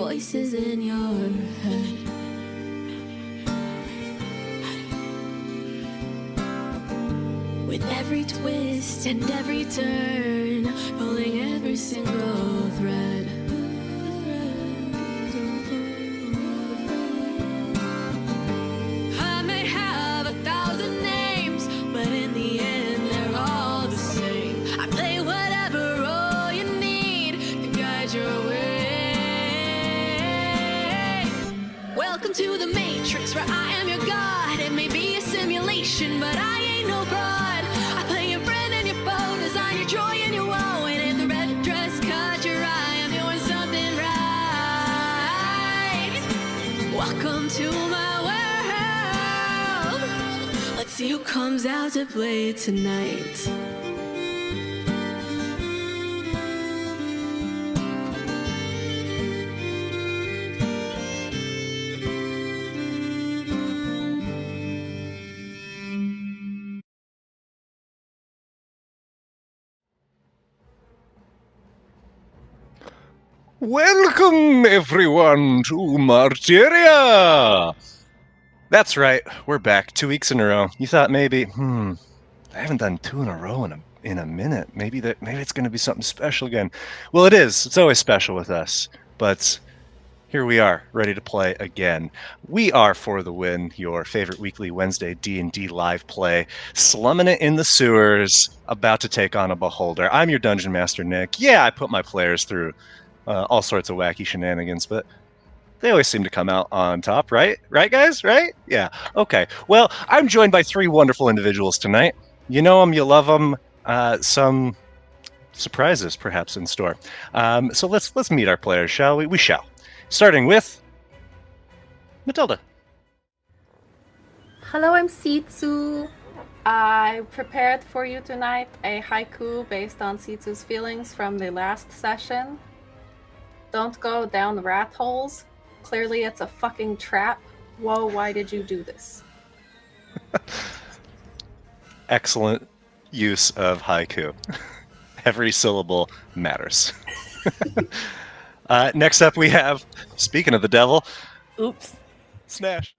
voices in your head. With every twist and every turn, pulling every single thread. I may have 1,000 names, but in the end they're all the same. I play whatever role you need to guide your way. Welcome to the Matrix, where I am your god. It may be a simulation, but I ain't no fraud. I play your friend and your foe, design your joy and your woe. And if the red dress caught your eye, I'm doing something right. Welcome to my world. Let's see who comes out to play tonight. Welcome, everyone, to Martyria! That's right, we're back 2 weeks in a row. You thought maybe, I haven't done 2 in a row in a minute. Maybe it's going to be something special again. Well, it is. It's always special with us. But here we are, ready to play again. We are For the Win, your favorite weekly Wednesday D&D live play, slumming it in the sewers, about to take on a beholder. I'm your Dungeon Master, Nick. Yeah, I put my players through all sorts of wacky shenanigans, but they always seem to come out on top, right? Right, guys? Right? Yeah. Okay. Well, I'm joined by 3 wonderful individuals tonight. You know them, you love them. Some surprises, perhaps, in store. So let's meet our players, shall we? We shall. Starting with Matilda. Hello, I'm Sitsu. I prepared for you tonight a haiku based on Sitsu's feelings from the last session. Don't go down the rat holes. Clearly it's a fucking trap. Whoa, why did you do this? Excellent use of haiku. Every syllable matters. Next up we have, speaking of the devil, Oops. Snash.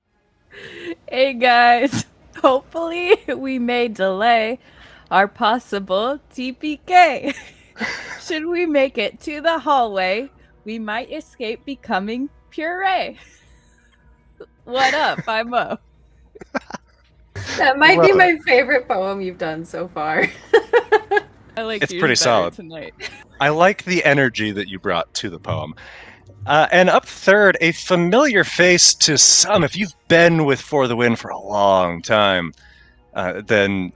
Hey guys, hopefully we may delay our possible TPK. Should we make it to the hallway, we might escape becoming puree. What up? I'm Mo. That might Love be it. my favorite poem you've done so far. I like It's yours pretty better solid. tonight. I like the energy that you brought to the poem. And up third, a familiar face to some. If you've been with For the Win for a long time, then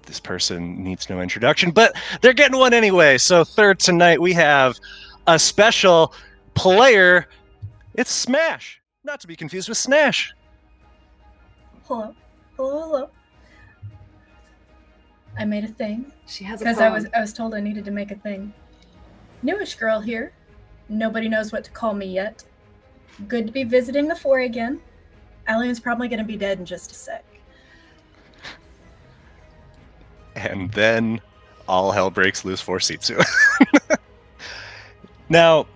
this person needs no introduction, but they're getting one anyway. So third tonight, we have a special player. It's Smash, not to be confused with Snash. Hello. Hello. I made a thing She has a because poem. I was told I needed to make a thing. Newish girl here. Nobody knows what to call me yet. Good to be visiting the fore again. Alien's probably going to be dead in just a sec. And then all hell breaks loose for Sitsu. Now,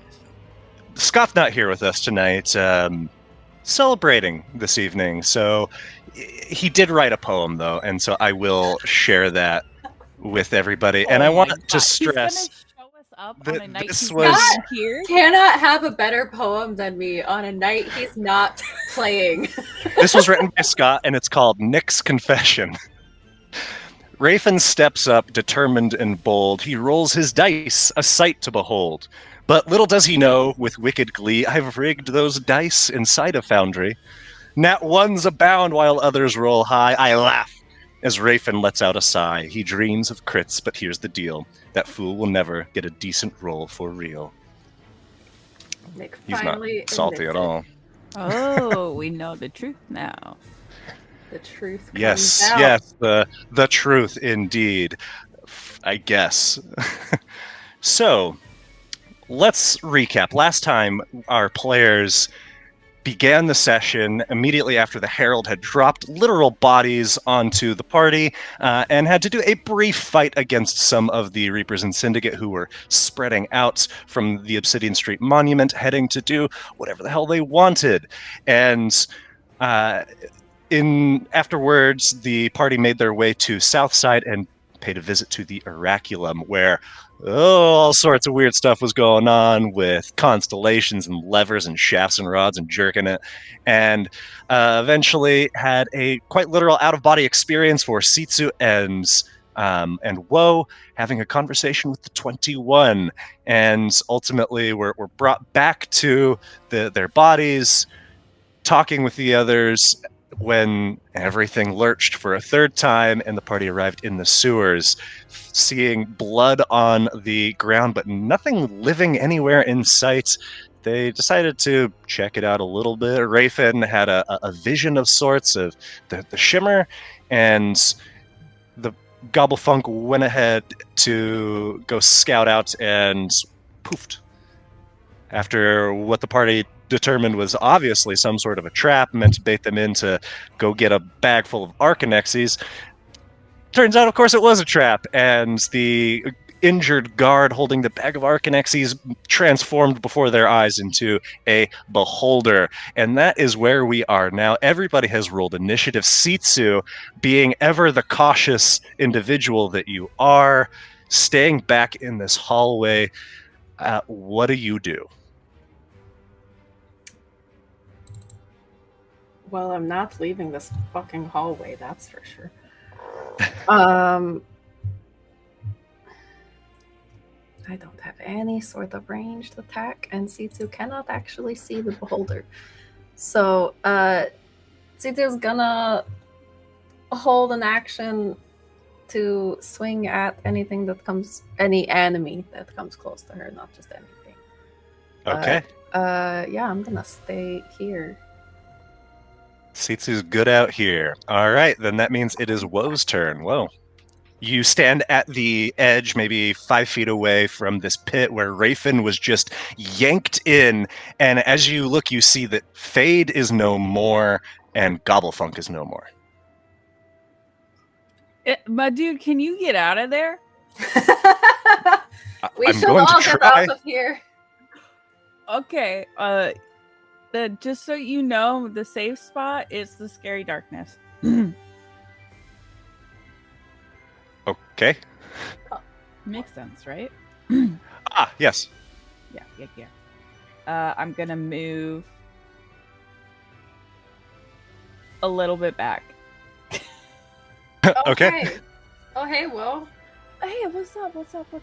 Scott's not here with us tonight, celebrating this evening. So he did write a poem, though, and so I will share that with everybody. And I want to stress He's gonna show us up that on a night this he's was- not here. Cannot have a better poem than me on a night he's not playing. this was written by Scott, and it's called Nick's Confession. Rafin steps up, determined and bold. He rolls his dice, a sight to behold. But little does he know, with wicked glee, I've rigged those dice inside a foundry. Nat ones abound while others roll high. I laugh as Rafin lets out a sigh. He dreams of crits, but here's the deal. That fool will never get a decent roll for real. Nick He's not finally salty at admits it. all. Oh, we know the truth now. The truth comes Yes, out. yes, the truth indeed. I guess. So, let's recap. Last time, our players began the session immediately after the Herald had dropped literal bodies onto the party and had to do a brief fight against some of the Reapers and Syndicate who were spreading out from the Obsidian Street Monument, heading to do whatever the hell they wanted. And afterwards, the party made their way to Southside and paid a visit to the Oraculum, where all sorts of weird stuff was going on with constellations and levers and shafts and rods and jerking it, and eventually had a quite literal out-of-body experience for Sitsu and Woe, having a conversation with the 21, and ultimately were brought back to their bodies, talking with the others, when everything lurched for a third time and the party arrived in the sewers, seeing blood on the ground but nothing living anywhere in sight. They decided to check it out a little bit. Rayfin had a vision of sorts of the shimmer, and the Gobblefunk went ahead to go scout out and poofed. After what the party determined was obviously some sort of a trap meant to bait them in to go get a bag full of Arcanexes. Turns out, of course, it was a trap, and the injured guard holding the bag of Arcanexes transformed before their eyes into a beholder. And that is where we are now. Everybody has rolled initiative. Sitsu, being ever the cautious individual that you are, staying back in this hallway, what do you do? Well, I'm not leaving this fucking hallway, that's for sure. I don't have any sort of ranged attack, and C2 cannot actually see the beholder. So, C2's gonna hold an action to swing at any enemy that comes close to her, not just anything. Okay. Yeah, I'm gonna stay here. Sitsu's good out here. All right, then that means it is Woe's turn. Whoa. You stand at the edge, maybe 5 feet away from this pit where Rayfin was just yanked in, and as you look, you see that Fade is no more and Gobblefunk is no more. My dude, can you get out of there? We I'm should going all to get try. out of here. Okay, just so you know, the safe spot is the scary darkness. Okay. Makes sense, right? Yes. Yeah. I'm gonna move a little bit back. Okay. Oh, hey, Will. Hey, what's up?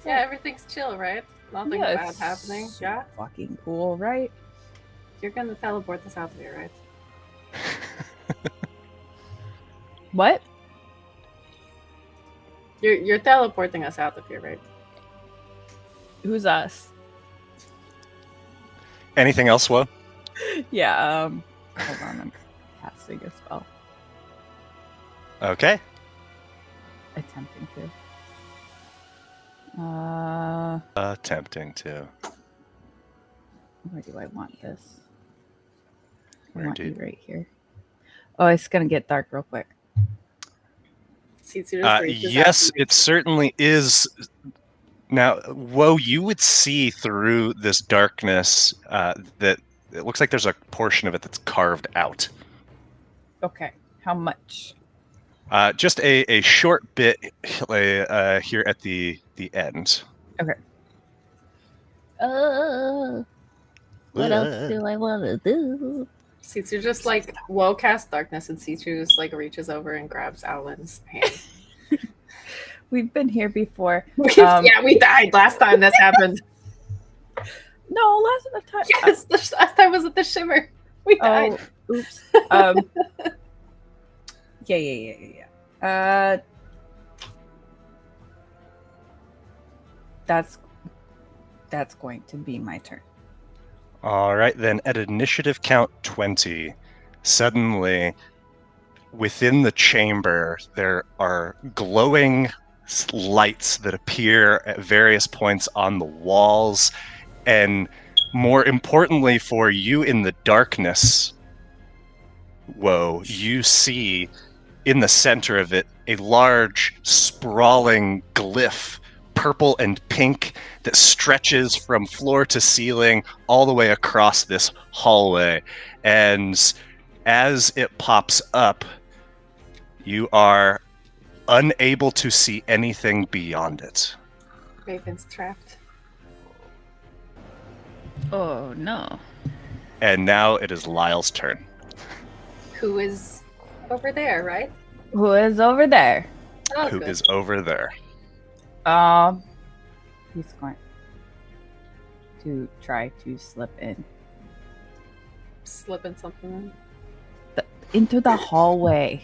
Yeah, everything's chill, right? Nothing Yeah, bad it's happening. Yeah? Fucking cool, right? You're gonna teleport us out of here, right? What? You're teleporting us out of here, right? Who's us? Anything else, Woe? Yeah, hold on, I'm casting a spell. Okay. Attempting to. Attempting to. Where do I want this? Where I want do you you- right here. Oh, it's gonna get dark real quick. Yes, it certainly is. Now, Woe, you would see through this darkness that it looks like there's a portion of it that's carved out. Okay, how much? Just a short bit here at the end. Okay. What else do I want to do? Sitsu just like woe cast darkness, and Sitsu just like reaches over and grabs Alan's hand. We've been here before. Yeah, we died last time this happened. No, last time. Yes, the last time was at the Shimmer. We died. Oh, oops. Yeah. That's going to be my turn. All right, then at initiative count 20, suddenly within the chamber there are glowing lights that appear at various points on the walls, and more importantly for you in the darkness, Woe, you see in the center of it a large, sprawling glyph, purple and pink, that stretches from floor to ceiling all the way across this hallway. And as it pops up, you are unable to see anything beyond it. Raven's trapped. Oh no. And now it is Lyle's turn. Who is over there, right? Who is over there? Oh, Who good. is over there? He's going to try to slip in. Slipping something in. Into the hallway.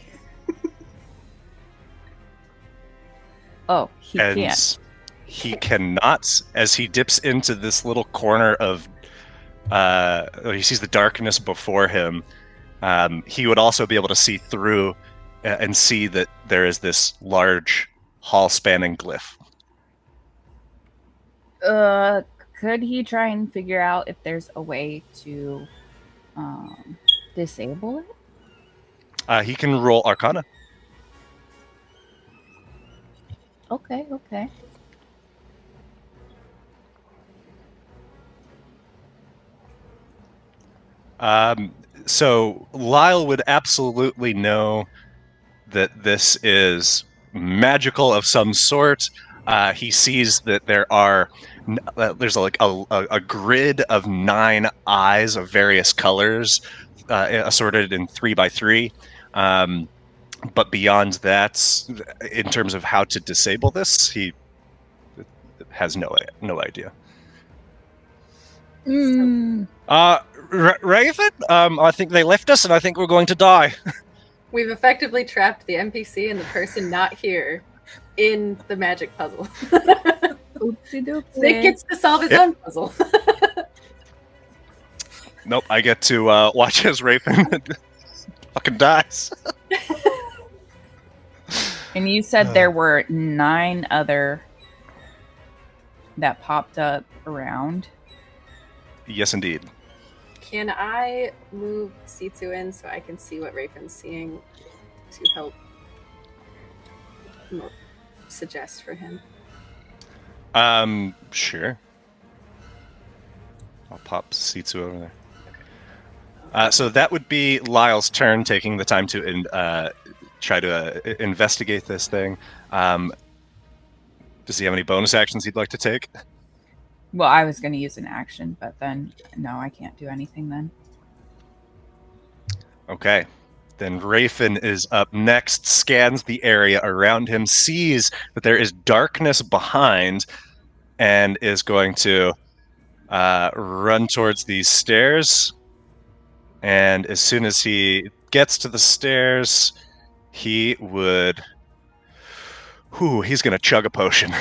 Oh, he And can't. he cannot, as he dips into this little corner of he sees the darkness before him. He would also be able to see through and see that there is this large hall-spanning glyph. Could he try and figure out if there's a way to disable it? He can roll Arcana. Okay. So Lyle would absolutely know that this is magical of some sort. He sees that there's like a grid of 9 eyes of various colors, assorted in 3x3. But beyond that, in terms of how to disable this, he has no idea. Raven, I think they left us, and I think we're going to die. We've effectively trapped the NPC and the person not here in the magic puzzle. Oopsie doopsie. Nick gets to solve his own puzzle. Nope, I get to watch as Raven fucking dies. And you said there were 9 other that popped up around. Yes, indeed. Can I move C2 in so I can see what Raven's seeing to help suggest for him? Sure. I'll pop C2 over there. So that would be Lyle's turn, taking the time to try to investigate this thing. Does he have any bonus actions he'd like to take? Well, I was going to use an action, but then no, I can't do anything then. Okay. Then Rafen is up next, scans the area around him, sees that there is darkness behind, and is going to run towards these stairs. And as soon as he gets to the stairs, he would... he's going to chug a potion.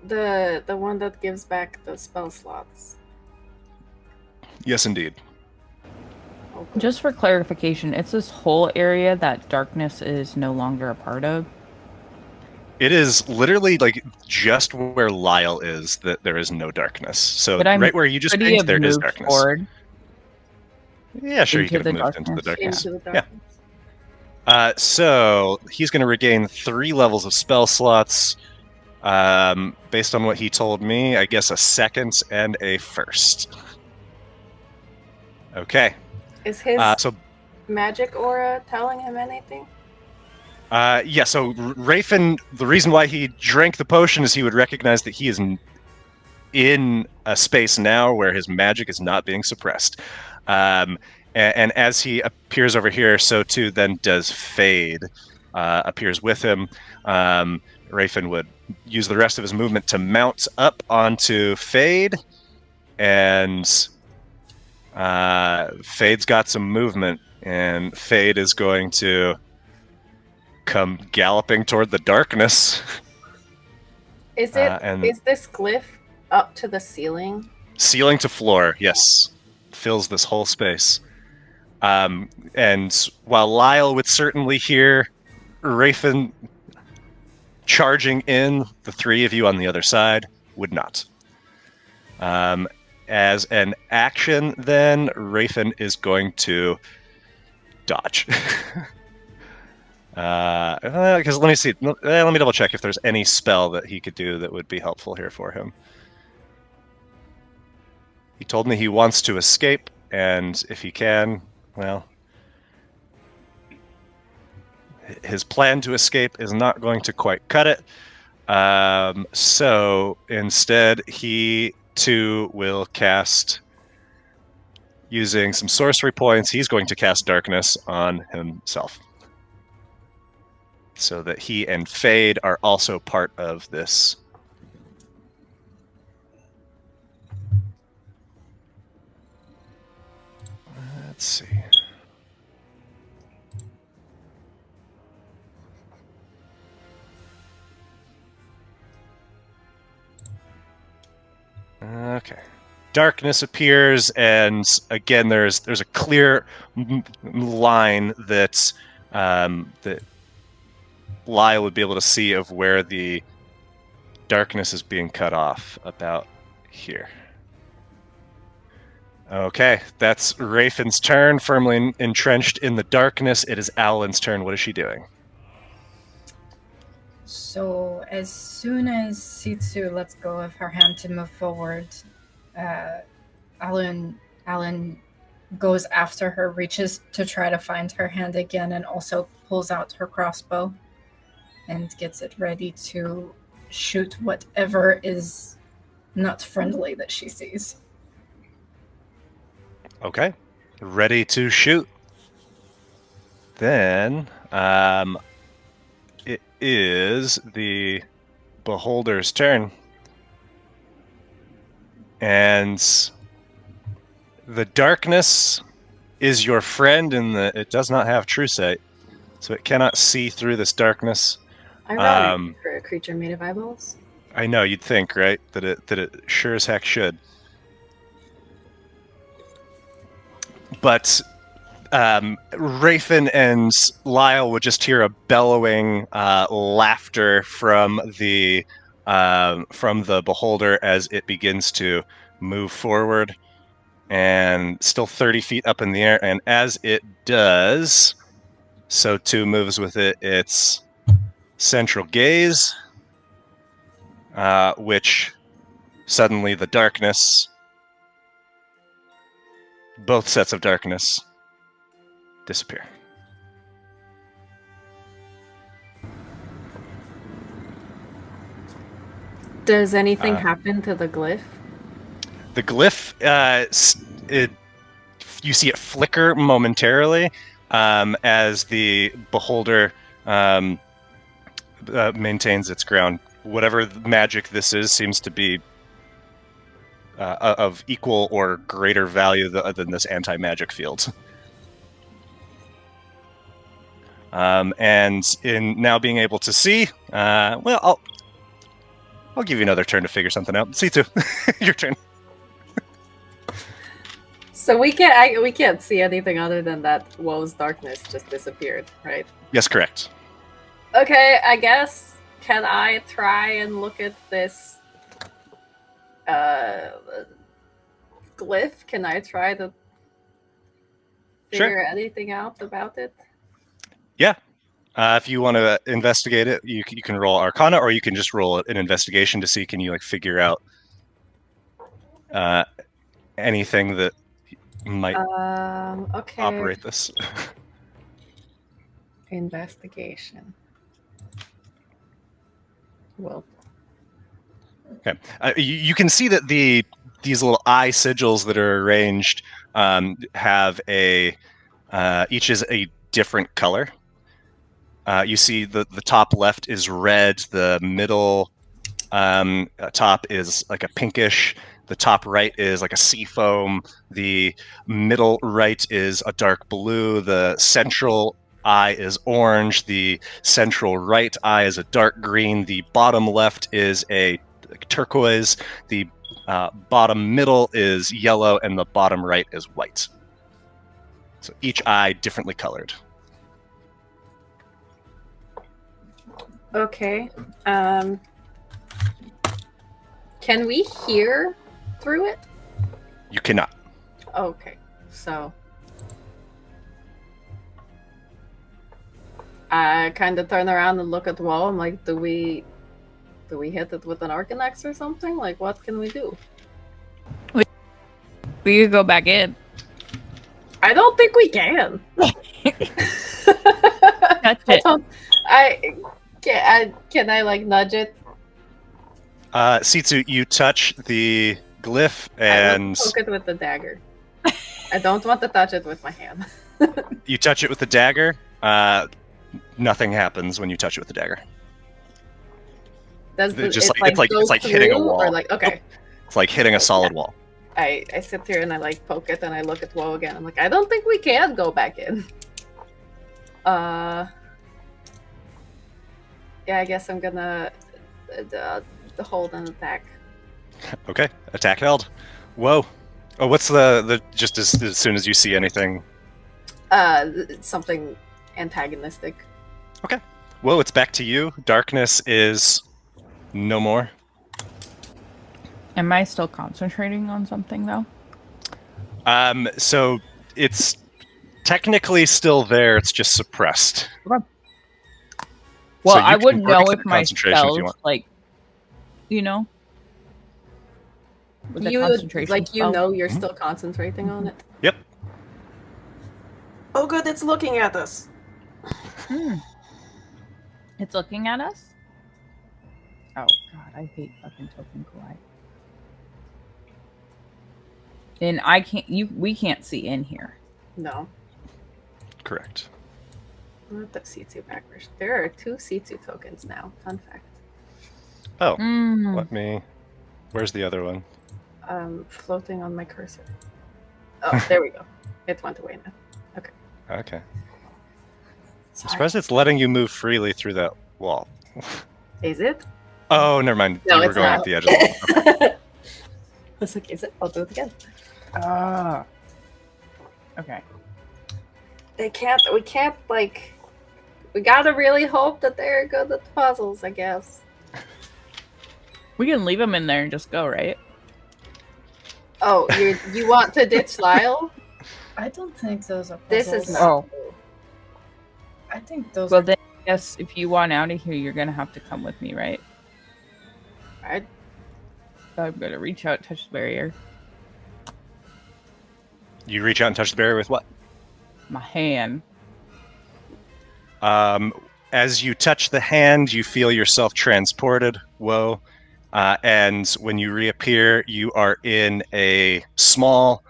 The one that gives back the spell slots. Yes, indeed. Oh, good. Just for clarification, it's this whole area that darkness is no longer a part of. It is literally like just where Lyle is that there is no darkness. So But I'm right where you just Could he pinked, have there is moved darkness. forward? Yeah, sure, you into could have the moved into the darkness. Into the Yeah. darkness. So he's going to regain 3 levels of spell slots. Based on what he told me, I guess a second and a first. Okay. Is his So magic aura telling him anything? yeah, so Rafen, the reason why he drank the potion is he would recognize that he is in a space now where his magic is not being suppressed. And as he appears over here, so too then does Fade appears with him. Rafen would use the rest of his movement to mount up onto Fade, and Fade's got some movement, and Fade is going to come galloping toward the darkness. Is and is this glyph up to the ceiling? ceiling to floor, yes, fills this whole space. And while Lyle would certainly hear Rafen charging in, the three of you on the other side would not. As an action, then, Rafin is going to dodge. Because let me see. Let me double check if there's any spell that he could do that would be helpful here for him. He told me he wants to escape, and if he can, well, his plan to escape is not going to quite cut it. So instead, he too will cast, using some sorcery points, he's going to cast Darkness on himself. So that he and Fade are also part of this. Let's see. Okay. Darkness appears, and again, there's a clear line that that Lyle would be able to see of where the darkness is being cut off, about here. Okay, that's Rafin's turn, firmly entrenched in the darkness. It is Alan's turn. What is she doing? So as soon as Sitsu lets go of her hand to move forward, Alan goes after her, reaches to try to find her hand again, and also pulls out her crossbow and gets it ready to shoot whatever is not friendly that she sees. Okay, ready to shoot. Then, it is the Beholder's turn. And the darkness is your friend in that it does not have true sight, so it cannot see through this darkness. I rather for a creature made of eyeballs. I know, you'd think, right? That it sure as heck should. But Rafin and Lyle would just hear a bellowing laughter from the Beholder as it begins to move forward, and still 30 feet up in the air. And as it does, so too moves with it its central gaze, which suddenly the darkness, both sets of darkness, disappear. Does anything happen to the glyph? The glyph, you see it flicker momentarily as the Beholder maintains its ground. Whatever magic this is seems to be of equal or greater value than this anti-magic field. And in now being able to see, well, I'll give you another turn to figure something out. C2, your turn. So we can't see anything other than that Woe's darkness just disappeared, right? Yes, correct. Okay, I guess, can I try and look at this glyph? Can I try to figure anything out about it? Yeah. If you want to investigate it, you can roll Arcana, or you can just roll an investigation to see, can you figure out anything that might operate this. Investigation. Well. Okay. You can see that these little eye sigils that are arranged have each is a different color. You see the top left is red, the middle top is like a pinkish, the top right is like a sea foam, the middle right is a dark blue, the central eye is orange, the central right eye is a dark green, the bottom left is a turquoise, the bottom middle is yellow, and the bottom right is white. So each eye differently colored. Okay. Can we hear through it? You cannot. Okay. So I kind of turn around and look at the wall. I'm like, do we hit it with an Arcanex or something? Like, what can we do? We could go back in. I don't think we can. Touch I it. don't. Can I like nudge it? Sitsu, you touch the glyph I and will poke it with the dagger. I don't want to touch it with my hand. you touch it with the dagger. Nothing happens when you touch it with the dagger. Does It's just it, like- it's go like hitting a through, wall. Or like, okay. It's like hitting a solid wall. I sit here and I like poke it and I look at Woe again. I'm like, I don't think we can go back in. Yeah, I guess I'm gonna hold an attack. Okay, attack held. Whoa. Oh, what's the just as soon as you see anything? Something antagonistic. Whoa, it's back to you. Darkness is no more. Am I still concentrating on something though? So it's technically still there. It's just suppressed. Well, So you I can wouldn't break know the if my concentration if you spells, want. like, you know, with the You concentration like you spell. know you're Mhm. still concentrating on it. Yep. Oh, good, it's looking at us. Hmm. It's looking at us. Oh god, I hate fucking token kawaii. And I can't. We can't see in here. No, Correct. not the C2 backwards. There are 2 C2 tokens now. Fun fact. Oh, Mm. let me. Where's the other one? Floating on my cursor. Oh, there we go. It went away now. Okay. I'm Sorry. surprised it's letting you move freely through that wall. Is it? Oh, never mind. No, you were it's going not. at the edge of the wall. Okay. I was like, is it? I'll do it again. Ah. Okay. We can't, like, we gotta really hope that they're good at the puzzles, I guess. We can leave them in there and just go, right? Oh, you want to ditch Lyle? I don't think those are This puzzles. is Oh. not. I think those Well, are. then, yes. If you want out of here, you're gonna have to come with me, right? I, I'm gonna reach out, touch the barrier. You reach out and touch the barrier with what? My hand. As you touch the hand, you feel yourself transported. Whoa. And when you reappear, you are in a small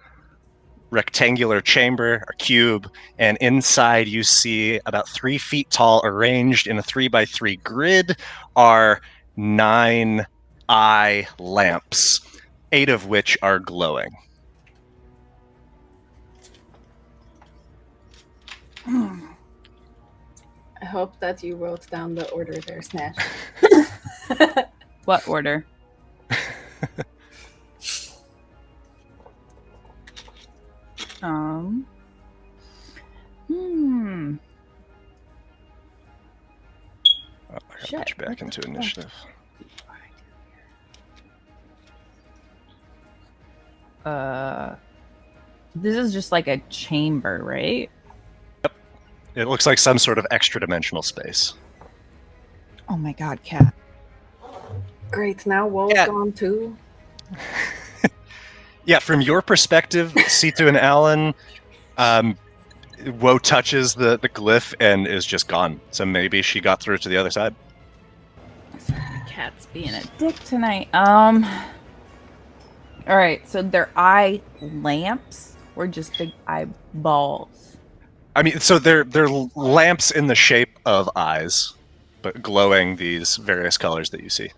rectangular chamber, a cube, and inside you see about 3 feet tall, arranged in a 3x3 grid, are 9 eye lamps, 8 of which are glowing. I hope that you wrote down the order there, Snatch. What order? Hmm. Oh, I gotta Shit, put you back what into the fuck? initiative. This is just like a chamber, right? It looks like some sort of extra dimensional space. Oh my god, Cat. Great, now Woe's Yeah. gone too. Yeah, from your perspective, C2 and Alan, Woe touches the glyph and is just gone. So maybe she got through to the other side. Cat's being a dick tonight. All right, so they're eye lamps or just big eyeballs? I mean, so they're lamps in the shape of eyes, but glowing these various colors that you see.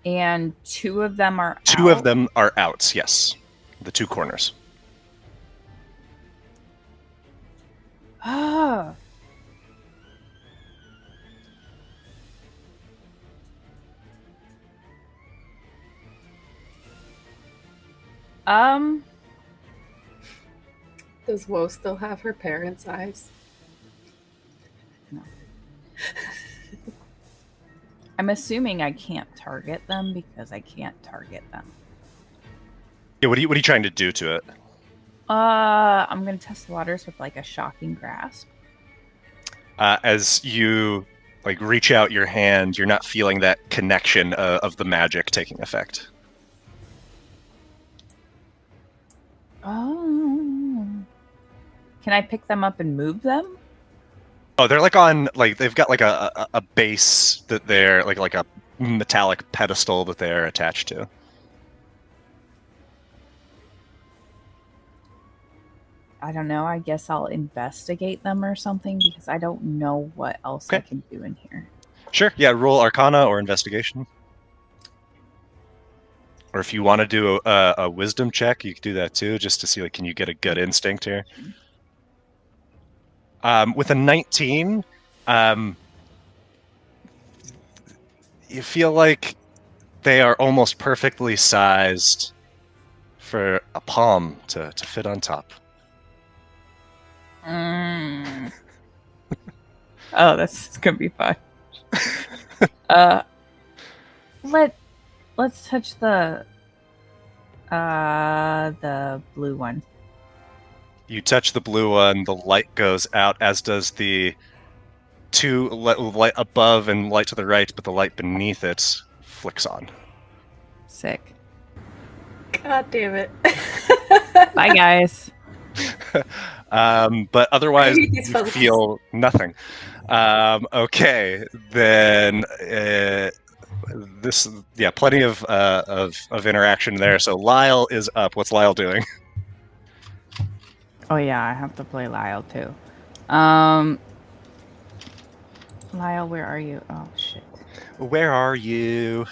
And 2 of them are Two of out? them are outs, yes. The 2 corners. Ah. Does Woe still have her parents' eyes? No. I'm assuming I can't target them because I can't target them. Yeah, what are you trying to do to it? I'm gonna test the waters with like a shocking grasp. As you like reach out your hand, you're not feeling that connection of the magic taking effect. Oh. Can I pick them up and move them? Oh, they're like on like they've got like a base that they're like a metallic pedestal that they're attached to. I don't know. I guess I'll investigate them or something because I don't know what else I Okay. can do in here. Sure. Yeah, roll Arcana or Investigation. Or if you want to do a Wisdom check, you can do that too, just to see like can you get a gut instinct here. With a 19, you feel like they are almost perfectly sized for a palm to fit on top. Mm. Oh, that's gonna be fun. Let's touch the blue one. You touch the blue one, the light goes out, as does the two light above and light to the right, but the light beneath it flicks on. Sick. God damn it. Bye, guys. But otherwise, I hate these you puzzles. feel nothing. Okay, then plenty of interaction there. So Lyle is up. What's Lyle doing? Oh yeah, I have to play Lyle too. Lyle, where are you? Oh shit. Where are you?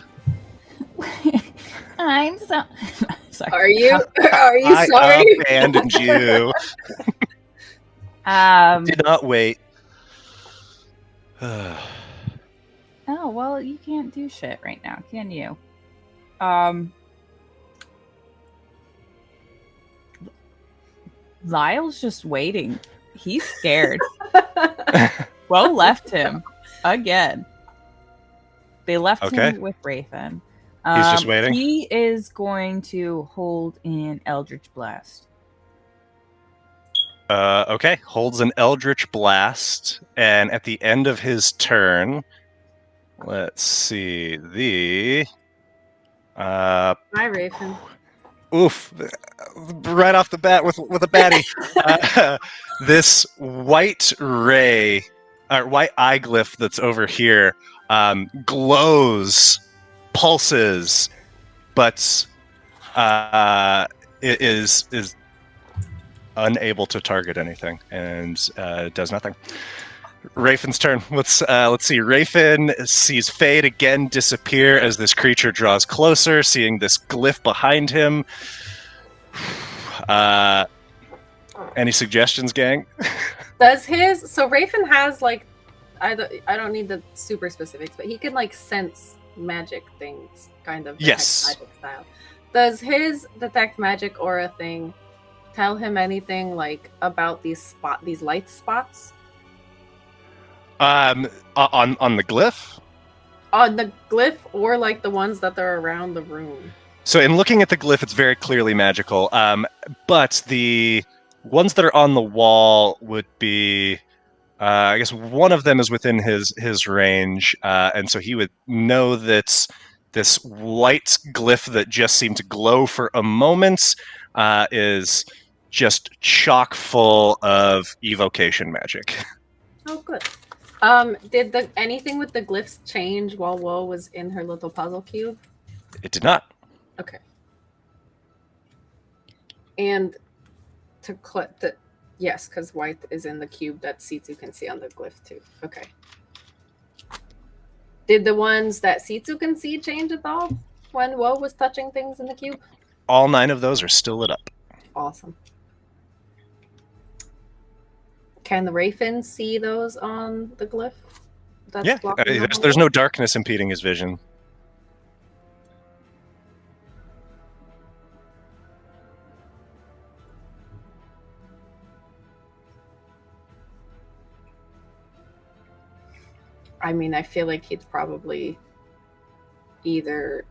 I'm so sorry. Are you? Are you I sorry? abandoned you. Did not wait. Oh well, you can't do shit right now, can you? Lyle's just waiting. He's scared. Well, left him again. They left Okay. him with Wraithen. He's just waiting? He is going to hold an Eldritch Blast. Okay, holds an Eldritch Blast, and at the end of his turn, let's see, Hi, Raven. oof, right off the bat with a baddie. This white ray, white eye glyph that's over here, glows, pulses, but it is unable to target anything and does nothing. Rafen's turn. Let's see. Rafen sees Fade again disappear as this creature draws closer, seeing this glyph behind him. Any suggestions, gang? Does his so Raven has like I don't need the super specifics, but he can like sense magic things, kind of detect Yes. magic style. Does his detect magic aura thing tell him anything like about these light spots On the glyph? on the glyph or like the ones that are around the room? So in looking at the glyph, it's very clearly magical. But the ones that are on the wall would be, I guess one of them is within his range, and so he would know that this white glyph that just seemed to glow for a moment is just chock full of evocation magic. Oh, good. Did anything with the glyphs change while Woe was in her little puzzle cube? It did not. Okay. And yes, because white is in the cube that Sitsu can see on the glyph too. Okay. Did the ones that Sitsu can see change at all when Woe was touching things in the cube? All 9 of those are still lit up. Awesome. Can the Raven see those on the glyph? Yeah, blocking the there's whole- no darkness impeding his vision. I mean, I feel like he'd probably either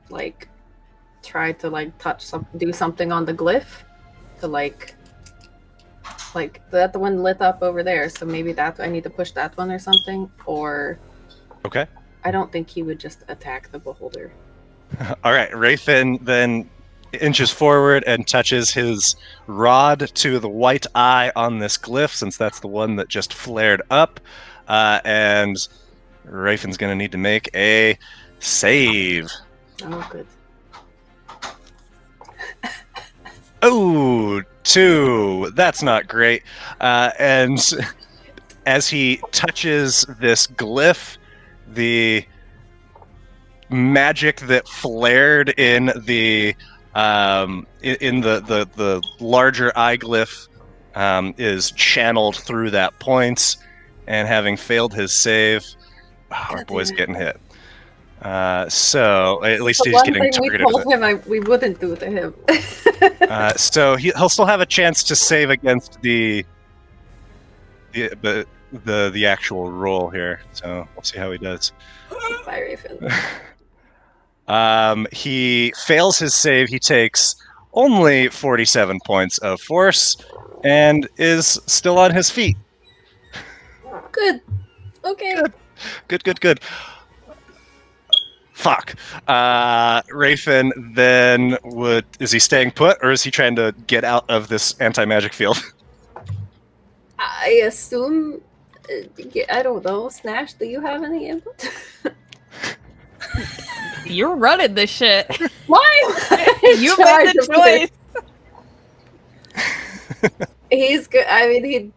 like try to like do something on the glyph to like that the one lit up over there, so maybe that I need to push that one or something, or Okay. I don't think he would just attack the beholder. All right. Rayfin then inches forward and touches his rod to the white eye on this glyph, since that's the one that just flared up. And Rayfin's going to need to make a save. Oh, good. Oh, 2. That's not great. And as he touches this glyph, the magic that flared in the larger eye glyph is channeled through that point, and having failed his save, our boy's getting hit. So at least he's getting targeted. We told him we wouldn't do to him. So he'll still have a chance to save against the actual roll here. So we'll see how he does. Bye, Raven. He fails his save. He takes only 47 points of force and is still on his feet. Good. Okay. Good. Fuck. Rayfin then is he staying put, or is he trying to get out of this anti-magic field? I assume, I don't know, Snash, do you have any input? You're running this shit. Why? You made the choice. He's good. I mean, he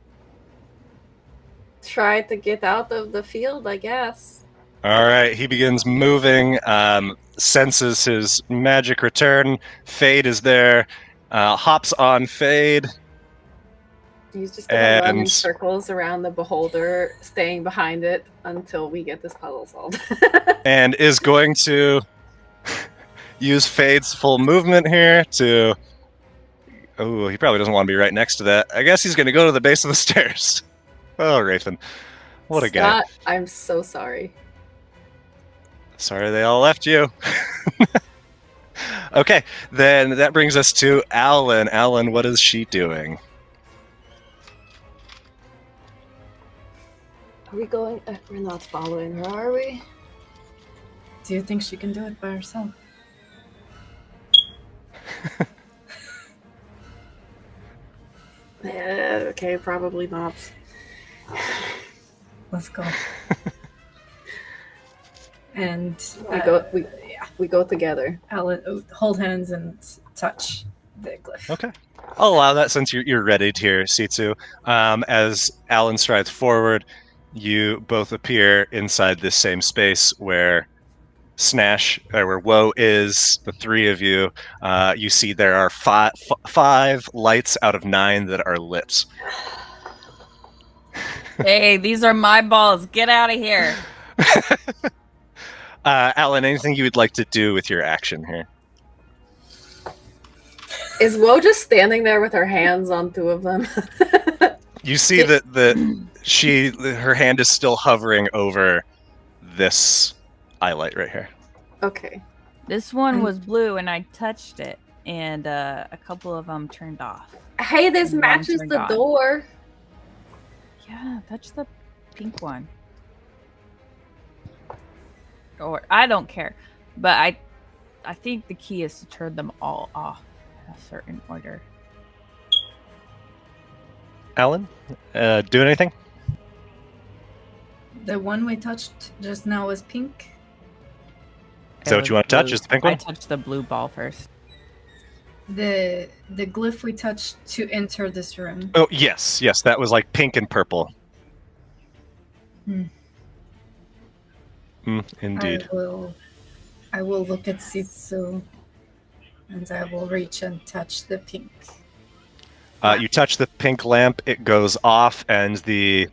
tried to get out of the field, I guess. All right, he begins moving, senses his magic return. Fade is there, hops on Fade. He's just going to run in circles around the beholder, staying behind it until we get this puzzle solved. And is going to use Fade's full movement here to... Oh, he probably doesn't want to be right next to that. I guess he's going to go to the base of the stairs. Oh, Rayfin. What a guy. I'm so sorry. Sorry they all left you. Okay, then that brings us to Alan. Alan, what is she doing? Are we going? We're not following her, are we? Do you think she can do it by herself? Yeah, okay, probably not. Let's go. And we go together. Alan, hold hands and touch the glyph. Okay. I'll allow that since you're ready here, Sitsu. As Alan strides forward, you both appear inside this same space where where Woe is, the three of you. You see there are five lights out of 9 that are lit. Hey, these are my balls. Get out of here. Alan, anything you would like to do with your action here? Is Woe just standing there with her hands on 2 of them? You see that her hand is still hovering over this highlight right here. Okay. This one was blue, and I touched it, and a couple of them turned off. Hey, this matches the door. Yeah, touch the pink one. Or I don't care, but I think the key is to turn them all off in a certain order. Alan, do anything? The one we touched just now was pink. Is that what you want to touch? Is the pink one? I touched the blue ball first. The glyph we touched to enter this room. Oh, yes, that was like pink and purple. Indeed. I will look at Sitsu, and I will reach and touch the pink. You touch the pink lamp, it goes off, and the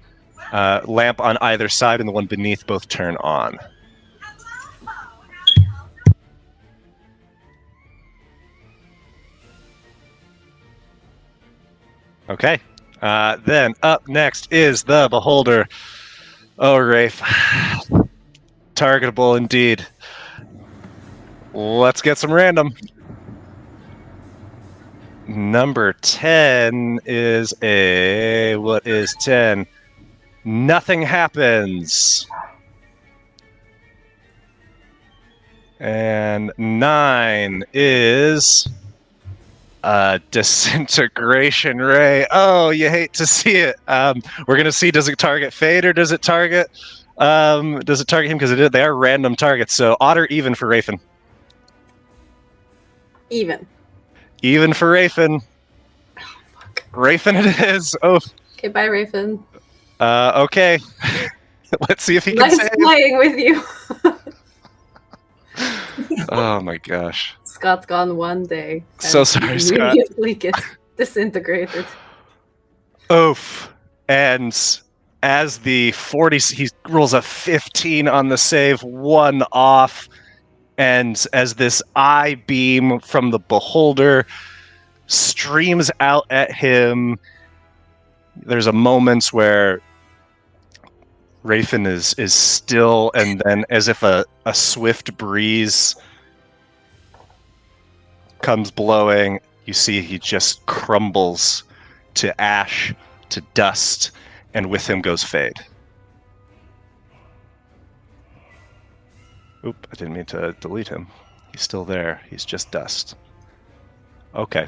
lamp on either side and the one beneath both turn on. Okay. Then up next is the Beholder. Oh, Rafe. targetable indeed. Let's get some random. Number 10 is a... What is 10? Nothing happens. And 9 is a disintegration ray. Oh, you hate to see it. We're gonna see, does it target Fade or does it target him? Because they are random targets. So odd or even for Rafen? Even. Even for Rafen. Oh, fuck. Rafen it is. Oh. Okay, bye, Raven. Okay. Let's see if he can Nice save. playing with you. Oh my gosh. Scott's gone one day. So sorry, Scott. Immediately gets disintegrated. Oof. And as the 40, he rolls a 15 on the save, 1 off. And as this eye beam from the beholder streams out at him, there's a moment where Rafen is still, and then as if a swift breeze comes blowing, you see he just crumbles to ash, to dust, and with him goes Fade. Oop, I didn't mean to delete him. He's still there. He's just dust. Okay.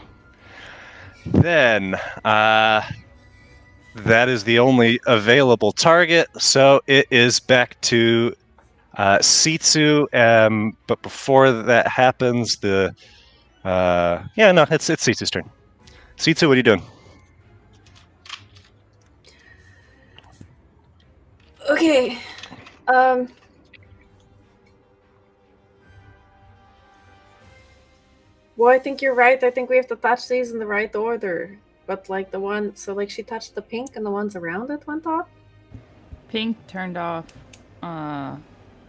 Then, that is the only available target, so it is back to Sitsu, but before that happens, it's Sitsu's turn. Sitsu, what are you doing? Okay. Well, I think you're right. I think we have to touch these in the right order. But like the one, so like she touched the pink and the ones around it went off? Pink turned off. And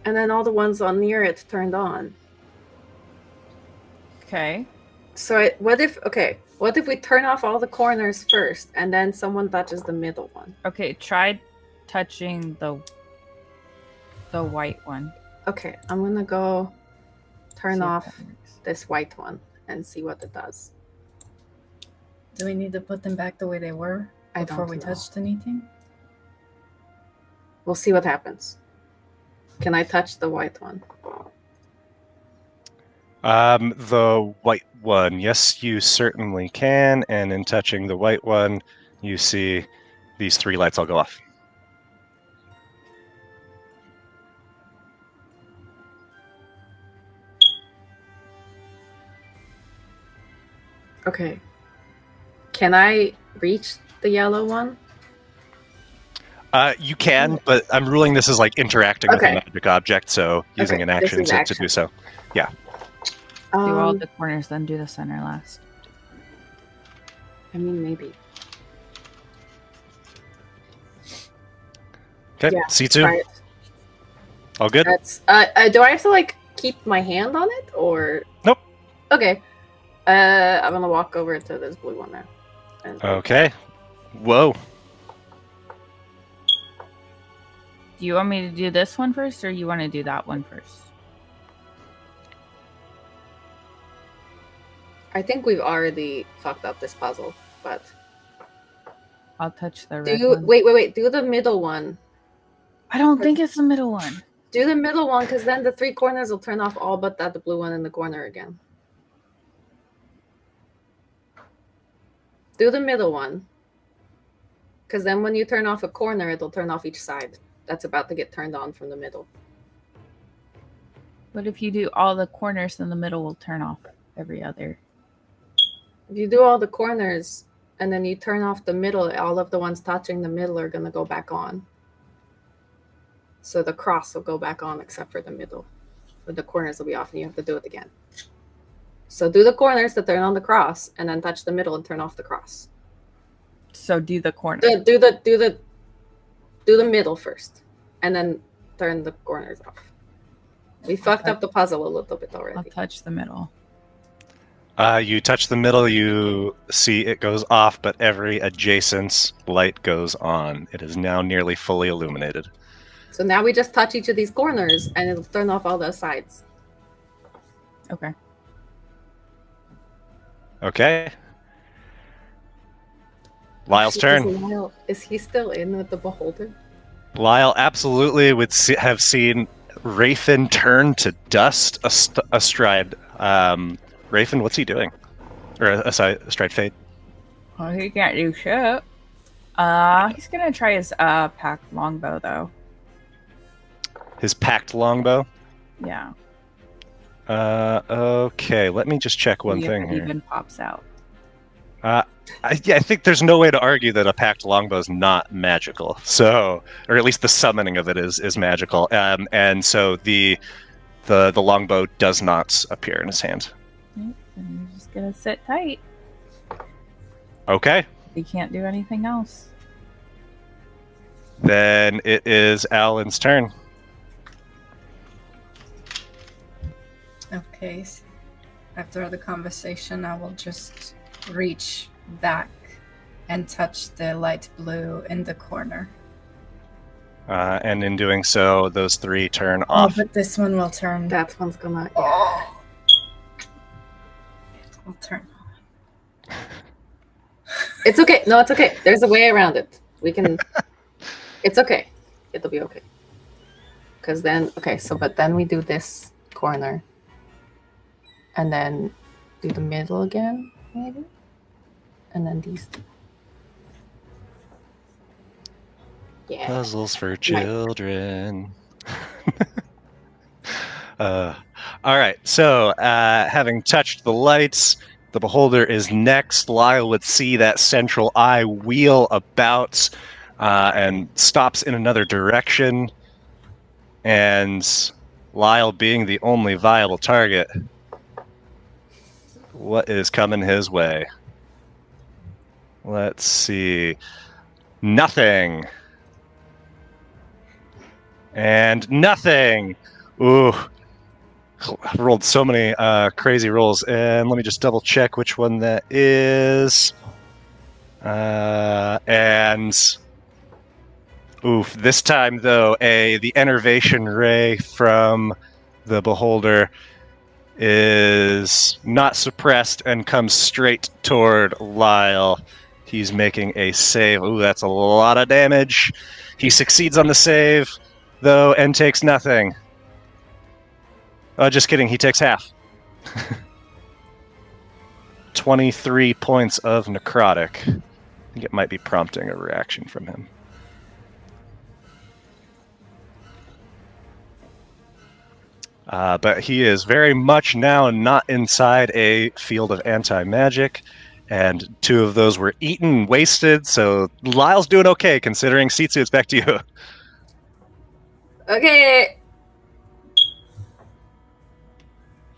then all the ones on near it turned on. Okay. So what if we turn off all the corners first and then someone touches the middle one? Okay, try touching the white one. Okay, I'm gonna go turn See if off that works. this white one and see what it does. Do we need to put them back the way they were I before don't we know. touched anything? We'll see what happens. Can I touch the white one? The white one. Yes, you certainly can. And in touching the white one, you see these 3 lights all go off. Okay. Can I reach the yellow one? You can, but I'm ruling this is like interacting with a Okay. magic object, so using Okay, an this action is to action. do so. Do all the corners, then do the center last. I mean, maybe. Okay, Yeah, C2, Try it. all good? That's. Do I have to like keep my hand on it or? Nope. Okay. I'm gonna walk over to this blue one now. And Okay. Whoa. Do you want me to do this one first, or you want to do that one first? I think we've already fucked up this puzzle, but I'll touch the red do one. wait. Do the middle one. I don't think it's the middle one. Do the middle one, because then the 3 corners will turn off all but that the blue one in the corner again. Do the middle one. Because then when you turn off a corner, it'll turn off each side. That's about to get turned on from the middle. But if you do all the corners, then the middle will turn off every other. If you do all the corners and then you turn off the middle, all of the ones touching the middle are going to go back on. So the cross will go back on except for the middle. But the corners will be off and you have to do it again. So do the corners to turn on the cross and then touch the middle and turn off the cross. So do the corner. Do the middle first and then turn the corners off. We fucked up the puzzle a little bit I'll already. touch the middle. You touch the middle, you see it goes off, but every adjacent light goes on. It is now nearly fully illuminated. So now we just touch each of these corners, and it'll turn off all the sides. Okay. Okay. Lyle's turn. Is he still in with the beholder? Lyle absolutely would have seen Rafin turn to dust astride. Rafin, what's he doing? Or astride Fade? Well, he can't do shit. He's gonna try his packed longbow though. His packed longbow? Yeah. Okay, let me just check one See if thing it here. even pops out. I think there's no way to argue that a packed longbow is not magical. So, or at least the summoning of it is magical. And so the longbow does not appear in his hand. And you're just gonna sit tight. Okay. He can't do anything else. Then it is Alan's turn. Okay. After the conversation, I will just reach back and touch the light blue in the corner. And in doing so, those three turn Oh, off. but this one will turn. That one's gonna. Oh. It will turn on. It's okay. No, it's okay. There's a way around it. We can. It's okay. It'll be okay. Because then, okay, so but then we do this corner. And then do the middle again, maybe? And then these two. Yeah. Puzzles for children. All right, so having touched the lights, the beholder is next. Lyle would see that central eye wheel about and stops in another direction. And Lyle being the only viable target, what is coming his way? Let's see. Nothing. And nothing. Ooh. I've rolled so many crazy rolls. And let me just double check which one that is. And oof. This time, though, the enervation ray from the beholder is not suppressed and comes straight toward Lyle. He's making a save. Ooh, that's a lot of damage. He succeeds on the save, though, and takes nothing. Oh, just kidding. He takes half. 23 points of necrotic. I think it might be prompting a reaction from him. But he is very much now not inside a field of anti-magic, and two of those were eaten, wasted, so Lyle's doing okay, considering Sitsu, it's back to you. Okay.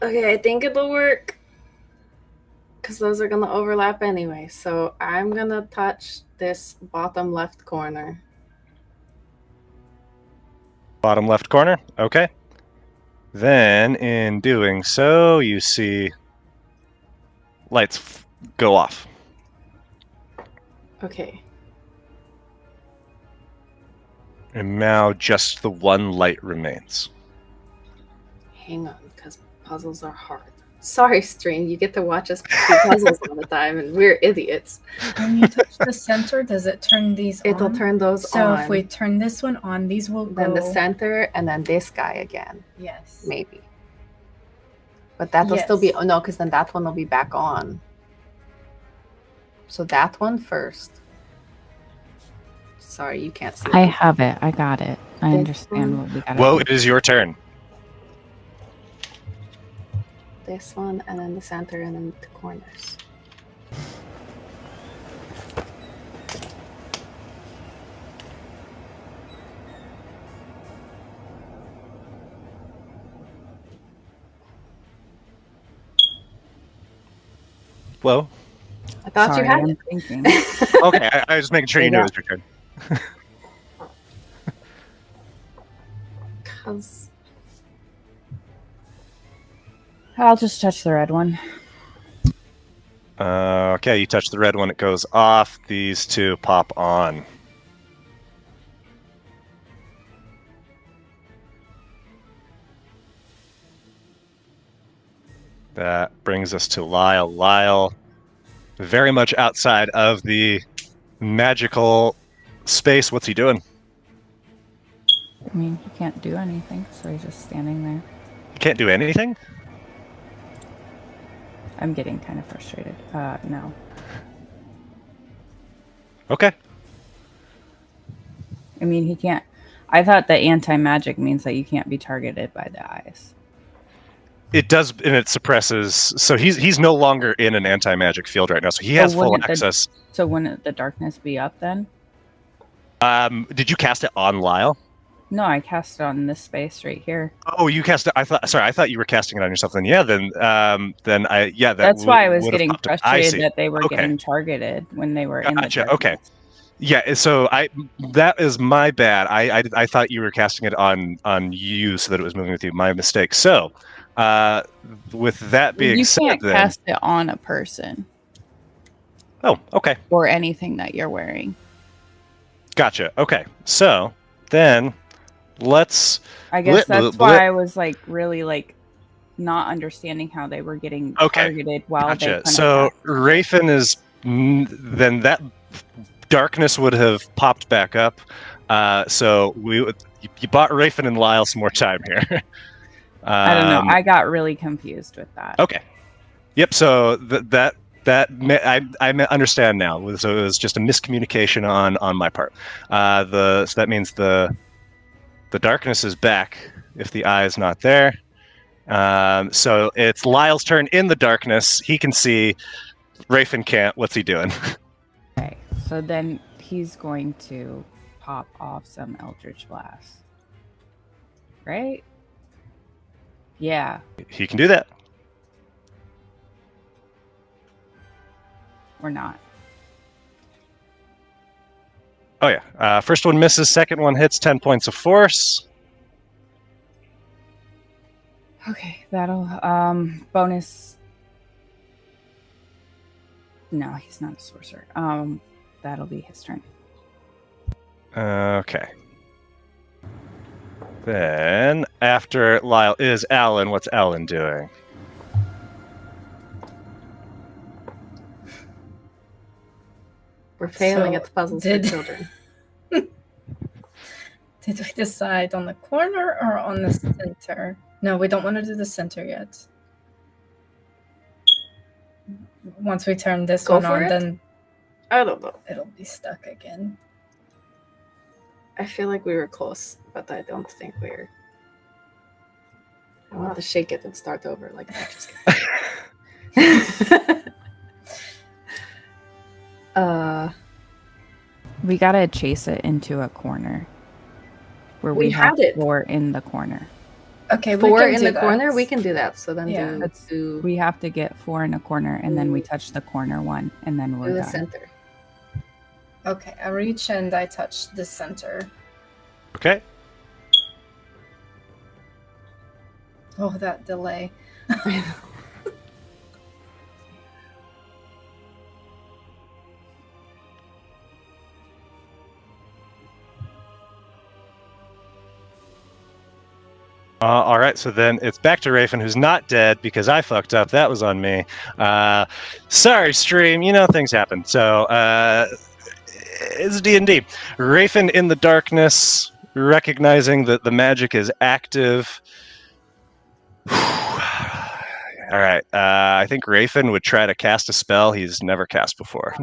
Okay, I think it'll work. Because those are going to overlap anyway. So I'm going to touch this bottom left corner. Bottom left corner, okay. Then, in doing so, you see lights go off. Okay. And now just the one light remains. Hang on, because puzzles are hard. Sorry, stream. You get to watch us do puzzles all the time, and we're idiots. When you touch the center, does it turn these on? It'll turn those So on. if we turn this one on, these will then go... the center, and then this guy again. Yes. Maybe. But that'll still be... Yes. Oh, no, because then that one will be back on. So that one first. Sorry, you can't see I it. have it. I got it. I This understand one. what we got. Whoa, it is your turn. This one, and then the center, and then the corners. Whoa. I thought Sorry, you had I'm it. thinking. Okay, I was just making sure you knew it was your turn. Because I'll just touch the red one. Okay, you touch the red one, it goes off. These two pop on. That brings us to Lyle. Lyle, very much outside of the magical space. What's he doing? I mean, he can't do anything, so he's just standing there. He can't do anything? I'm getting kind of frustrated. No. Okay. I mean, he can't. I thought that anti-magic means that you can't be targeted by the eyes. It does, and it suppresses. So he's no longer in an anti-magic field right now, so he has full access. So wouldn't the darkness be up then? Did you cast it on Lyle? No, I cast it on this space right here. Oh, you cast it. I thought you were casting it on yourself. Then That's why I was getting frustrated that they were Okay. getting targeted when they were in the darkness. Okay. Yeah, so that is my bad. I thought you were casting it on you so that it was moving with you. My mistake. So, with that being said, you can't cast it on a person. Oh, okay. Or anything that you're wearing. Gotcha. Okay. So then let's. I guess that's why I was like really like not understanding how they were getting targeted while they couldn't. So Rafin is then that darkness would have popped back up. So you bought Rafin and Lyle some more time here. I don't know. I got really confused with that. Okay. Yep. So I understand now. So it was just a miscommunication on my part. So that means the darkness is back if the eye is not there. So it's Lyle's turn in the darkness. He can see. Rafin can't. What's he doing? Okay. So then he's going to pop off some Eldritch Blast. Right? Yeah. He can do that. Or not. Oh yeah. First one misses. Second one hits. 10 points of force. Okay, that'll bonus. No, he's not a sorcerer. That'll be his turn. Okay. Then after Lyle is Alan. What's Alan doing? We're failing So, at the puzzles for children. Did we decide on the corner or on the center? No, we don't want to do the center yet. Once we turn this Go one for on, it? then I don't know. it'll be stuck again. I feel like we were close, but I don't think we're. I want to shake it and start over like that. Just We gotta chase it into a corner. Where We we have had it. 4 in the corner. Okay, we four can in do the that. corner, we can do that. So then Yeah. do We have to get 4 in a corner, and then we touch the corner one, and then we're the done. center. Okay, I reach and I touch the center. Okay. Oh, that delay. All right, so then it's back to Rafin, who's not dead because I fucked up. That was on me. Sorry, stream. You know things happen. So it's D&D. Rafin in the darkness, recognizing that the magic is active. All right, I think Rafin would try to cast a spell he's never cast before,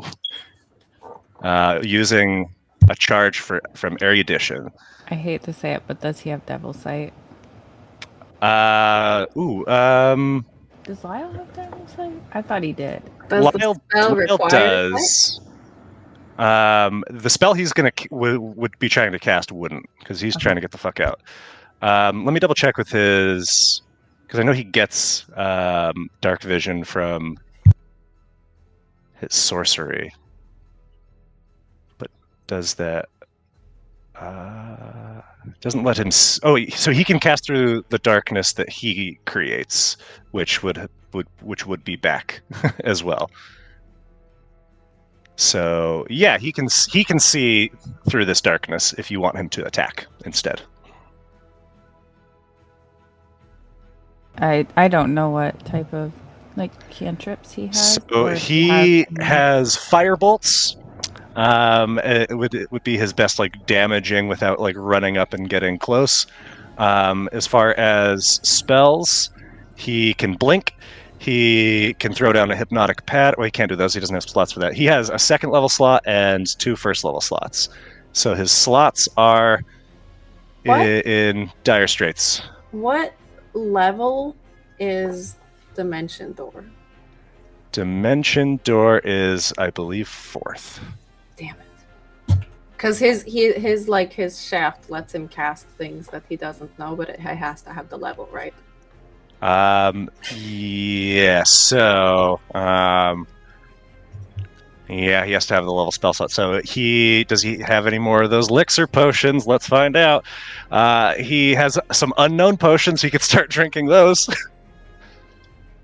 using a charge from erudition. I hate to say it, but does he have Devil Sight? Does Lyle have Devil Sight? I thought he did. Does the spell require does. The spell he's gonna would be trying to cast wouldn't, because he's trying to get the fuck out. Let me double check with his, because I know he gets dark vision from his sorcery, but does that? Doesn't let him. So he can cast through the darkness that he creates, which would be back as well. So yeah, he can see through this darkness if you want him to attack instead. I don't know what type of like cantrips he has. So or if he any- has fire bolts. It would be his best like damaging without like running up and getting close. As far as spells, he can blink. He can throw down a hypnotic pad. Well, he can't do those. He doesn't have slots for that. He has a second level slot and 2 first level slots. So his slots are What? in dire straits. What level is Dimension Door? Dimension Door is, I believe, 4th. Damn it. Because his shaft lets him cast things that he doesn't know, but it has to have the level, right? Yeah, so, yeah, he has to have the level spell slot. So does he have any more of those elixir potions? Let's find out. He has some unknown potions. He could start drinking those.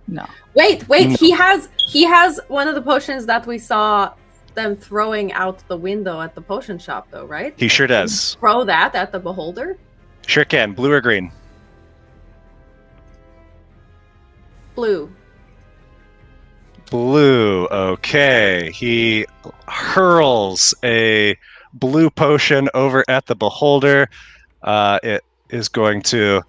No. Wait, No. he has one of the potions that we saw them throwing out the window at the potion shop, though, right? He sure does. Throw that at the beholder? Sure can. Blue or green? Blue. Blue. Okay. He hurls a blue potion over at the beholder. It is going to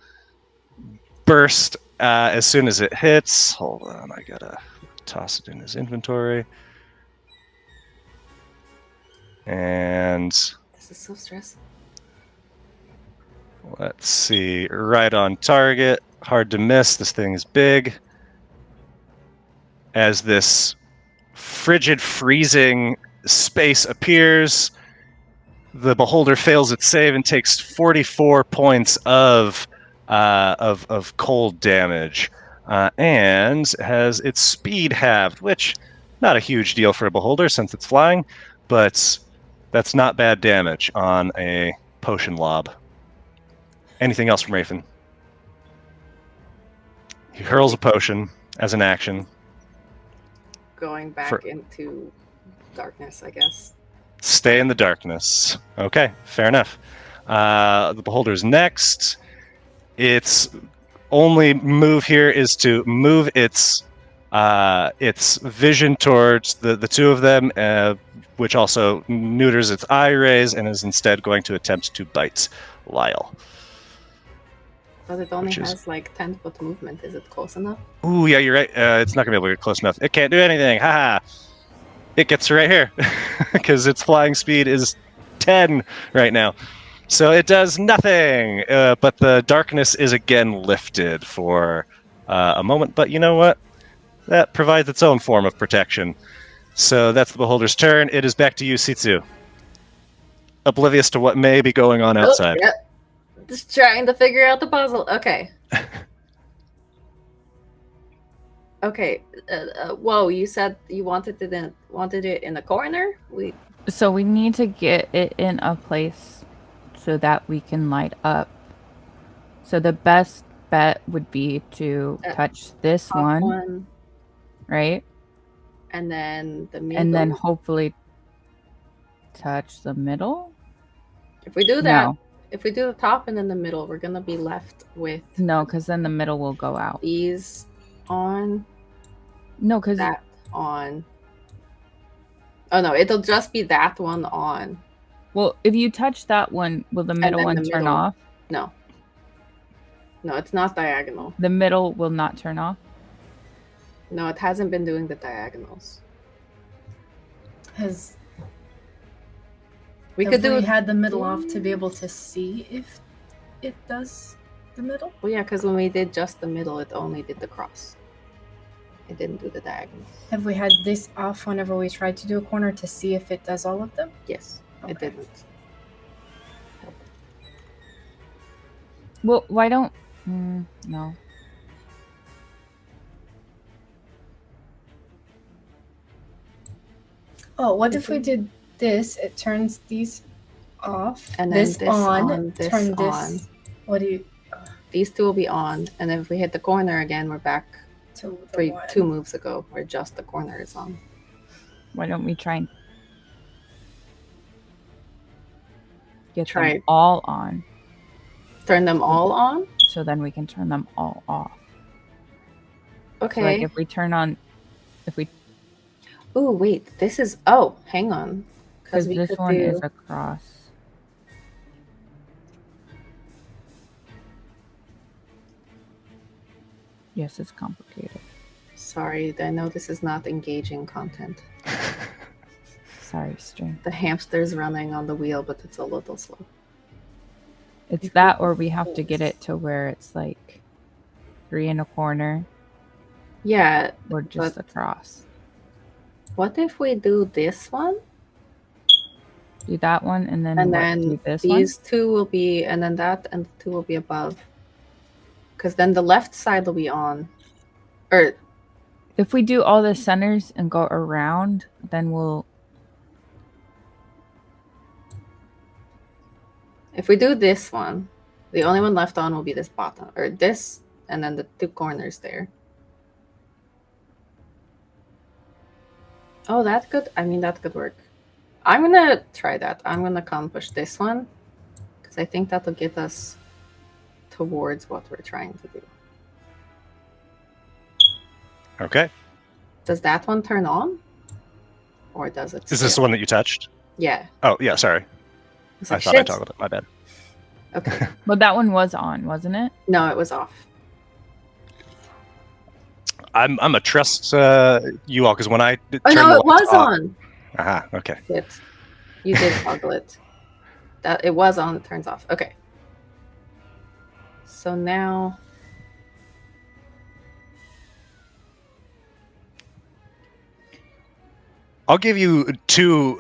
burst as soon as it hits. Hold on. I gotta toss it in his inventory. And This is so stressful. let's see. Right on target. Hard to miss. This thing is big. As this frigid, freezing space appears, the beholder fails its save and takes 44 points of cold damage, and has its speed halved, which not a huge deal for a beholder since it's flying, but that's not bad damage on a potion lob. Anything else from Rafen? He hurls a potion as an action. Going back into darkness, I guess. Stay in the darkness. Okay, fair enough. The beholder's next. Its only move here is to move its vision towards the two of them, which also neuters its eye rays, and is instead going to attempt to bite Lyle. But it only Which is- has like 10-foot movement. Is it close enough? Ooh, yeah, you're right. It's not going to be able to get close enough. It can't do anything. Haha. It gets right here because its flying speed is 10 right now. So it does nothing. But the darkness is again lifted for a moment. But you know what? That provides its own form of protection. So that's the beholder's turn. It is back to you, Sitsu. Oblivious to what may be going on outside. Oh, yeah. Just trying to figure out the puzzle. Okay. Okay. Whoa! You said you wanted it in the corner. So we need to get it in a place so that we can light up. So the best bet would be to touch this top one, right? and then the middle. And then hopefully touch the middle. If we do that, No, if we do the top and then the middle, we're gonna be left with no, because then the middle will go out. these on, No, because that on. Oh no, it'll just be that one on. well, if you touch that one, will the middle then one the turn middle. off? No. No, it's not diagonal. The middle will not turn off. No, it hasn't been doing the diagonals. Has We could do we it. had the middle off to be able to see if it does the middle? Well, yeah, because when we did just the middle, it only did the cross. It didn't do the diagonals. Have we had this off whenever we tried to do a corner to see if it does all of them? Yes, it Okay. didn't. Well, why don't? No. Oh, what if we did this? It turns these off. And then this, this on, this turn this. on. What do you These two will be on, and then if we hit the corner again, we're back to the one? 2 moves ago, where just the corner is on. Why don't we try and get Try them it. all on, Turn them all on? so then we can turn them all off. Okay. So like if we turn on, if we, Oh, wait. This is... Oh, hang on. because we this could one is do- a cross. Yes, it's complicated. Sorry, I know this is not engaging content. Sorry, String. The hamster's running on the wheel, but it's a little slow. It's If that, we or do we have to get this- it to where it's like 3 in a corner, Yeah, or just but- a cross. what if we do this one? Do that one, and then And what, then do this these two will be... And then that and the two will be above. Because then the left side will be on. Or... one? If we do all the centers and go around, then we'll... If we do this one, the only one left on will be this bottom. Or this, and then the 2 corners there. Oh, that could... I mean, that could work. I'm gonna try that. I'm gonna push this one. Because I think that'll get us towards what we're trying to do. Okay. Does that one turn on? Or does it Is this the still? one that you touched? Yeah. Oh, yeah, sorry. It's I like, thought I shit. toggled it. My bad. Okay. But that one was on, wasn't it? No, it was off. I'm a trust you all, because when I Oh, turned no, the it was lights off- on. Aha, okay. Shit. You did toggle it. That it was on, it turns off. Okay. So now... I'll give you 2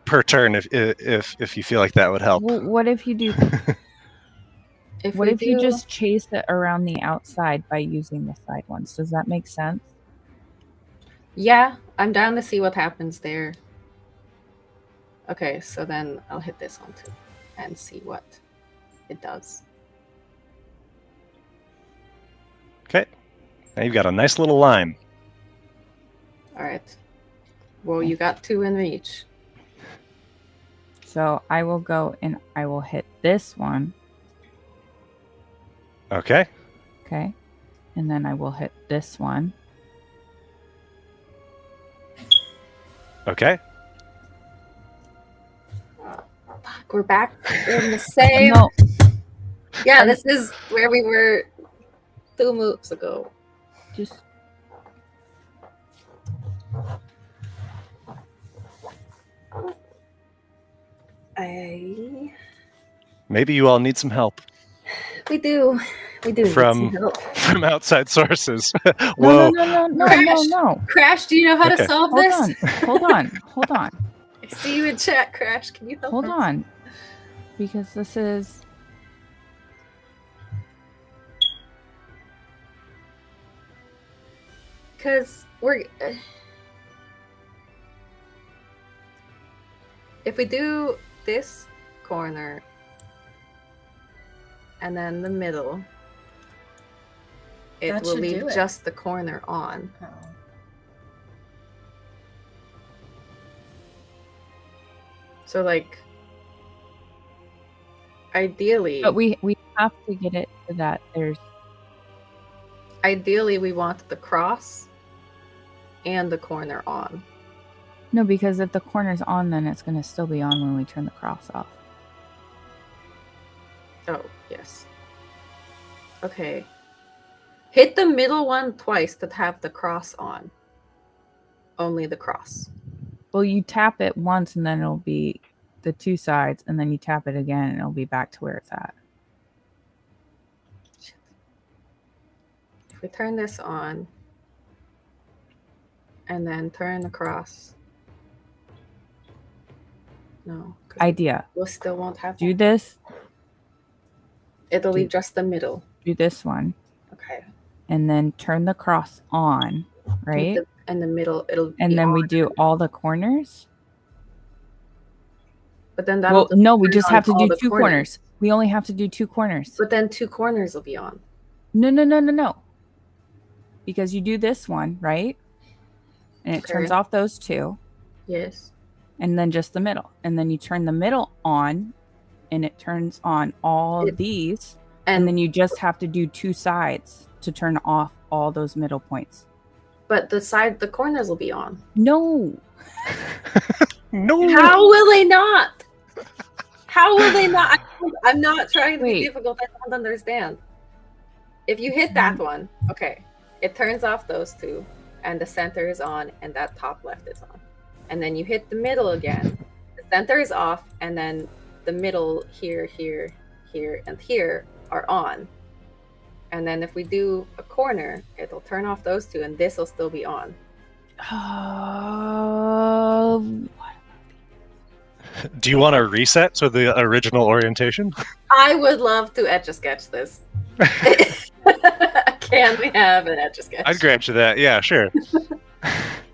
per turn if you feel like that would help. Well, what if you do? If What we if you do- just chase it around the outside by using the side ones? Does that make sense? Yeah, I'm down to see what happens there. Okay, so then I'll hit this one too. And see what it does. Okay. Now you've got a nice little line. Alright. Well, you got 2 in reach. So I will go and I will hit this one. Okay. Okay. And then I will hit this one. Okay. Fuck, we're back in the same... No, Yeah, this is where we were 2 moves ago. just Maybe you all need some help We do. We do. need From- some help. from outside sources. no, Whoa. no. Crash! Crash, do you know how to Okay. solve Hold this? on, hold on, I see you in chat, Crash. Can you help hold us? on, because this is. Because we're... if we do this corner and then the middle, it That will should leave do it. just the corner on. Oh. So, like, ideally, But we have to get it so that there's. ideally we want the cross and the corner on. No, because if the corner's on, then it's going to still be on when we turn the cross off. Oh, yes. Okay. Hit the middle one twice to have the cross on. Only the cross. Well, you tap it once and then it'll be the 2 sides, and then you tap it again and it'll be back to where it's at. If we turn this on and then turn the cross. No. 'cause Idea. we still won't have Do that. this, It'll do- leave just the middle. do this one, Okay. and then turn the cross on, right? And the middle, it'll And be then we on. do all the corners. But then that'll Well, no, we turn just on have to all do the 2 corners. We only have to do 2 corners. But then 2 corners will be on. No. Because you do this one, right? And it Okay. turns off those 2, Yes. and then just the middle. And then you turn the middle on, and it turns on all It- these. And, And then you just have to do 2 sides to turn off all those middle points. But the corners will be on. No. No. How will they not? How will they not? I'm not trying to be Wait. difficult. I don't understand. If you hit that one, okay, it turns off those two, and the center is on, and that top left is on. And then you hit the middle again. The center is off, and then the middle here, here, here, and here are on. And then if we do a corner, it'll turn off those two, and this will still be on. Do you want to reset to the original orientation? I would love to etch-a-sketch this. Can we have an etch-a-sketch? I'd grant you that. Yeah, sure.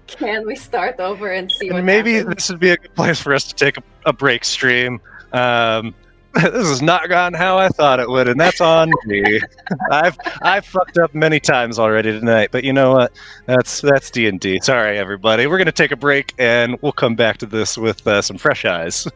Can we start over and see what And maybe happens? this would be a good place for us to take a break stream. This has not gone how I thought it would, and that's on me. I've fucked up many times already tonight, but you know what? That's D&D. Sorry, everybody. We're gonna take a break, and we'll come back to this with some fresh eyes.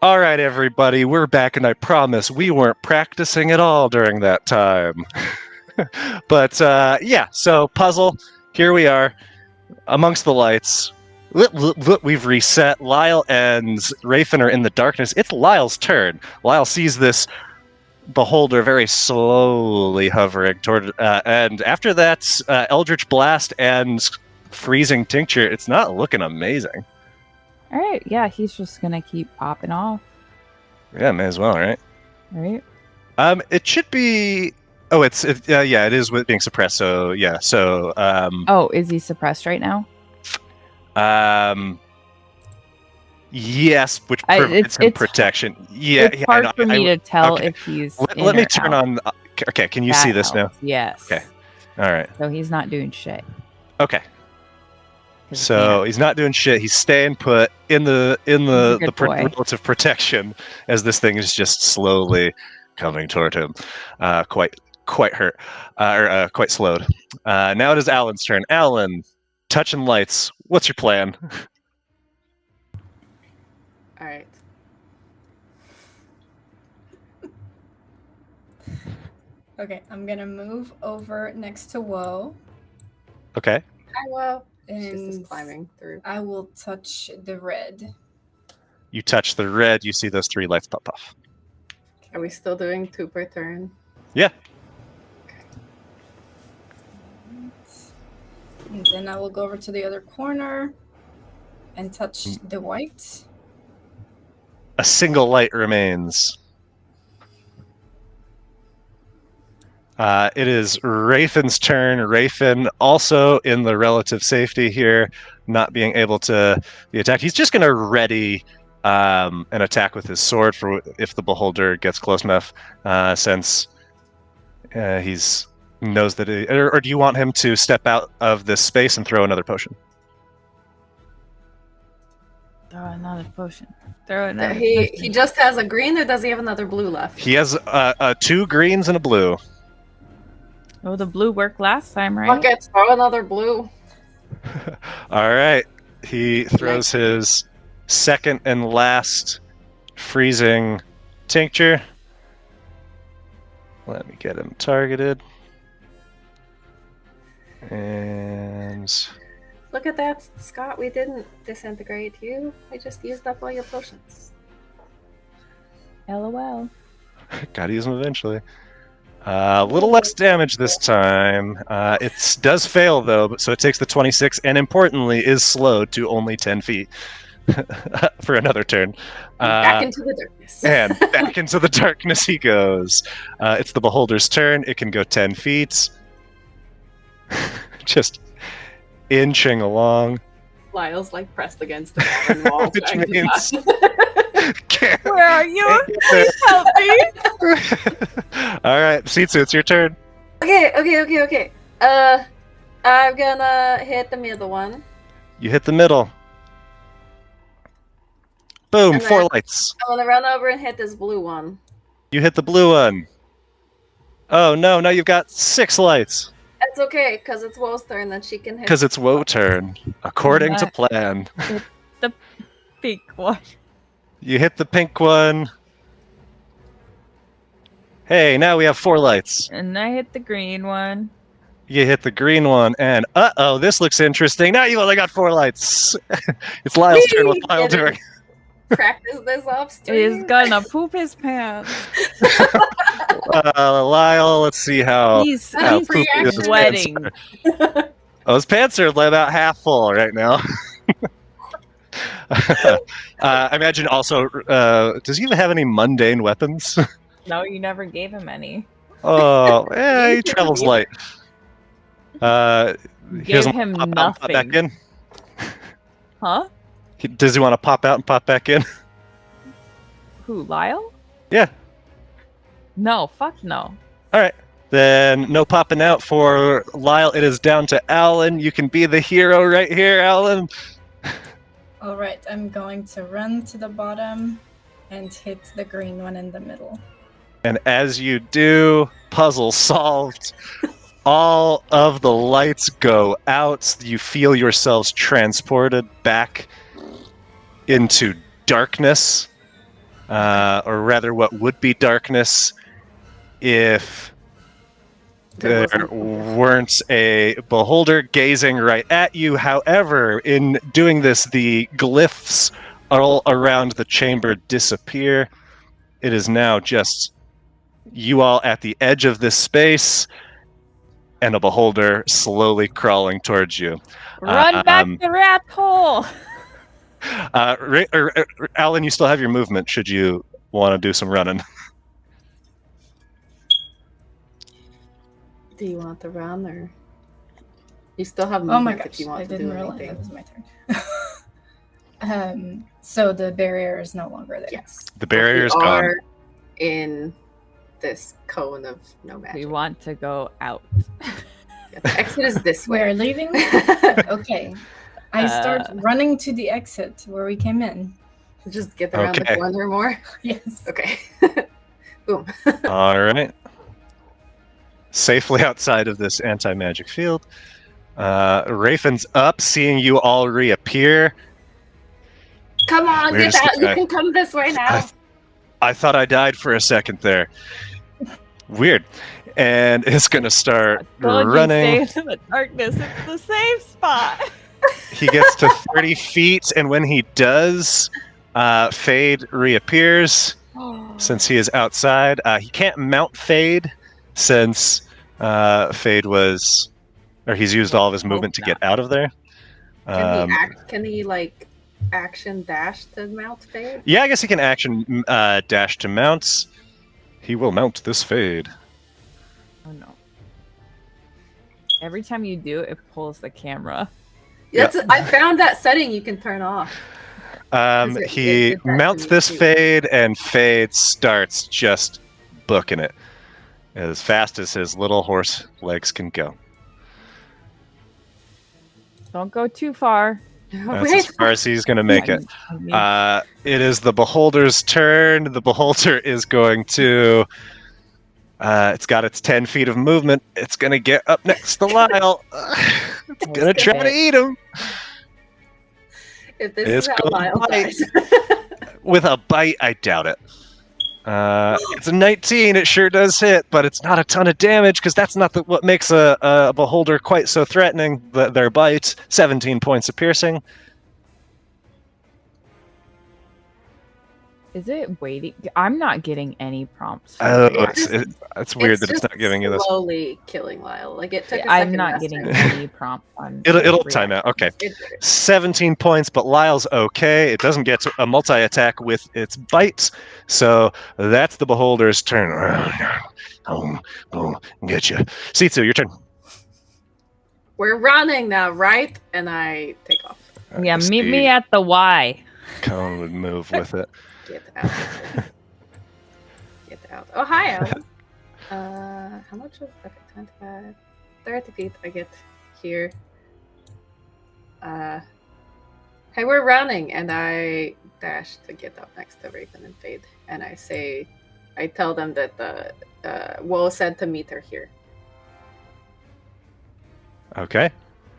All right, everybody, we're back, and I promise we weren't practicing at all during that time. But yeah, so puzzle, here we are, amongst the lights. We've reset. Lyle and Rafin are in the darkness. It's Lyle's turn. Lyle sees this beholder very slowly hovering toward, and after that, Eldritch Blast and Freezing Tincture, it's not looking amazing. All right, yeah, he's just gonna keep popping off. Yeah, may as well, right? Right. It should be. Oh, yeah, it is with being suppressed. So yeah, so Oh, is he suppressed right now? yes, which provides him protection. Yeah, it's hard for me to tell if he's. Let me turn on. Okay, can you see this now? Yes. Okay. All right. So he's not doing shit. Okay. So he's not doing shit. He's staying put in the relative protection as this thing is just slowly coming toward him, quite hurt, or quite slowed. Now it is Alan's turn. Alan, touching lights. What's your plan? All right. Okay, I'm gonna move over next to Woe. Okay. Hi, Woe. She's And just climbing through. I will touch the red. You touch the red. You see those 3 lights pop off. Are we still doing 2 per turn? Yeah. And then I will go over to the other corner and touch the white. A single light remains. It is Rafin's turn. Rafin also in the relative safety here, not being able to be attacked. He's just going to ready an attack with his sword for if the beholder gets close enough, since he's knows that. Or do you want him to step out of this space and throw another potion? Throw another potion. Throw another. He just has a green, or does he have another blue left? He has 2 greens and a blue. Oh, the blue worked last time, right? Okay, throw another blue. All right. He throws his second and last freezing tincture. Let me get him targeted. And Look at that, Scott. We didn't disintegrate you. I just used up all your potions. LOL. gotta use them eventually. A little less damage this time. It does fail, though, so it takes the 26, and importantly, is slowed to only 10 feet for another turn. Back into the darkness. And back into the darkness he goes. It's the beholder's turn. It can go 10 feet. Just inching along. Lyle's like pressed against the cabin wall. Which trying to means- not- Where are you? Please help me. All right, Sitsu, it's your turn. Okay. I'm gonna hit the middle one. You hit the middle. Boom, And 4 then- lights. I'm gonna run over and hit this blue one. You hit the blue one. Oh no, now you've got 6 lights. That's okay, because it's Woe's turn and she can hit. Because it's Woe turn, according to plan. The pink one. You hit the pink one. Hey, now we have 4 lights. And I hit the green one. You hit the green one, and uh-oh, this looks interesting. Now you've only got 4 lights. It's Lyle's turn. What's Lyle doing? Practice this off stream. He's gonna poop his pants. Lyle, let's see how. He's poopy his pants sweating. are. Oh, his pants are about half full right now. I imagine also, does he even have any mundane weapons? No, you never gave him any. Oh, yeah, he travels light. He Gave doesn't him want to pop out and pop back nothing. in. Huh? Does he want to pop out and pop back in? Who, Lyle? Yeah. No, fuck no. All right. Then no popping out for Lyle. It is down to Alan. You can be the hero right here, Alan. All right, I'm going to run to the bottom and hit the green one in the middle. And as you do, puzzle solved. All of the lights go out. You feel yourselves transported back into darkness. or rather what would be darkness if there weren't a beholder gazing right at you. However, in doing this, the glyphs all around the chamber disappear. It is now just you all at the edge of this space and a beholder slowly crawling towards you. Run back the rat hole! Alan, you still have your movement should you want to do some running. Do you want to run or you still have Oh my movement gosh, if you want I to didn't do realize anything? it was my turn. So the barrier is no longer there. Yes. The barrier is we gone. are in this cone of no magic. We want to go out. Yeah, the exit is this way. We're leaving? Okay. I start running to the exit where we came in. Just get around the corner more. Yes. Okay. Boom. All right. Safely outside of this anti-magic field. Rafen's up, seeing you all reappear. Come on, Where's get out. the You guy? can come this way now. I thought I died for a second there. Weird. And it's going to start running. Stay in the darkness. It's the safe spot. He gets to 30 feet, and when he does, Fade reappears since he is outside. He can't mount Fade since Fade was, or he's used all of his movement to get out of there. Can he like action dash to mount Fade? Yeah, I guess he can action dash to mounts. He will mount this Fade. Oh no. Every time you do, it pulls the camera. I found that setting you can turn off. He mounts this Fade, and Fade starts just booking it as fast as his little horse legs can go. Don't go too far. That's as far as he's going to make it. It is the Beholder's turn. The Beholder is going to... it's got its 10 feet of movement. It's going to get up next to Lyle. It's going to try to eat him. If this is how Lyle dies. With a bite, I doubt it. It's a 19. It sure does hit, but it's not a ton of damage because that's not what makes a Beholder quite so threatening. Their bite, 17 points of piercing. Is it waiting? I'm not getting any prompts. It's weird that it's not giving you this. Slowly killing Lyle. Like it took. I'm not getting any prompt on. It'll time out. Okay, 17 points, but Lyle's okay. It doesn't get a multi-attack with its bites, so that's the Beholder's turn. Boom, get you. C2, your turn. We're running now, right? And I take off. Yeah, meet me at the Y. Cone would move with it. Get out. Get out. Oh, hi, Alan. How much was... Okay, 25. 30 feet I get here. Hey, we're running. And I dash to get up next to Raven and Fade. And I tell them that Woe said to meet her here. Okay.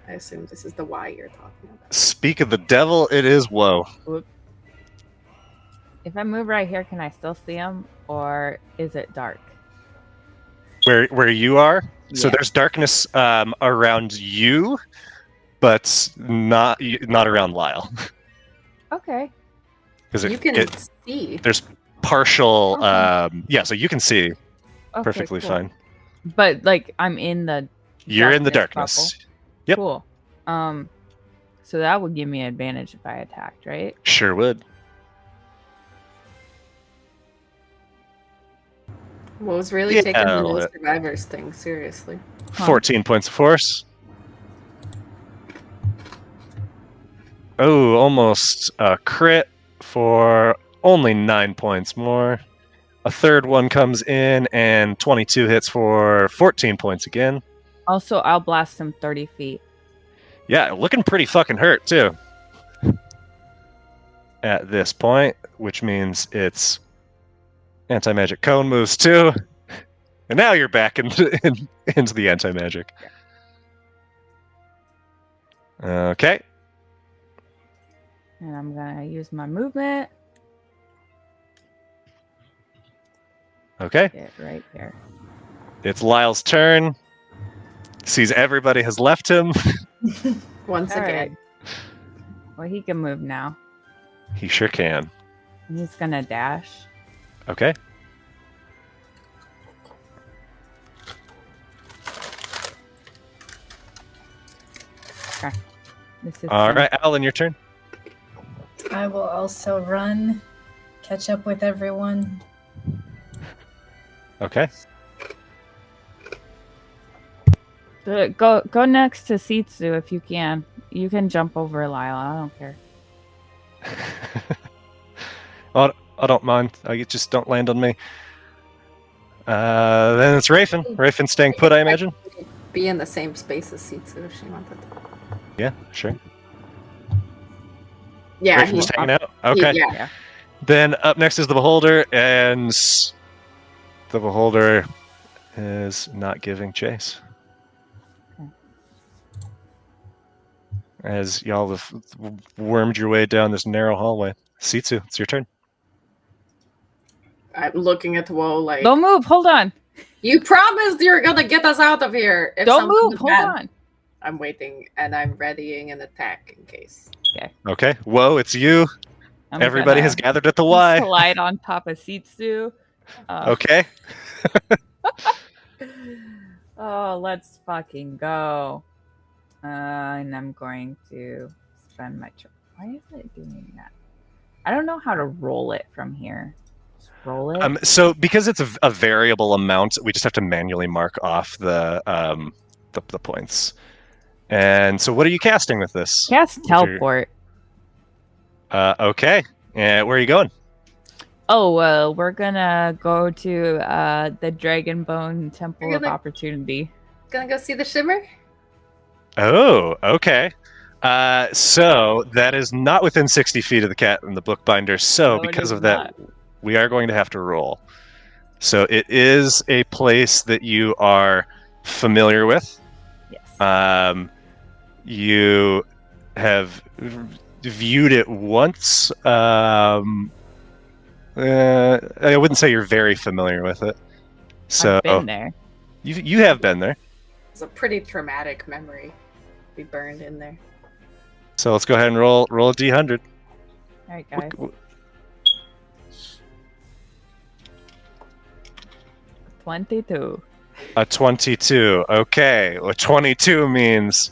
I assume this is the Y you're talking about. Speak of the devil, it is Woe. Whoop. If I move right here, can I still see him, or is it dark? Where you are? Yeah. So there's darkness around you, but not around Lyle. Okay. Because you can see. There's partial. Okay. So you can see Okay, perfectly cool. fine. But like I'm in the. You're in the darkness. Bubble. Yep. Cool. So that would give me an advantage if I attacked, right? Sure would. Woe's really taking the no survivors thing seriously. 14 points of force. Oh, almost a crit for only 9 points more. A third one comes in, and 22 hits for 14 points again. Also, I'll blast him 30 feet. Yeah, looking pretty fucking hurt, too. At this point, which means it's anti-magic cone moves too. And now you're back into the anti-magic. Okay. And I'm going to use my movement. Okay. Get right there. It's Lyle's turn. Sees everybody has left him. Once All again. right. Well, he can move now. He sure can. And he's gonna dash. Okay. Okay. This is All right, Alan, your turn. I will also run, catch up with everyone. Okay. Go next to Sitsu if you can. You can jump over Lyle. I don't care. I don't mind. You just don't land on me. Then it's Rafen. Rafen's staying put, I imagine. Be in the same space as Sitsu if she wanted. Yeah, sure. Yeah, Rafen's just hanging out. Okay. yeah. Then up next is the Beholder, and the Beholder is not giving chase. Okay. As y'all have wormed your way down this narrow hallway. Sitsu, it's your turn. I'm looking at Woe like, Don't move. Hold on. you promised you're gonna get us out of here. If Don't something move. Hold bad- on. I'm waiting and I'm readying an attack in case. Okay. Whoa, it's you. I'm Everybody has gonna gathered at the Y. slide on top of Sitsu. Okay. Oh, let's fucking go. And I'm going to spend my turn. Why is it doing that? I don't know how to roll it from here. Just roll it. So because it's a variable amount, we just have to manually mark off the points. And so, what are you casting with this? Cast teleport. Okay. And where are you going? Oh, we're gonna go to the Dragonbone Temple You're of gonna- Opportunity. Gonna go see the shimmer? Oh, okay. So that is not within 60 feet of the cat and the bookbinder. So No, it because is of that, we are going to have to roll. So it is a place that you are familiar with. Yes. You have viewed it once. I wouldn't say you're very familiar with it. So I've been there. you have been there. It's a pretty traumatic memory. Be burned in there. So let's go ahead and roll a d100. All right, guys. 22. A 22. Okay. Well, 22 means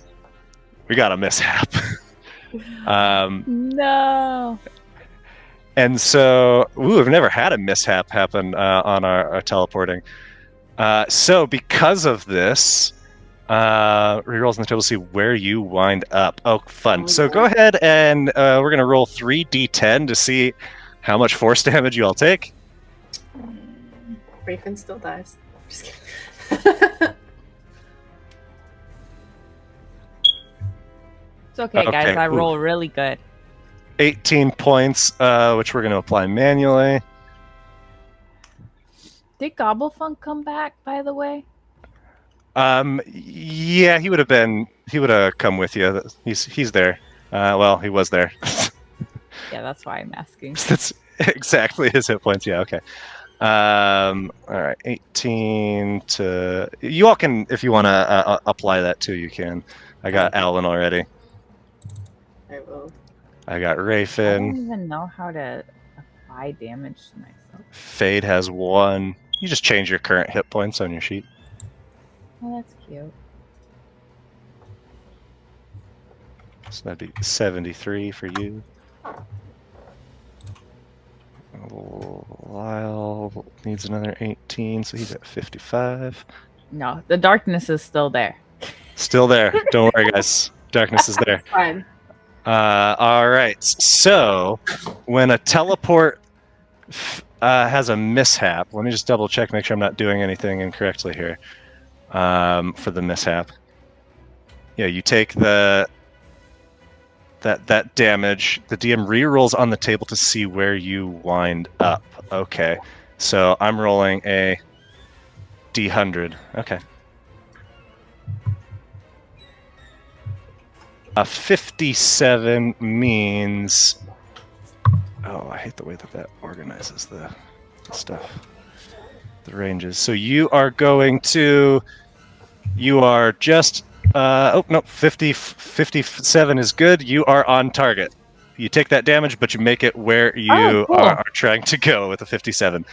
we got a mishap. No. And so, we've never had a mishap happen on our teleporting. So because of this, rerolls on the table to see where you wind up. Oh, fun. So go ahead and we're going to roll 3d10 to see how much force damage you all take. Raven still dies. Just kidding. It's okay, guys. Okay, I ooh. roll really good. 18 points, which we're going to apply manually. Did Gobblefunk come back, by the way? Yeah, he would have come with you. He's there. Well, he was there. Yeah, that's why I'm asking. That's exactly his hit points. Yeah, okay. All right, 18 to... You all can, if you want to apply that too, you can. I got Alan already. I will. I got I Rafen. don't even know how to apply damage to myself. Fade has 1. You just change your current hit points on your sheet. Oh, that's cute. So that'd be 73 for you. Lyle needs another 18, so he's at 55. No, the darkness is still there. Still there. Don't worry, guys. Darkness is there. Fine. All right. So when a teleport has a mishap, let me just double check, make sure I'm not doing anything incorrectly here. For the mishap, yeah, you take that damage. The DM re-rolls on the table to see where you wind up. Okay, so I'm rolling a d100. Okay. A 57 means... Oh, I hate the way that organizes the stuff. the ranges. So you are going to. You are just. Oh, no. 57 is good. You are on target. You take that damage, but you make it where you cool. are trying to go with a 57.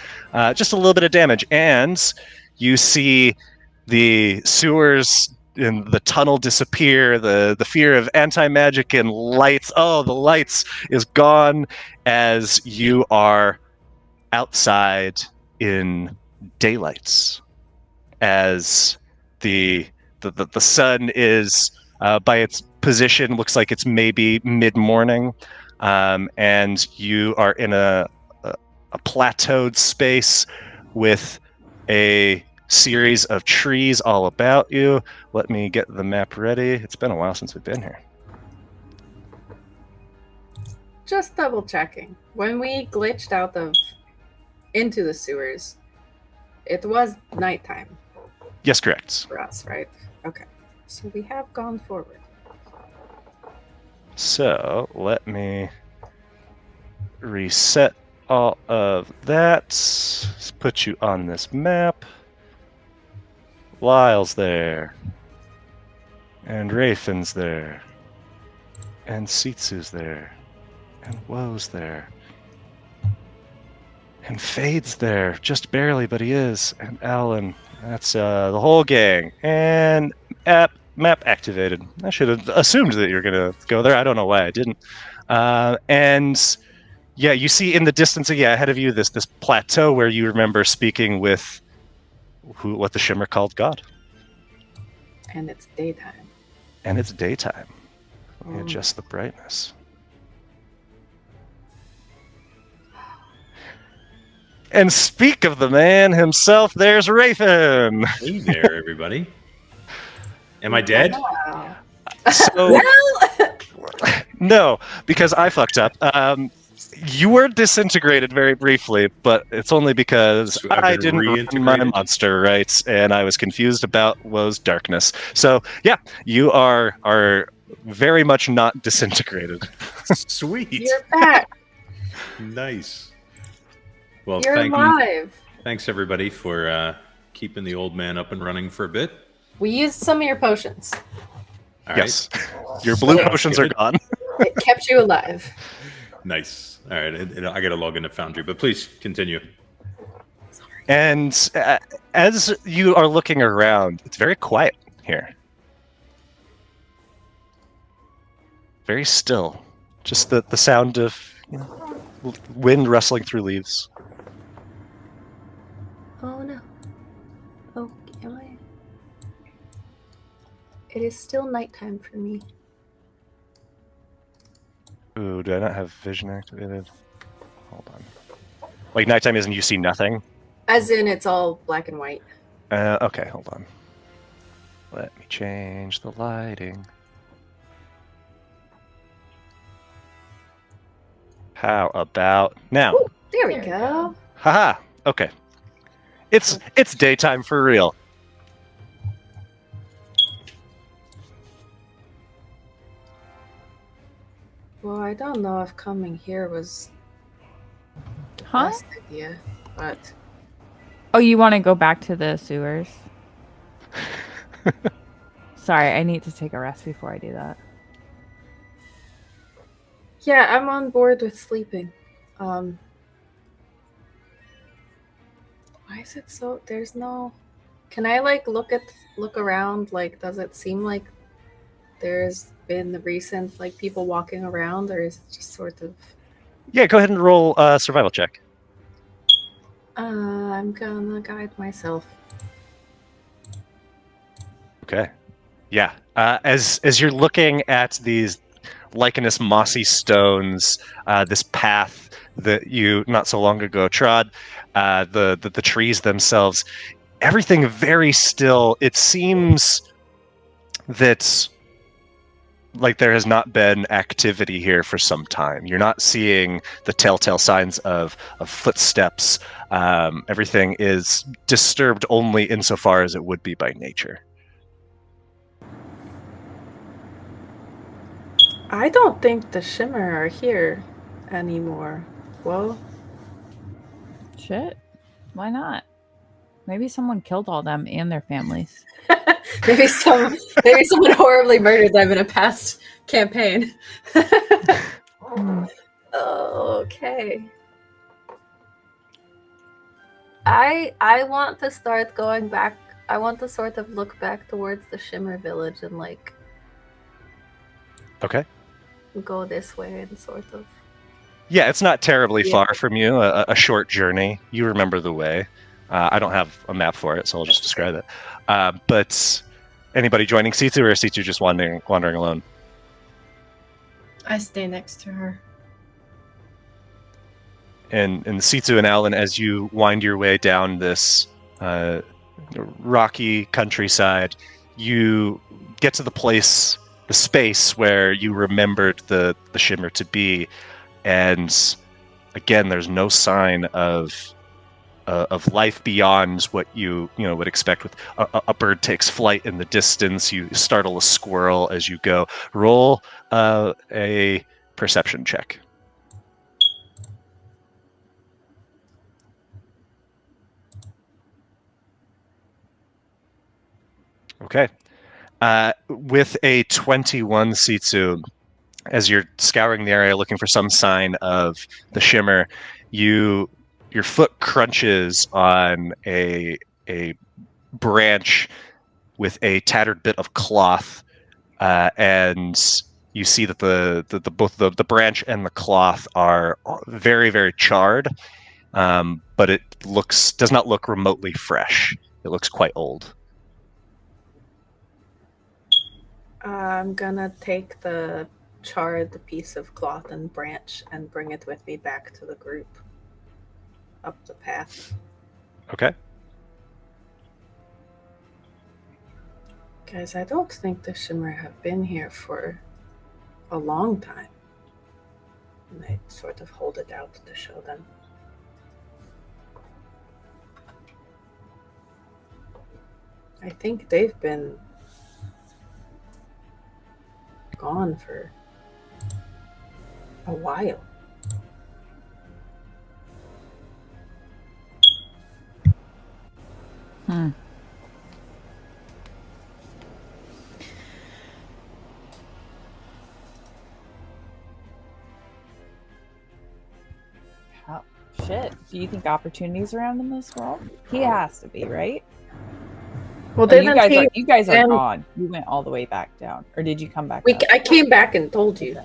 Just a little bit of damage. And you see the sewers and the tunnel disappear, the fear of anti-magic and lights. Oh, the lights is gone as you are outside in daylights. As the sun is by its position looks like it's maybe mid-morning, and you are in a plateaued space with a series of trees all about you. Let me get the map ready. It's been a while since we've been here. Just double checking. When we glitched out of into the sewers, it was nighttime Yes, correct. for us, right? Okay. So we have gone forward. So let me reset all of that. Let's put you on this map. Lyle's there. And Rafin's there. And Sitsu's there. And Woe's there. And Fade's there. Just barely, but he is. And Alan. That's the whole gang. And map activated. I should have assumed that you're going to go there. I don't know why I didn't. And yeah, you see in the distance, ahead of you, this plateau where you remember speaking with what the Shimmer called God. And it's daytime. And it's daytime. Let me adjust the brightness. And speak of the man himself, there's Rafin. Hey there, everybody. Am I dead? Wow. So, no, because I fucked up. You were disintegrated very briefly, but it's only because So I've I been didn't run my reintegrated? monster right, and I was confused about Woe's darkness. So, yeah, you are very much not disintegrated. Sweet. You're back. Nice. Well, You're alive. thanks everybody for keeping the old man up and running for a bit. We used some of your potions. All right. Yes. Your blue Sounds potions are good. gone. It kept you alive. Nice. All right. I got to log into Foundry, but please continue. And as you are looking around, it's very quiet here. Very still. Just the sound of wind rustling through leaves. Oh no. Oh, am I? It is still nighttime for me. Ooh, do I not have vision activated? Hold on. Like nighttime isn't you see nothing? As in, it's all black and white. Okay, hold on. Let me change the lighting. How about now? Ooh, there we go. Haha. Okay. It's daytime for real. Well, I don't know if coming here was the Huh? best idea, but Oh, you want to go back to the sewers? Sorry, I need to take a rest before I do that. yeah, I'm on board with sleeping. Why is it so? There's no. Can I like look around? Like, does it seem like there's been the recent like people walking around, or is it just sort of? Yeah, go ahead and roll a survival check. I'm gonna guide myself. Okay. Yeah. As you're looking at these lichenous mossy stones, this path that you not so long ago trod, the trees themselves, everything very still. It seems that like there has not been activity here for some time. You're not seeing the telltale signs of footsteps. Everything is disturbed only insofar as it would be by nature. I don't think the Shimmer are here anymore. Whoa. Shit. Why not? Maybe someone killed all them and their families. maybe someone horribly murdered them in a past campaign. Okay. I want to start going back. I want to sort of look back towards the Shimmer Village and like Okay. go this way and sort of. Yeah, it's not terribly Yeah. far from you. A short journey. You remember the way. I don't have a map for it, so I'll just describe it. But anybody joining Situ, or is Situ just wandering alone? I stay next to her. And Situ and Alan, as you wind your way down this rocky countryside, you get to the space where you remembered the Shimmer to be, and again, there's no sign of life beyond what you would expect. With a bird takes flight in the distance, you startle a squirrel as you go. Roll a perception check. Okay. With a 21 Sitsu, as you're scouring the area looking for some sign of the Shimmer, your foot crunches on a branch with a tattered bit of cloth, and you see that both the branch and the cloth are very, very charred, but it does not look remotely fresh. It looks quite old. I'm gonna take the charred piece of cloth and branch and bring it with me back to the group up the path. Okay. Guys, I don't think the Shimmer have been here for a long time. And I sort of hold it out to show them. I think they've been gone for a while. Oh, shit. Do you think opportunity's around in this world? He has to be, right? Well, Oh, you didn't guys are and- gone. You went all the way back down, or did you come back? up? I came back and told you.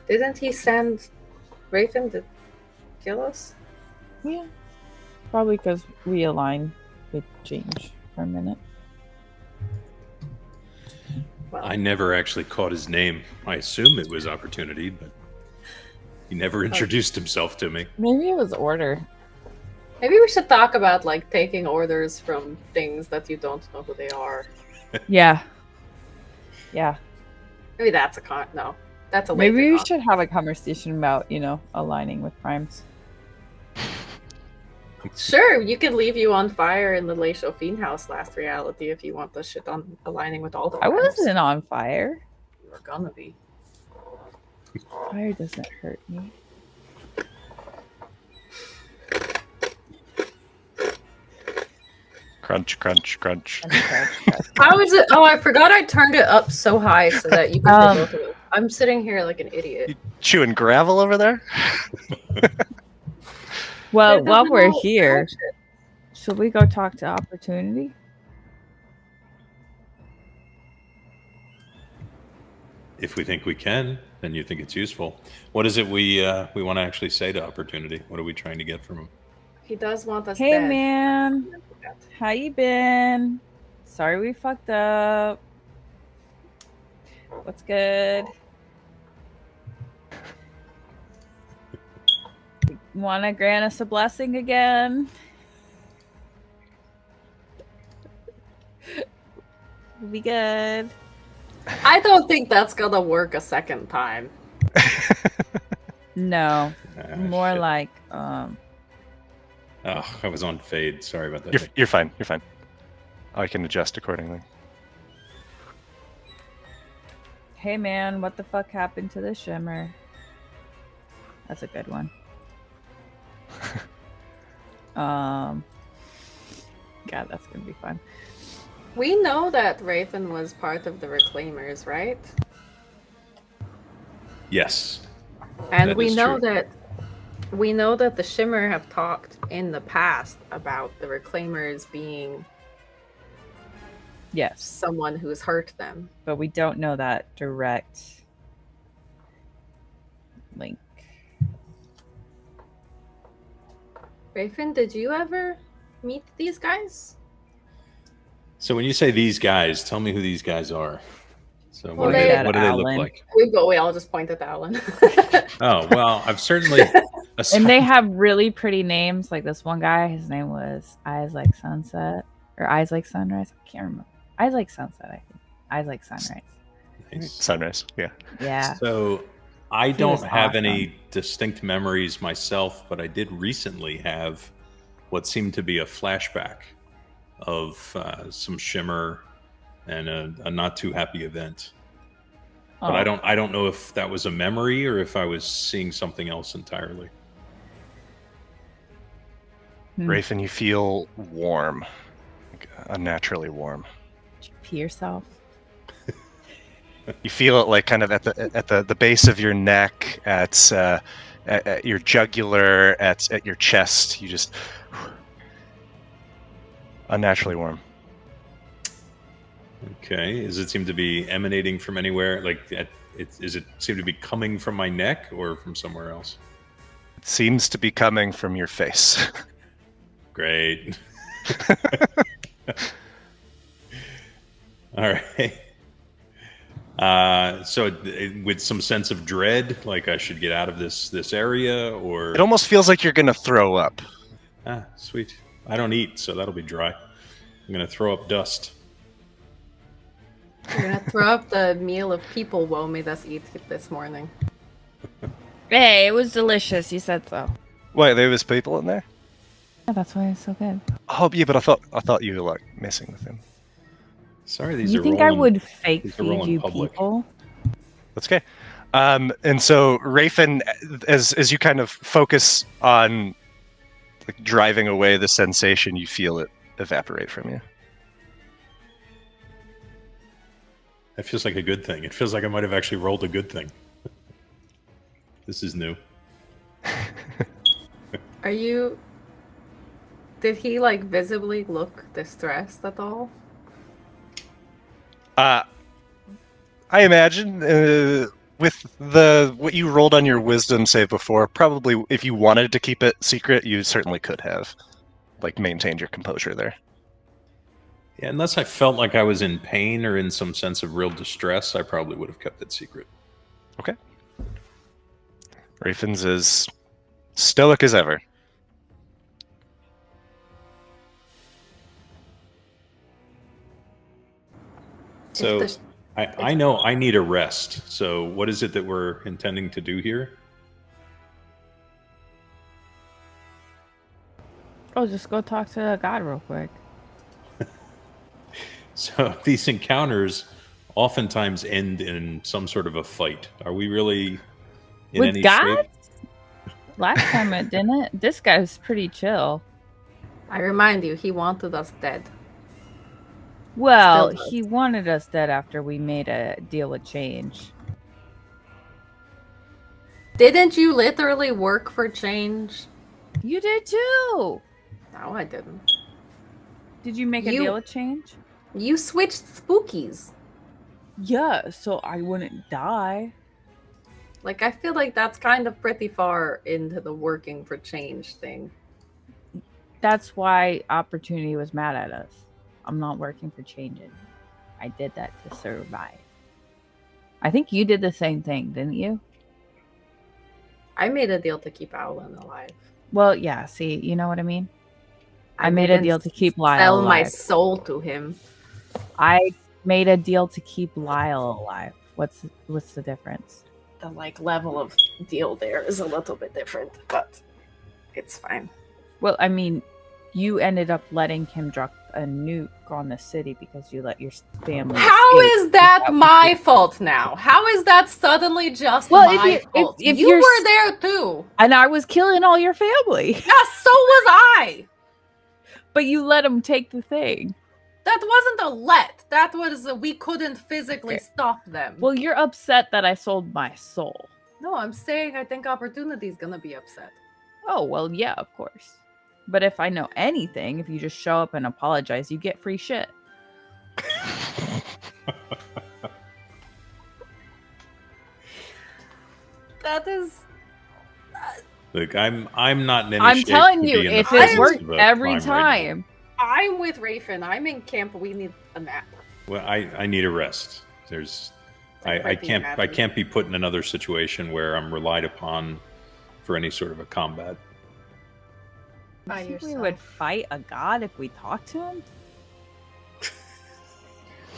Didn't he send Raven to kill us? Yeah, probably because we align with change for a minute. Well, I never actually caught his name. I assume it was Opportunity, but he never introduced himself to me. Maybe it was order. maybe we should talk about like taking orders from things that you don't know who they are. Yeah. Yeah. Maybe that's a no. That's a Maybe later we con. should have a conversation about, aligning with primes. Sure, you can leave you on fire in the Le Chauffin house last reality if you want the shit on aligning with all the I primes. wasn't on fire. You were gonna be. Fire doesn't hurt me. Crunch, crunch, crunch. How is it? Oh, I forgot I turned it up so high so that you can hear both of them. I'm sitting here like an idiot. You chewing gravel over there? Well, It while doesn't we're know here, bullshit. should we go talk to Opportunity? If we think we can, then you think it's useful. What is it we want to actually say to Opportunity? What are we trying to get from him? He does want us Hey, dead. man. How you been? Sorry we fucked up. What's good? Wanna grant us a blessing again? We'll be good. I don't think that's gonna work a second time. No. Ah, More shit. like, Oh, I was on fade. Sorry about that. You're fine. You're fine. I can adjust accordingly. hey man, what the fuck happened to the Shimmer? That's a good one. God, that's gonna be fun. We know that Raven was part of the Reclaimers, right? Yes. And That we is know true. that the Shimmer have talked in the past about the Reclaimers being Yes, someone who's hurt them. but we don't know that direct link. Raven, did you ever meet these guys? So when you say these guys, tell me who these guys are. So Well, what, they- what do they look Alan. like? We all just point at Alan. Oh, well, I've certainly... And they have really pretty names. Like this one guy, his name was Eyes Like Sunset or Eyes Like Sunrise. I can't remember. Eyes Like Sunset, I think. Eyes Like Sunrise. Nice. Sunrise. Yeah. Yeah. So I He don't was have awesome. any distinct memories myself, but I did recently have what seemed to be a flashback of some Shimmer and a not too happy event. But Oh. I don't know if that was a memory or if I was seeing something else entirely. Rafen, you feel warm, like, unnaturally warm. Did you pee yourself? You feel it like kind of at the base of your neck, at your jugular, at your chest. You just unnaturally warm. Okay. Does it seem to be emanating from anywhere? Like, does it seem to be coming from my neck or from somewhere else? It seems to be coming from your face. Great. All right. So with some sense of dread, like I should get out of this area, or It almost feels like you're gonna throw up. sweet. I don't eat, so that'll be dry. I'm gonna throw up dust. We're gonna throw up the meal of people Woe made us eat this morning. Hey, it was delicious. You said so. Wait, there was people in there? Yeah, that's why it's so good. Oh, yeah, but I thought you were like messing with him. Sorry, these You are think rolling, I would fake these are rolling feed you public. people? That's okay. And so Rafen, as you kind of focus on like driving away the sensation, you feel it evaporate from you. That feels like a good thing. It feels like I might have actually rolled a good thing. This is new. Are you... Did he, like, visibly look distressed at all? I imagine with what you rolled on your wisdom save before, probably if you wanted to keep it secret, you certainly could have like maintained your composure there. Yeah, unless I felt like I was in pain or in some sense of real distress, I probably would have kept it secret. Okay. Rafen's as stoic as ever. So If I know I need a rest. So what is it that we're intending to do here? Oh, just go talk to God real quick. So these encounters oftentimes end in some sort of a fight. Are we really in With any God? shape? Last time it didn't. This guy's pretty chill. I remind you, he wanted us dead. Well, Still does. he wanted us dead after we made a deal with change. Didn't you literally work for change? You did too. No, I didn't. Did you make a You- deal with change? You switched spookies. Yeah, so I wouldn't die. Like, I feel like that's kind of pretty far into the working for change thing. That's why Opportunity was mad at us. I'm not working for changing. I did that to survive. I think you did the same thing, didn't you? I made a deal to keep Owlin alive. Well, yeah, see, you know what I mean? I made a didn't deal to keep Lyle sell my alive. soul to him. I made a deal to keep Lyle alive. What's the difference? The like level of deal there is a little bit different, but it's fine. Well, I mean, you ended up letting him drop a nuke on the city because you let your family. How escape. is that my fault now? How is that suddenly just Well, my fault? if you you're were there too. And I was killing all your family. Yeah, so was I. But you let him take the thing. That wasn't a let. That was we couldn't physically Okay. stop them. Well, you're upset that I sold my soul. no, I'm saying I think Opportunity's gonna be upset. Oh, well, yeah, of course. But if I know anything, if you just show up and apologize, you get free shit. That is. Look, I'm not in any I'm shape telling to you, be in the if presence it worked of a every crime right now. time. I'm with Rafen. I'm in camp. We need a nap. Well, I need a rest. I can't be put in another situation where I'm relied upon for any sort of a combat. You By think we yourself. would fight a god if we talked to him?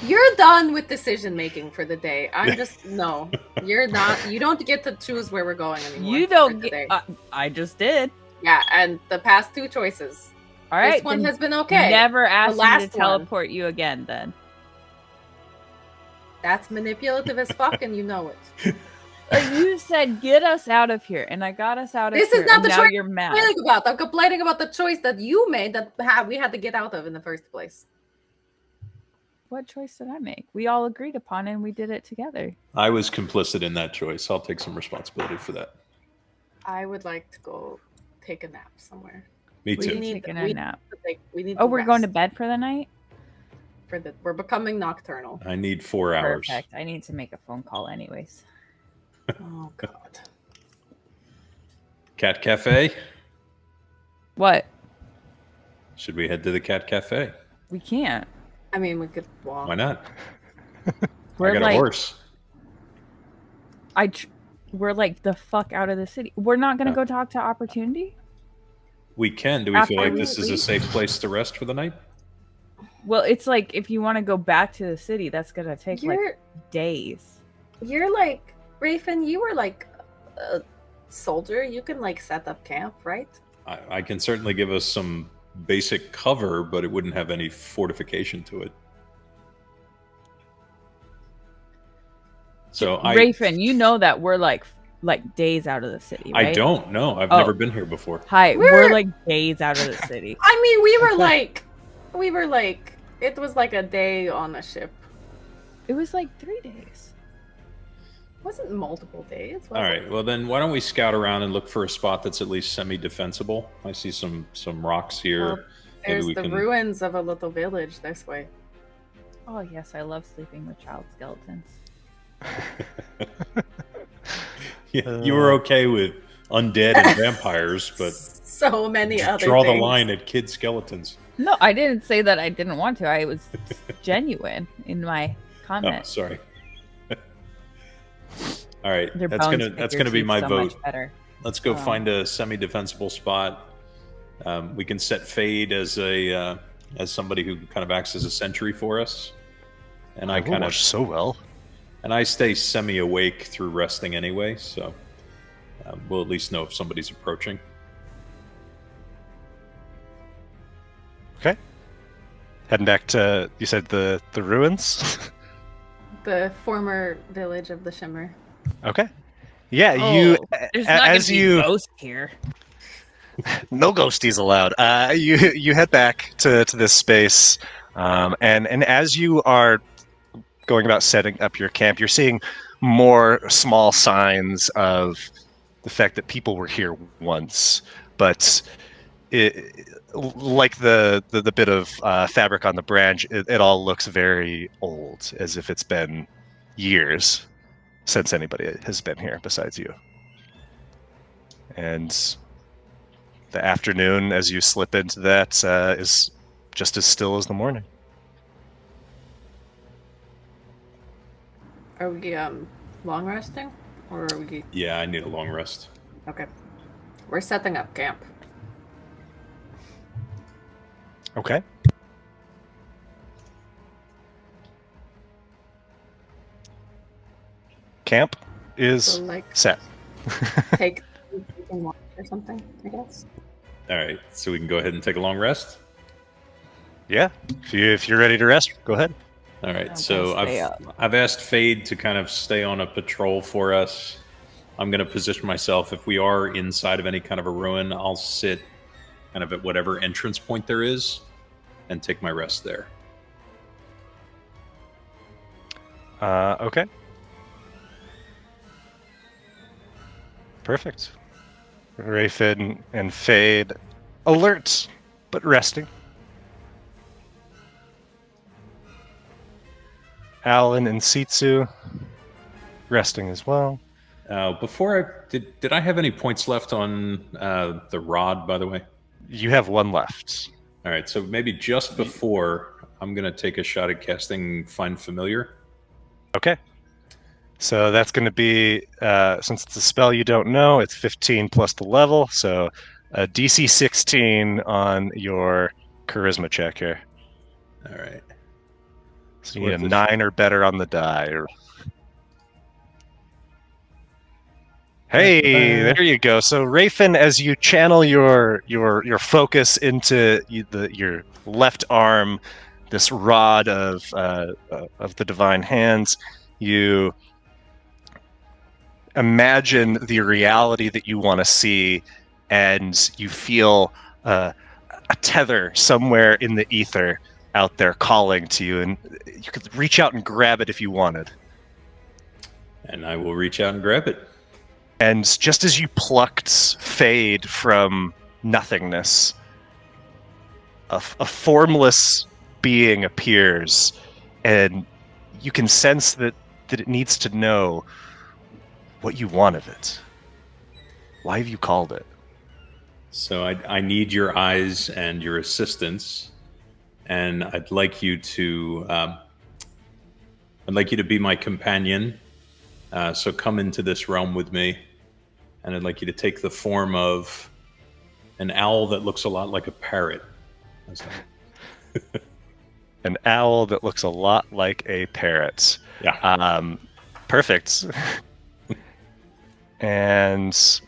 You're done with decision making for the day. I'm just no. You're not. You don't get to choose where we're going anymore. You for don't the get. day. I just did. Yeah, and the past 2 choices. All right. This one then has been okay. Never ask me to last one. teleport you again. Then. That's manipulative as fuck, and you know it. You said get us out of here, and I got us out of This here. is not and the now choice you're mad. I'm complaining about the choice that you made that we had to get out of in the first place. What choice did I make? We all agreed upon it and we did it together. I was complicit in that choice. I'll take some responsibility for that. I would like to go take a nap somewhere. Me We too. need- Taking a nap. We need. Oh, to we're going to rest bed for the night? we're becoming nocturnal. I need 4 hours. Perfect. I need to make a phone call anyways. Oh god. Cat Cafe? What? Should we head to the Cat Cafe? We can't. I mean, we could walk. Why not? We're I got like a horse. we're like the fuck out of the city. We're not gonna No. go talk to Opportunity? We can. Do we After feel like we this is a leave? safe place to rest for the night? Well, it's like if you want to go back to the city, that's gonna take like You're days. like Rafen. You were like a soldier. You can like set up camp, right? I can certainly give us some basic cover, but it wouldn't have any fortification to it. So Rafen, you know that we're like days out of the city, right? I don't know. I've Oh. never been here before. Hi, We're- we're like days out of the city. I mean, we were like, it was like a day on a ship. It was like 3 days. It wasn't multiple days. Was All it? right. Well, then why don't we scout around and look for a spot that's at least semi-defensible? I see some rocks here. Well, There's we the can- ruins of a little village this way. Oh yes, I love sleeping with child skeletons. Yeah, you were okay with undead and vampires, but So many other draw the things. line at kid skeletons. No, I didn't say that I didn't want to. I was genuine in my Oh, comment. sorry. All right, Their that's bones gonna make that's your gonna be teeth my so vote. much better. Let's go Oh. find a semi-defensible spot. We can set Fade as a as somebody who kind of acts as a sentry for us, and I will kind of watch so well. and I stay semi-awake through resting anyway, so we'll at least know if somebody's approaching. Okay. Heading back to, you said the ruins? The former village of the Shimmer. Okay. Yeah, you There's not as gonna be you ghosts here. no ghosties allowed. You head back to this space, and as you are going about setting up your camp, you're seeing more small signs of the fact that people were here once, but like the bit of fabric on the branch, it all looks very old, as if it's been years since anybody has been here besides you. And the afternoon, as you slip into that, is just as still as the morning. Are we long resting? Or are we Yeah, I need a long rest. okay. We're setting up camp. Okay. Camp is So like set. take watch or something, I guess. All right, so we can go ahead and take a long rest. Yeah. If you're ready to rest, go ahead. All right, I'm so gonna stay up. I've asked Fade to kind of stay on a patrol for us. I'm going to position myself. If we are inside of any kind of a ruin, I'll sit kind of at whatever entrance point there is, and take my rest there. Okay. Perfect. Rayfin and Fade, alert but resting. Alan and Sitsu, resting as well. Before did I have any points left on the rod, by the way? You have one left. All right, so maybe just before, I'm going to take a shot at casting Find Familiar. Okay. So that's going to be, since it's a spell you don't know, it's 15 plus the level, so a DC 16 on your charisma check here. All right. So you need a 9 or better on the die. Hey, there you go. So Rayfin, as you channel your focus into your left arm, this rod of the divine hands, you imagine the reality that you want to see, and you feel a tether somewhere in the ether out there calling to you, and you could reach out and grab it if you wanted. And I will reach out and grab it. And just as you plucked Fade from nothingness, a formless being appears, and you can sense that it needs to know what you want of it. Why have you called it? So I need your eyes and your assistance, and I'd like you to be my companion. So come into this realm with me, and I'd like you to take the form of an owl that looks a lot like a parrot. An owl that looks a lot like a parrot. Yeah. Perfect. And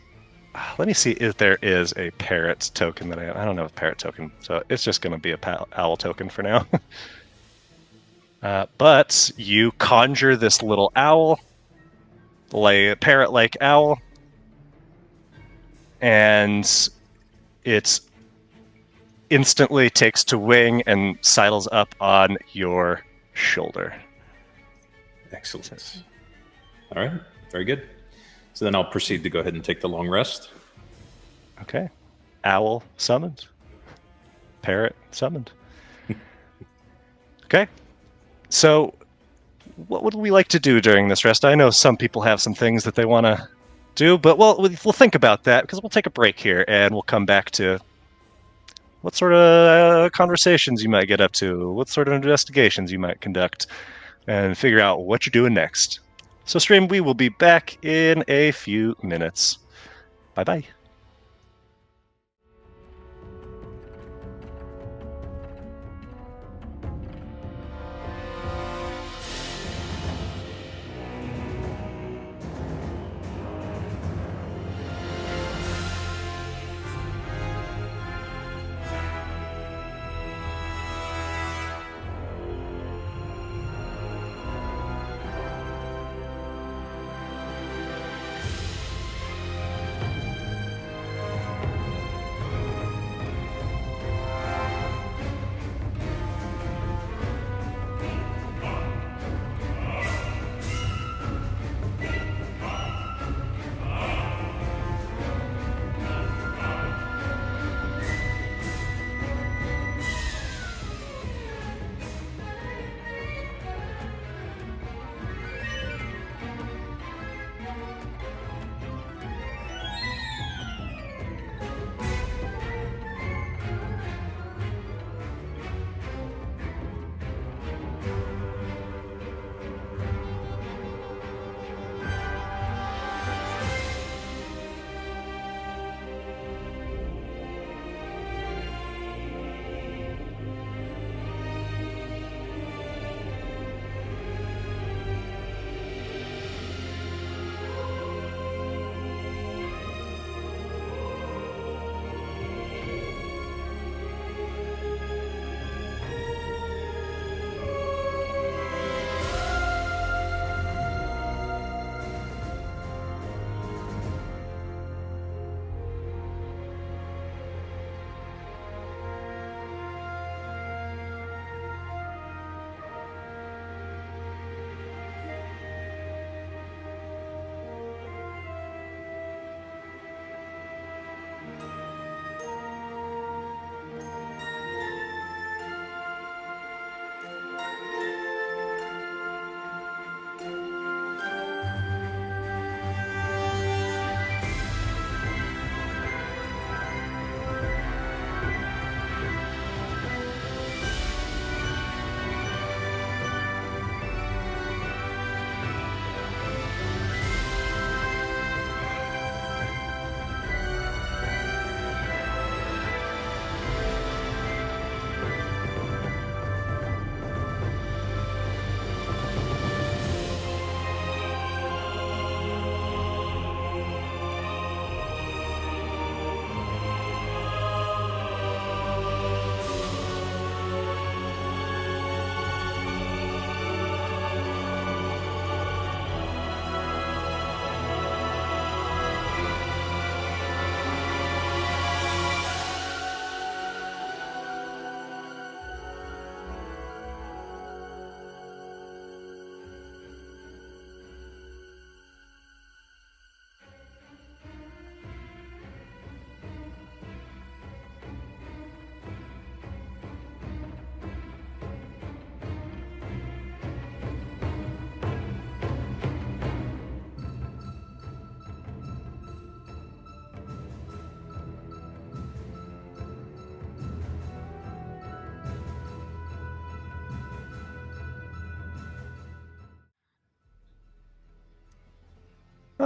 let me see if there is a parrot token that I don't know a parrot token, so it's just going to be a owl token for now. But you conjure this little owl, like a parrot-like owl, and it instantly takes to wing and sidles up on your shoulder. Excellent. All right. Very good. So then I'll proceed to go ahead and take the long rest. Okay. Owl summoned. Parrot summoned. Okay. So, what would we like to do during this rest? I know some people have some things that they want to do, but we'll think about that, because we'll take a break here and we'll come back to what sort of conversations you might get up to, what sort of investigations you might conduct, and figure out what you're doing next. So stream, we will be back in a few minutes. Bye-bye.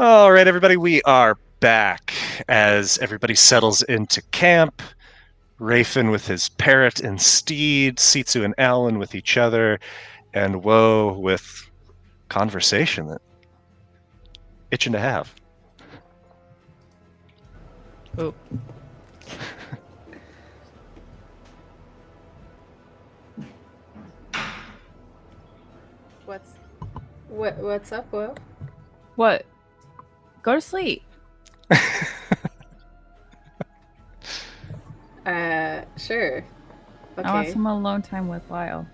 All right, everybody, we are back as everybody settles into camp. Rafin with his parrot and steed, Sitsu and Alan with each other, and Woe with conversation that itching to have. Oh. What's up, Will? What? Go to sleep. Sure. Okay. I want some alone time with Lyle.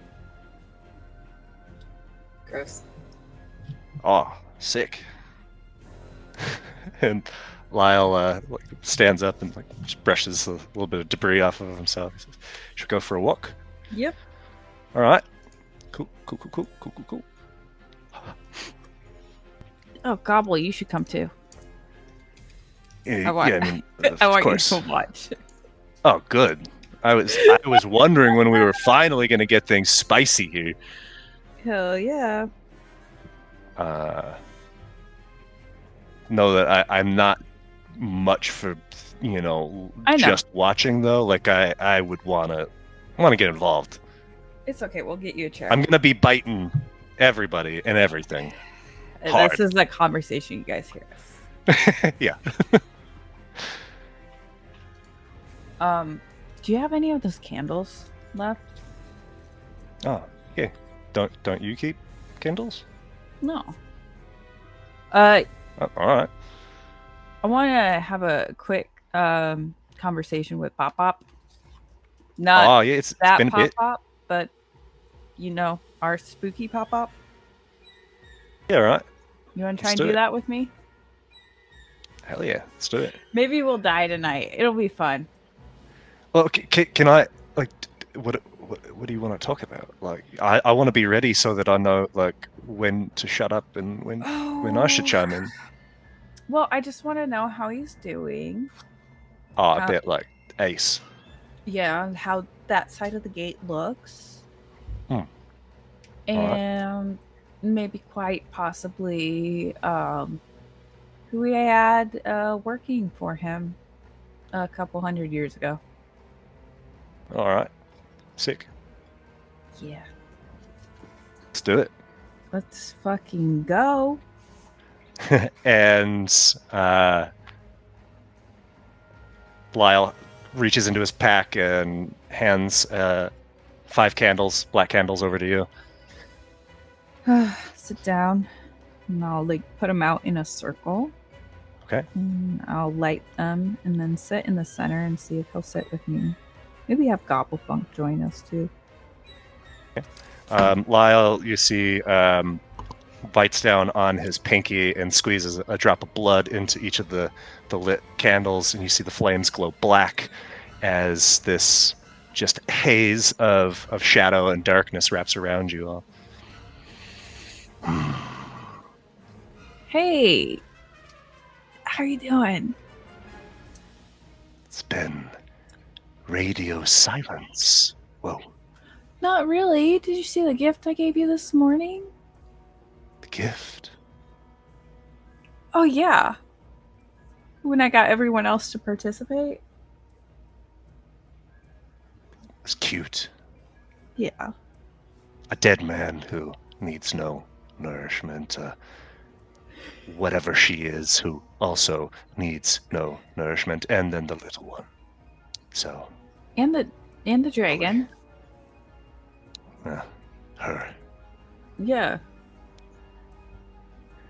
Gross. Oh, sick. And Lyle stands up and just brushes a little bit of debris off of himself. He says, "Should we go for a walk?" Yep. All right. Cool. Oh, Gobble, you should come too. Yeah, want- I mean, I of want course. you to watch. Oh, good. I was wondering when we were finally going to get things spicy here. Hell yeah. Know that I'm not much for I know. just watching though. Like I would want to get involved. It's okay. We'll get you a chair. I'm gonna be biting everybody and everything. hard. This is the conversation you guys hear. Yeah. Do you have any of those candles left? Oh, yeah. Don't you keep candles? No. Oh, all right. I want to have a quick conversation with Pop Pop. Not Oh, yeah. It's that been a Pop bit. Pop, but our spooky Pop Pop. Yeah, right. You want to try Let's and do do it. that with me? Hell yeah. Let's do it. Maybe we'll die tonight. It'll be fun. Well, can I what do you want to talk about? Like, I want to be ready so that I know like when to shut up and when I should chime in. Well, I just want to know how he's doing. Oh, I bet like ace. Yeah, and how that side of the gate looks. Alright. And maybe quite possibly who we had working for him a couple 100 years ago. All right. Sick. Yeah. Let's do it. Let's fucking go. And Lyle reaches into his pack and hands 5 candles, black candles, over to you. Sit down. And I'll put them out in a circle. Okay. And I'll light them and then sit in the center and see if he'll sit with me. Maybe have Gobblefunk join us too. Lyle, you see, bites down on his pinky and squeezes a drop of blood into each of the lit candles, and you see the flames glow black as this just haze of shadow and darkness wraps around you all. Hey, how are you doing? It's been radio silence. Whoa. Not really. Did you see the gift I gave you this morning? The gift. Oh, yeah. When I got everyone else to participate? It's cute. Yeah. A dead man who needs no nourishment. Whatever she is, who also needs no nourishment. And then the little one. So. And the dragon. Her. Yeah.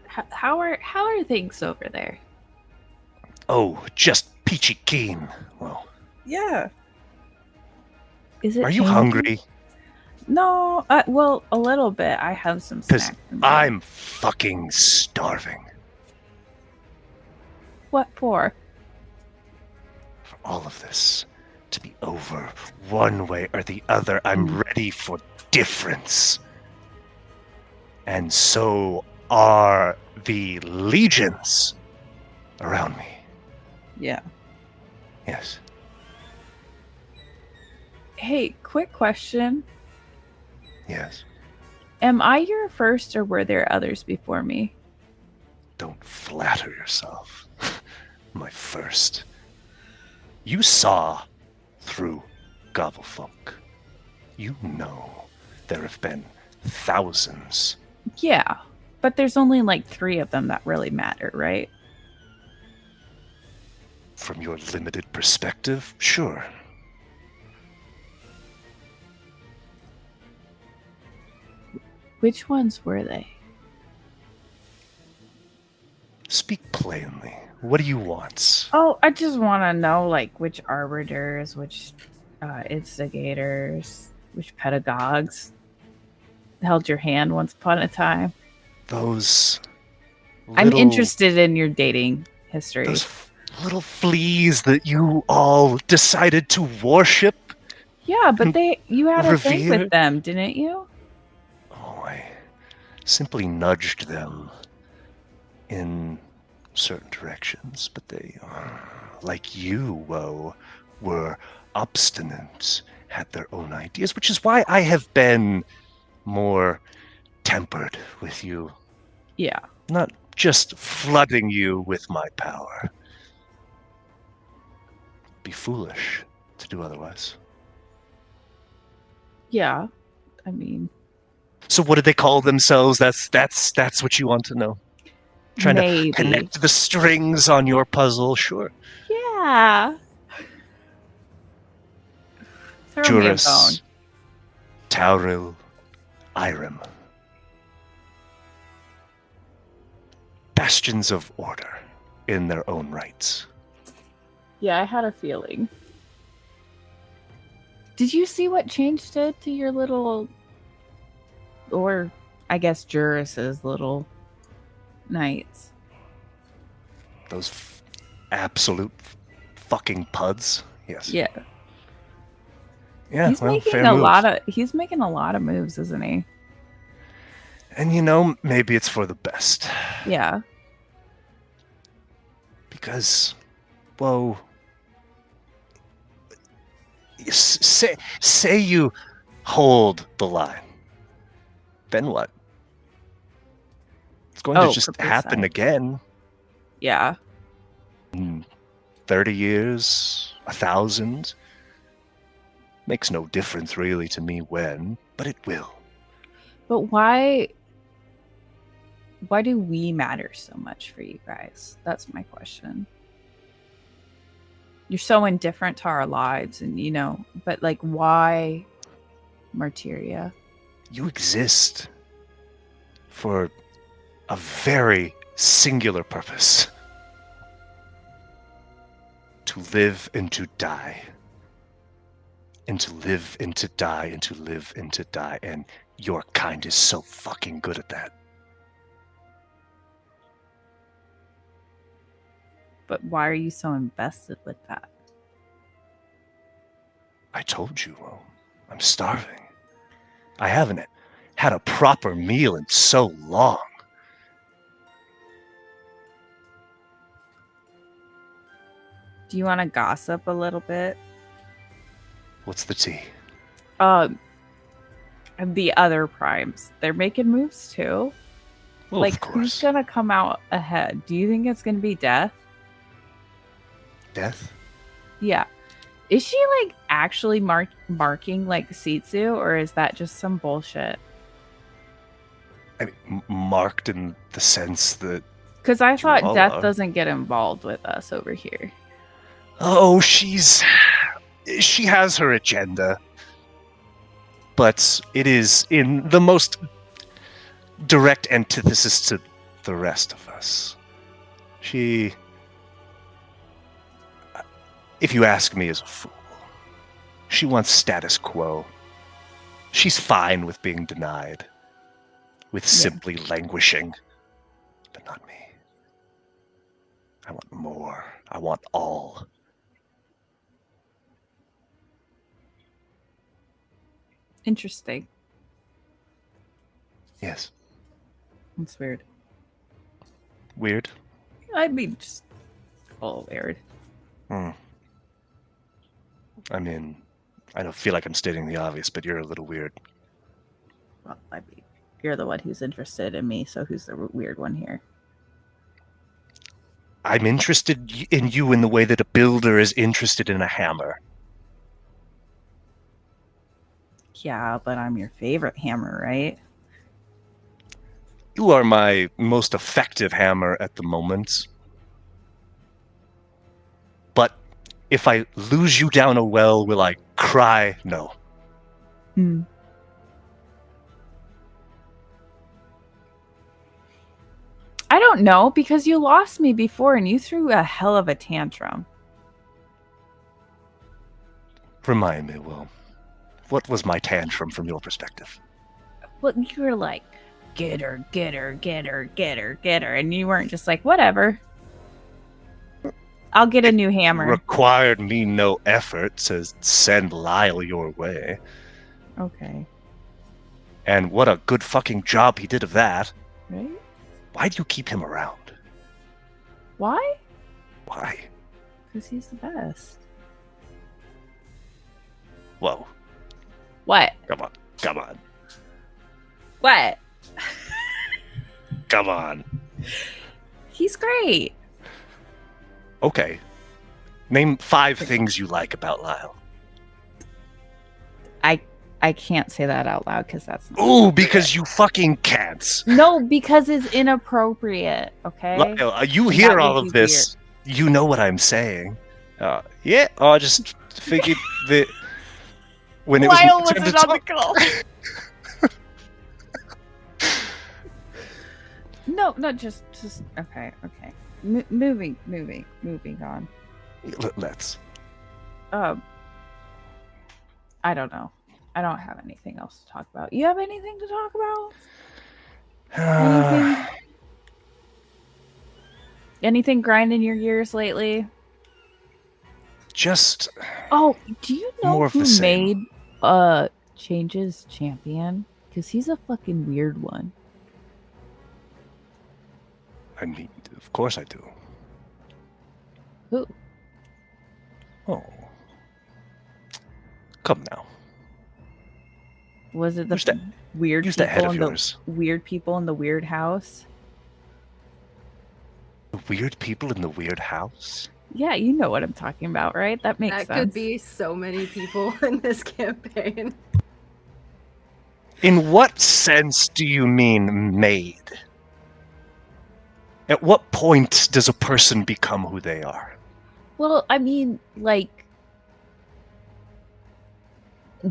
How are things over there? Oh, just peachy keen. Well. Yeah. Is it? Are you changing? hungry? No. Well, a little bit. I have some Because snacks. in there. I'm fucking starving. What for? For all of this to be over one way or the other, I'm ready for difference. And so are the legions around me. Yeah. Yes. Hey, quick question. Yes. Am I your first or were there others before me? Don't flatter yourself, my first. You saw through Gobblefunk. You know there have been thousands. Yeah, but there's only like 3 of them that really matter, right? From your limited perspective, sure. Which ones were they? Speak plainly. What do you want? Oh, I just want to know, like, which arbiters, which instigators, which pedagogues held your hand once upon a time. Those I'm little- interested in your dating history. Those little fleas that you all decided to worship. Yeah, but you had a thing Revere? with them, didn't you? Oh, I simply nudged them in certain directions, but they, like you, were obstinate, had their own ideas, which is why I have been more tempered with you. Yeah. Not just flooding you with my power. Be foolish to do otherwise. Yeah. I mean, So what did they call themselves? That's what you want to know. Trying maybe. to connect the strings on your puzzle, sure. Yeah. Throw me a bone. Juris, Tauril, Irem. Bastions of order in their own rights. Yeah, I had a feeling. Did you see what Change did to your little, or I guess Juris's little knights? Those absolute fucking puds. Yes. Yeah. Yeah. He's well, making fair a move. lot of moves, isn't he? And maybe it's for the best. Yeah. Because, whoa. Say you hold the line. Then what? It's going to just for happen percent. again. Yeah. 30 years, 1,000. Makes no difference really to me when, but it will. But why do we matter so much for you guys? That's my question. You're so indifferent to our lives, and but like, why Martyria? You exist for a very singular purpose. To live and to die. And to live and to die and to live and to die. And your kind is so fucking good at that. But why are you so invested with that? I told you, I'm starving. I haven't had a proper meal in so long. Do you want to gossip a little bit? What's the tea? The other primes, they're making moves too. Well, like, of course. who's gonna come out ahead? Do you think it's gonna be Death? Death? Yeah. Is she like actually marking like Sitsu, or is that just some bullshit? I mean, marked in the sense that... Because I thought all Death are. doesn't get involved with us over here. Oh, she has her agenda. But it is in the most direct antithesis to the rest of us. She, if you ask me, is a fool. She wants status quo. She's fine with being denied. With simply languishing. But not me. I want more. I want all. Interesting. Yes. That's weird. Weird? I mean, just a little weird. I mean, I don't feel like I'm stating the obvious, but you're a little weird. Well, I mean, you're the one who's interested in me, so who's the weird one here? I'm interested in you in the way that a builder is interested in a hammer. Yeah, but I'm your favorite hammer, right? You are my most effective hammer at the moment. But if I lose you down a well, will I cry? No. Hmm. I don't know, because you lost me before and you threw a hell of a tantrum. Remind me, Will. What was my tantrum from your perspective? Well, you were like, get her, get her, get her, get her, get her. And you weren't just like, whatever. I'll get a new hammer. Required me no effort to send Lyle your way. Okay. And what a good fucking job he did of that. Right? Why do you keep him around? Why? Why? Because he's the best. Whoa. What? Come on. Come on. What? Come on. He's great. Okay. Name 5 things you like about Lyle. I can't say that out loud because that's not Ooh, because you fucking can't. No, because it's inappropriate, okay? Lyle, you hear That all would of be this. You know what I'm saying. Yeah, I just figured that when it was Lyle my turn to wasn't on the talk- call. No, just okay. Moving on. Let's. I don't know. I don't have anything else to talk about. You have anything to talk about? Anything? Anything grinding your gears lately? Just Oh, do you know more of who the same. made Changes champion? Because he's a fucking weird one. I mean, of course I do. Who? Oh. Come now. Was it the Who's that- weird Use that head people of in the yours. weird people in the weird house? The weird people in the weird house? Yeah, you know what I'm talking about, right? That makes That sense. could be so many people in this campaign. In what sense do you mean made? At what point does a person become who they are? Well, I mean, like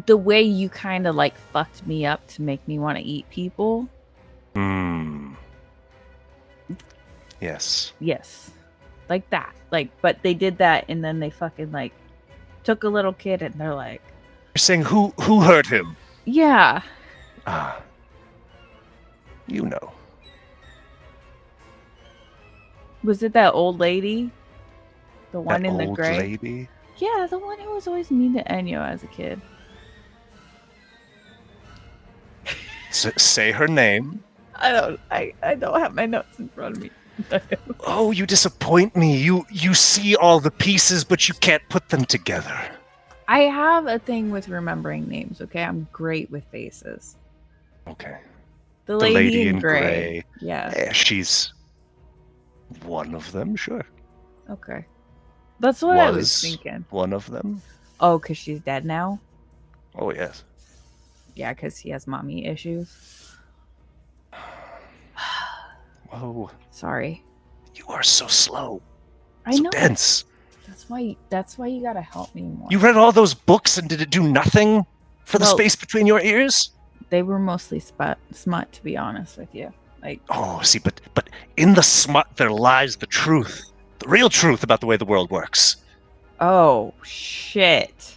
the way you kind of like fucked me up to make me want to eat people. Yes. Yes. Like that. Like, but they did that and then they fucking like took a little kid and they're like, You're saying who hurt him? yeah. Ah. You know. Was it that old lady? The one That in the old gray? lady? Yeah, the one who was always mean to Enyo as a kid. Say her name. I don't have my notes in front of me. Oh, you disappoint me. You see all the pieces, but you can't put them together. I have a thing with remembering names, okay? I'm great with faces. Okay. The The lady, in gray. Yeah. Yeah, she's one of them, sure. Okay. That's what I was thinking. One of them? Oh, because she's dead now? Oh, yes. Yeah, because he has mommy issues. Whoa. Sorry. You are so slow. I so know. dense. That's why you gotta help me more. You read all those books and did it do nothing for the Well- space between your ears? They were mostly smut, to be honest with you. Like, Oh, see, but in the smut there lies the truth. The real truth about the way the world works. oh shit.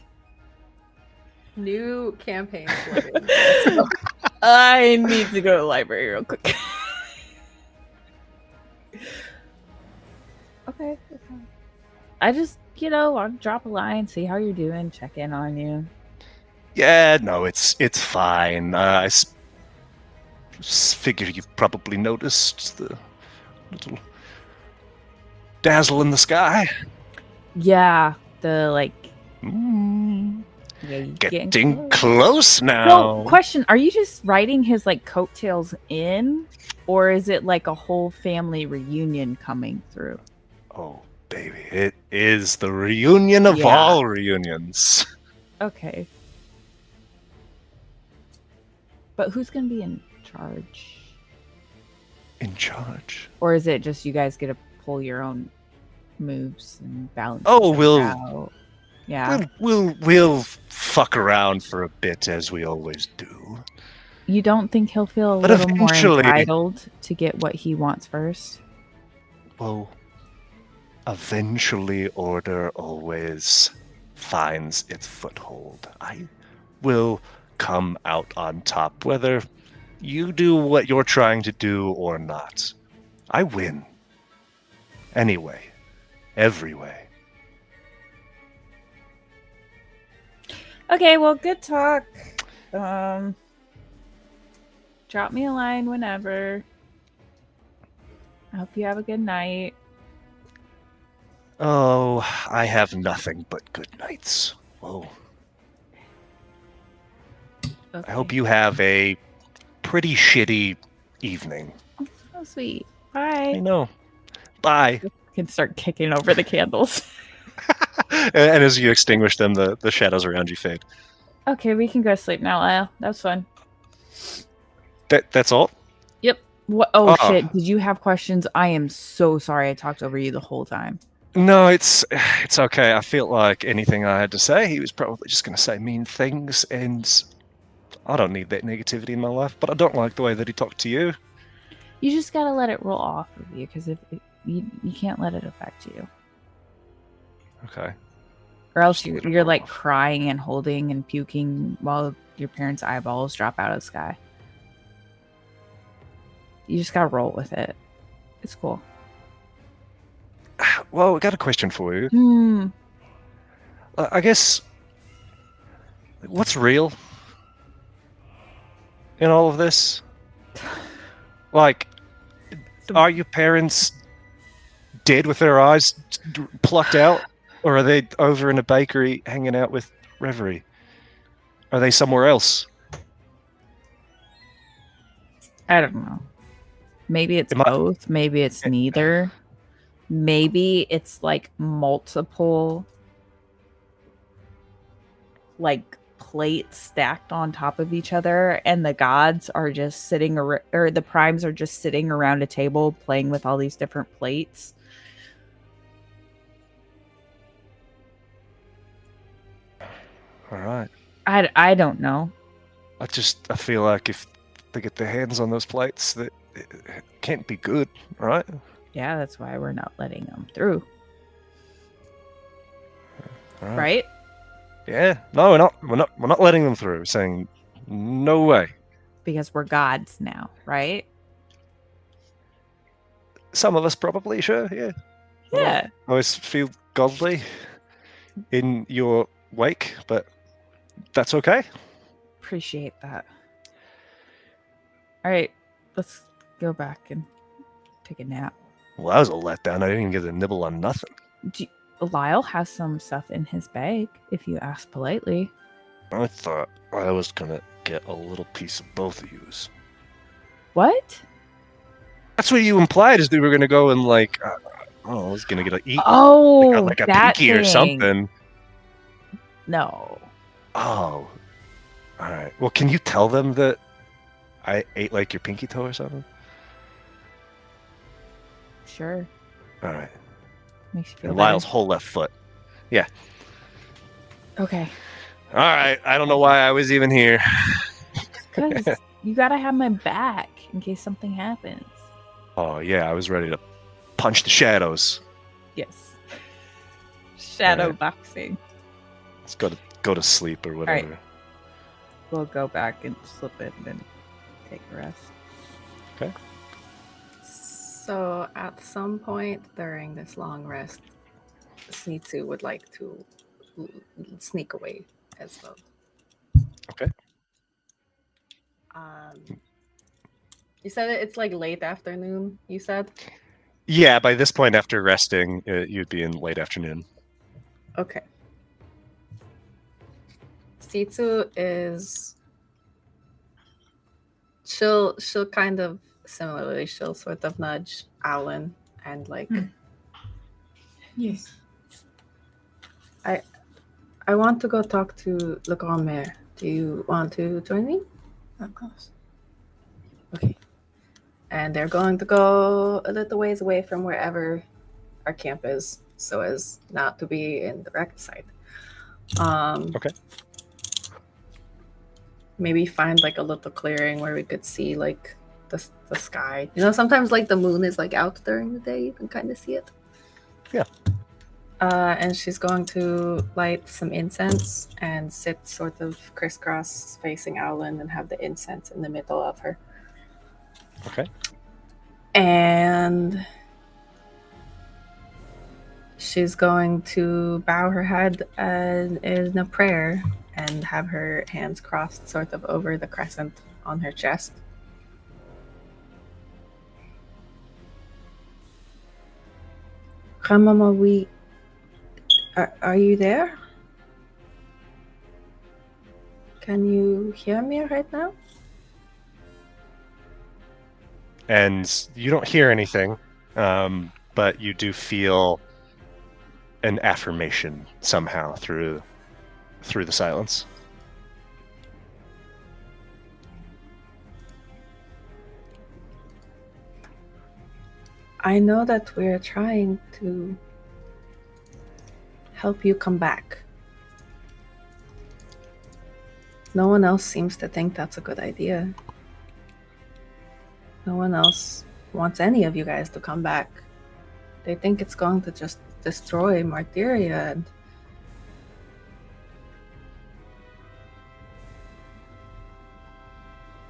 New campaign slogan. Let's go. I need to go to the library real quick. Okay. I just, I'll drop a line, see how you're doing, check in on you. Yeah, no, it's fine. I figure you've probably noticed the little dazzle in the sky. Yeah, the like. Mm, Yeah, you getting close now. So, question: are you just writing his like coattails in, or is it like a whole family reunion coming through? Oh, baby, it is the reunion of Yeah. all reunions. Okay. But who's going to be in charge? In charge. Or is it just you guys get to pull your own moves and balance? Oh, each we'll- other out? Yeah. We'll fuck around for a bit as we always do. You don't think he'll feel a But little more eventually- entitled to get what he wants first? Well, eventually order always finds its foothold. I will come out on top, whether you do what you're trying to do or not. I win. Anyway. Every way. Okay, well, good talk. Drop me a line whenever. I hope you have a good night. Oh, I have nothing but good nights. Whoa. Okay. I hope you have a pretty shitty evening. So sweet. I Bye. know. Bye. Can start kicking over the candles. And as you extinguish them, the shadows around you fade. Okay, we can go to sleep now, Lyle. That was fun. That's all? Yep. What? Oh, Oh. shit. Did you have questions? I am so sorry I talked over you the whole time. No, it's okay. I feel like anything I had to say, he was probably just going to say mean things, and I don't need that negativity in my life, but I don't like the way that he talked to you. You just gotta let it roll off of you, because if you can't let it affect you, Okay. or else Just let it you're roll like off. crying and holding and puking while your parents' eyeballs drop out of the sky. You just gotta roll with it. It's cool. Well, I got a question for you. Hmm. I guess, what's real in all of this? Like, are your parents dead with their eyes plucked out? Or are they over in a bakery hanging out with Reverie? Are they somewhere else? I don't know. Maybe it's Am I- both. Maybe it's neither. Maybe it's like multiple like plates stacked on top of each other, and the gods are just sitting or the primes are just sitting around a table playing with all these different plates. All right. I don't know. I feel like if they get their hands on those plates, that it can't be good, right? Yeah, that's why we're not letting them through. All Right? Yeah. No, we're not. We're not letting them through. We're saying no way. Because we're gods now, right? Some of us probably, sure, yeah. Yeah. I always feel godly in your wake, but that's okay. Appreciate that. All right, let's go back and take a nap. Well, that was a letdown. I didn't even get a nibble on nothing. Lyle has some stuff in his bag, if you ask politely. I thought I was gonna get a little piece of both of yous. What? That's what you implied, is that we were gonna go and like, I was gonna get a eat Oh, like a that pinky or thing. something. No. Oh, all right. Well, can you tell them that I ate like your pinky toe or something? Sure. All right. Makes you feel And better. Lyle's whole left foot. Okay. All right. I don't know why I was even here. Because you gotta have my back in case something happens. Oh yeah, I was ready to punch the shadows. Yes. Shadow Alright. boxing. Let's go to sleep or whatever. We'll go back and slip it and then take a rest. So at some point during this long rest, Snitsu would like to sneak away as well. Okay. You said it's like late afternoon, you said? Yeah, by this point after resting, you'd be in late afternoon. Okay. Sitsu is she'll kind of similarly she'll sort of nudge Alan and like Yes. I want to go talk to Le Grand Maire. Do you want to join me? Of course. Okay. And they're going to go a little ways away from wherever our camp is, so as not to be in the wrecked site. Okay. Maybe find like a little clearing where we could see like the sky. You know, sometimes like the moon is like out during the day, you can kind of see it. Yeah. And she's going to light some incense and sit sort of crisscross facing Owlin and have the incense in the middle of her. Okay. And she's going to bow her head in a prayer and have her hands crossed sort of over the crescent on her chest. Ramama, are you there? Can you hear me right now? And you don't hear anything, but you do feel an affirmation somehow through the silence. I know that we're trying to help you come back. No one else seems to think that's a good idea. No one else wants any of you guys to come back. They think it's going to just destroy Martyria and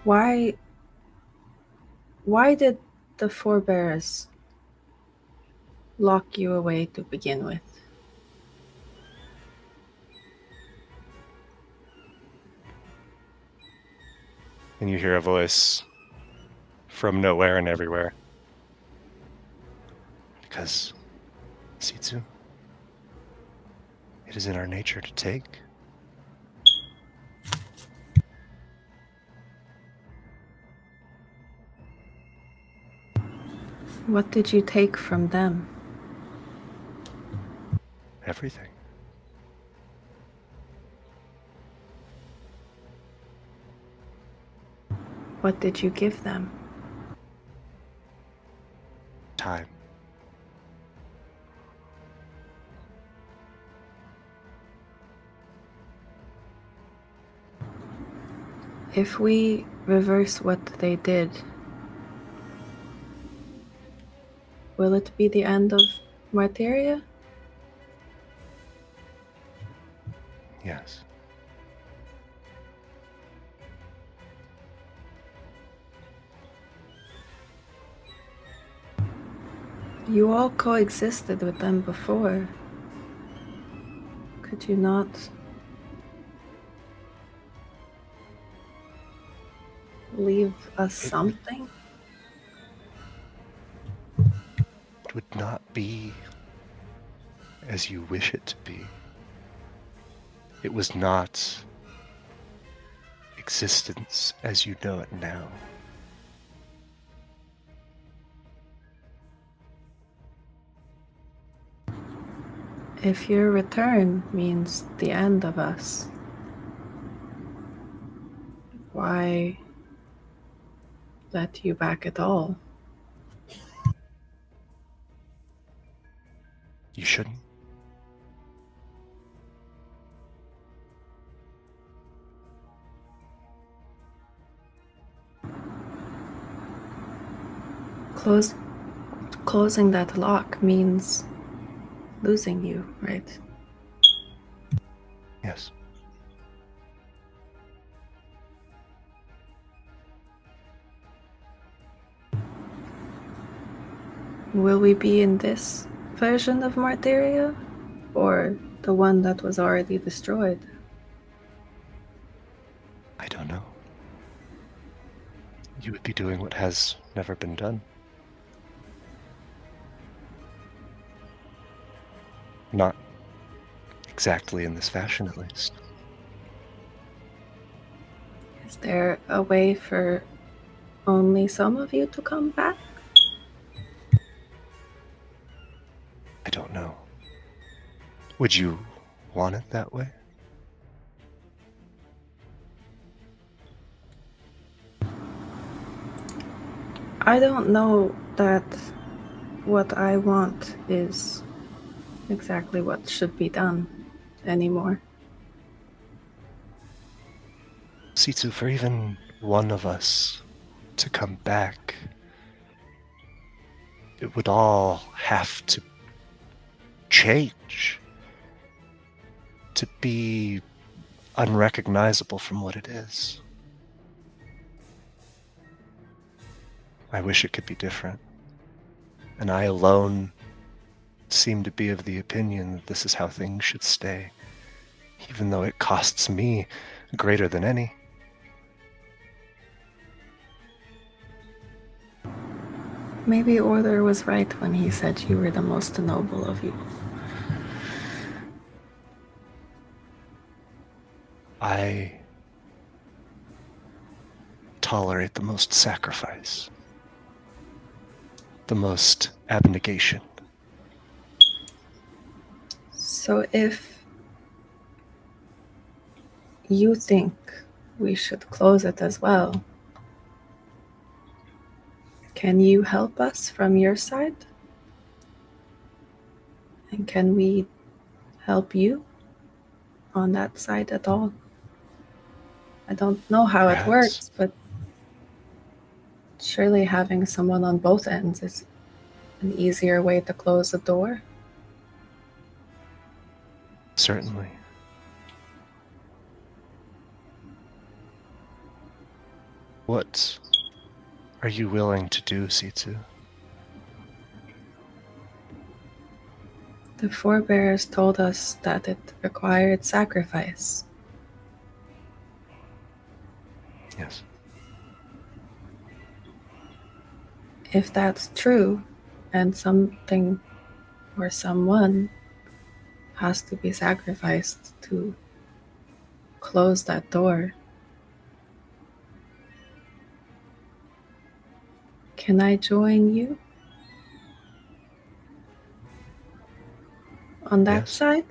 why did the forebears lock you away to begin with? And you hear a voice from nowhere and everywhere. Because, Sitsu, it is in our nature to take. What did you take from them? Everything. What did you give them? Time. If we reverse what they did, will it be the end of Martyria? Yes. You all coexisted with them before. Could you not leave us something? It would not be as you wish it to be. It was not existence as you know it now. If your return means the end of us, why let you back at all? You shouldn't. Closing that lock means losing you, right? Yes. Will we be in this version of Martyria, or the one that was already destroyed? I don't know. You would be doing what has never been done. Not exactly in this fashion, at least. Is there a way for only some of you to come back? I don't know. Would you want it that way? I don't know that what I want is exactly what should be done anymore. Sitsu, for even one of us to come back, it would all have to change, to be unrecognizable from what it is. I wish it could be different. And I alone seem to be of the opinion that this is how things should stay, even though it costs me greater than any. Maybe Order was right when he said you were the most noble of you. I tolerate the most sacrifice, the most abnegation. So if you think we should close it as well, can you help us from your side? And can we help you on that side at all? I don't know how it Perhaps. works, but surely having someone on both ends is an easier way to close the door. Certainly. What are you willing to do, Sitsu? The forebears told us that it required sacrifice. Yes. If that's true, and something or someone has to be sacrificed to close that door, can I join you on that Yes. side?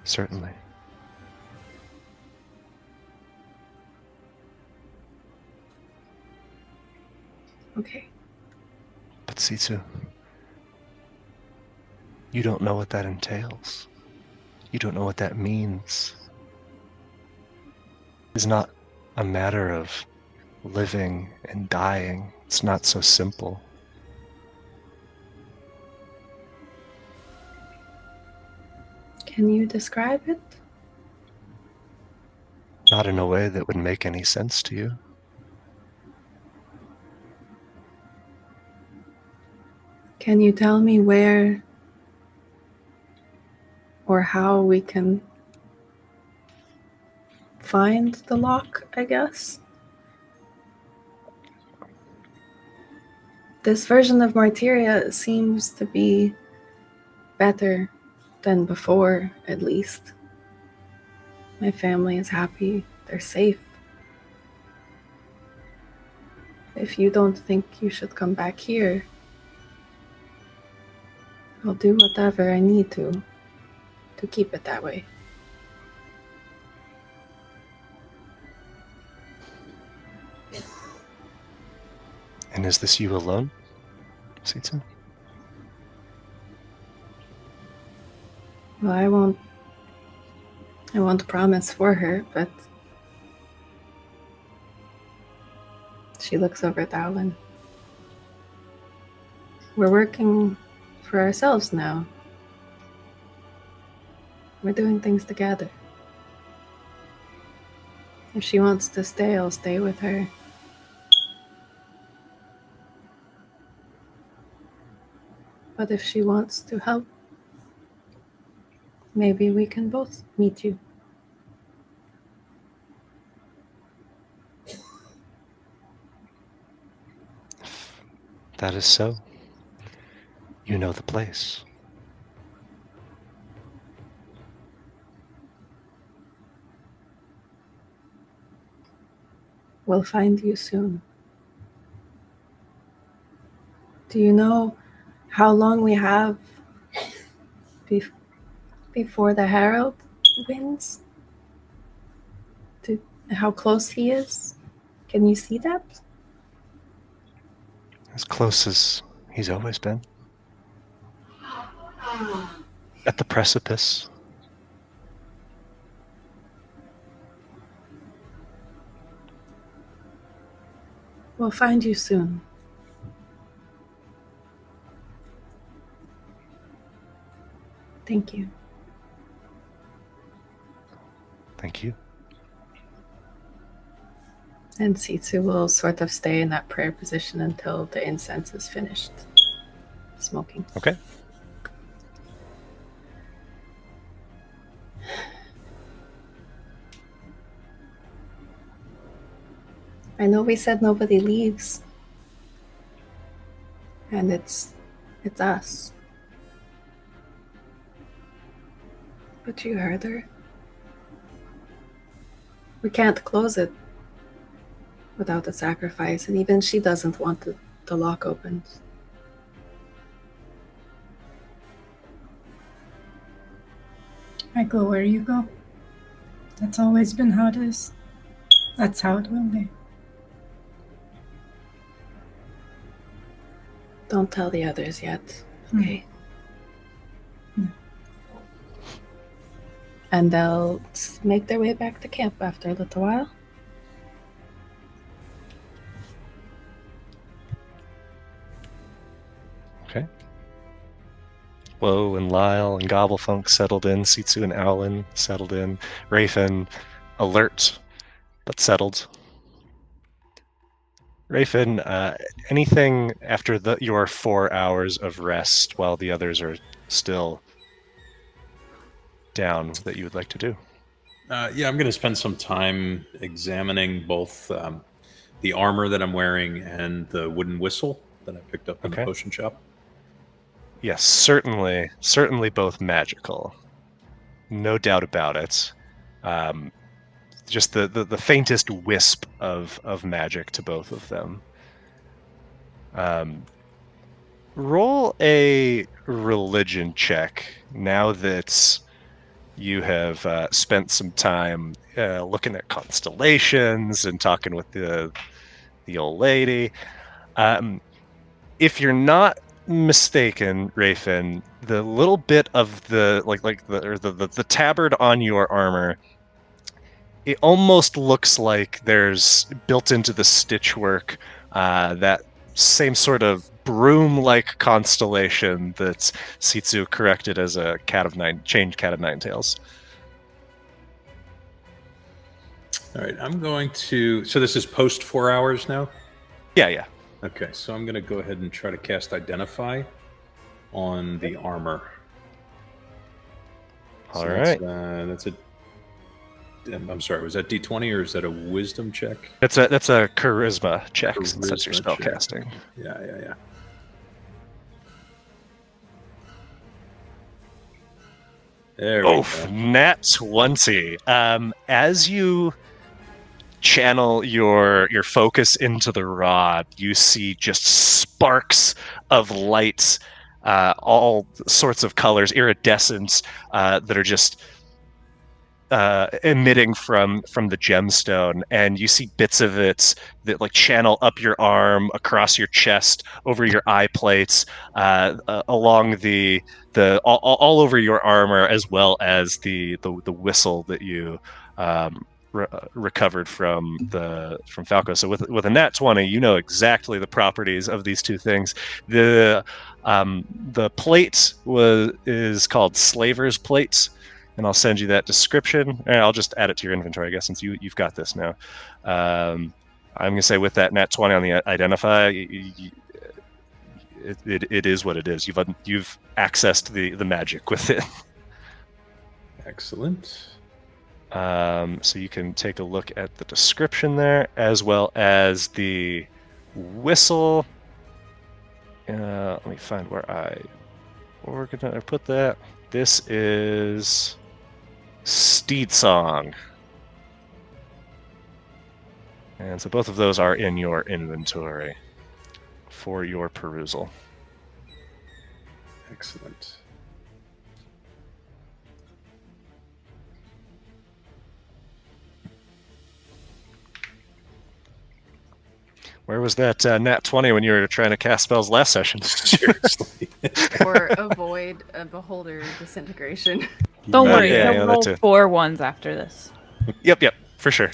Certainly. Okay. But Sitsu, you don't know what that entails. You don't know what that means. It's not a matter of living and dying. It's not so simple. Can you describe it? Not in a way that would make any sense to you. Can you tell me where or how we can find the lock, I guess? This version of Martyria seems to be better than before, at least. My family is happy, they're safe. If you don't think you should come back here, I'll do whatever I need to keep it that way. And is this you alone, Sitsu? Well, I won't promise for her, but she looks over at Alan. We're working for ourselves now. We're doing things together. If she wants to stay, I'll stay with her. But if she wants to help, maybe we can both meet you. That is so. You know the place. We'll find you soon. Do you know how long we have before the Herald wins? How close he is? Can you see that? As close as he's always been. At the precipice. We'll find you soon. Thank you. Thank you. And Sitsu will sort of stay in that prayer position until the incense is finished smoking. Okay. I know we said nobody leaves. And it's us. But you heard her. We can't close it without a sacrifice, and even she doesn't want the lock opened. I go where you go. That's always been how it is. That's how it will be. Don't tell the others yet, okay? And they'll make their way back to camp after a little while. Okay. Woe and Lyle and Gobblefunk settled in. Sitsu and Owlin settled in. Rafin, alert, but settled. Rafin, anything after your 4 hours of rest while the others are still down that you would like to do? Yeah, I'm going to spend some time examining both the armor that I'm wearing and the wooden whistle that I picked up in the potion shop. Yes, certainly both magical. No doubt about it. Just the faintest wisp of magic to both of them. Roll a religion check now that you have spent some time looking at constellations and talking with the old lady. If you're not mistaken, Rafin, the little bit of the the tabard on your armor, it almost looks like there's built into the stitchwork that same sort of broom-like constellation that Sitsu corrected as a cat of nine tails. All right, I'm going to. So this is post 4 hours now? Yeah. Okay, so I'm going to go ahead and try to cast Identify on the armor. All right. That's a. I'm sorry, was that D20 or is that a Wisdom check? That's a charisma check since that's your spell casting. Yeah. There we go. Nat 20. As you channel your focus into the rod, you see just sparks of lights, all sorts of colors, iridescence, that are just emitting from the gemstone, and you see bits of it that like channel up your arm, across your chest, over your eye plates, along the all over your armor, as well as the whistle that you recovered from Falco. So with a nat 20, you know exactly the properties of these two things. The plate is called Slaver's Plate, and I'll send you that description. And I'll just add it to your inventory, I guess, since you've got this now. I'm going to say with that nat 20 on the Identify, it is what it is. You've accessed the magic with it. Excellent. So you can take a look at the description there, as well as the whistle. Let me find where we're gonna put that. This is Steed Song. And so both of those are in your inventory for your perusal. Excellent. Where was that nat 20 when you were trying to cast spells last session? Seriously. Or avoid a beholder disintegration. Don't worry, yeah, he'll that roll too. 4 ones after this. Yep, for sure.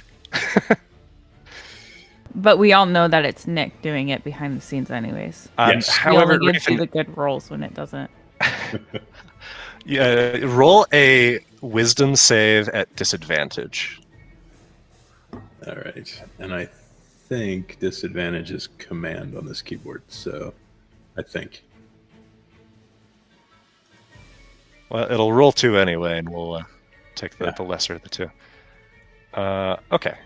But we all know that it's Nick doing it behind the scenes anyways. Yes. He However, only gives you Rafen, the good rolls when it doesn't. roll a wisdom save at disadvantage. All right. And I think disadvantage is command on this keyboard. So I think. Well, it'll roll 2 anyway, and we'll take the lesser of the 2. Okay.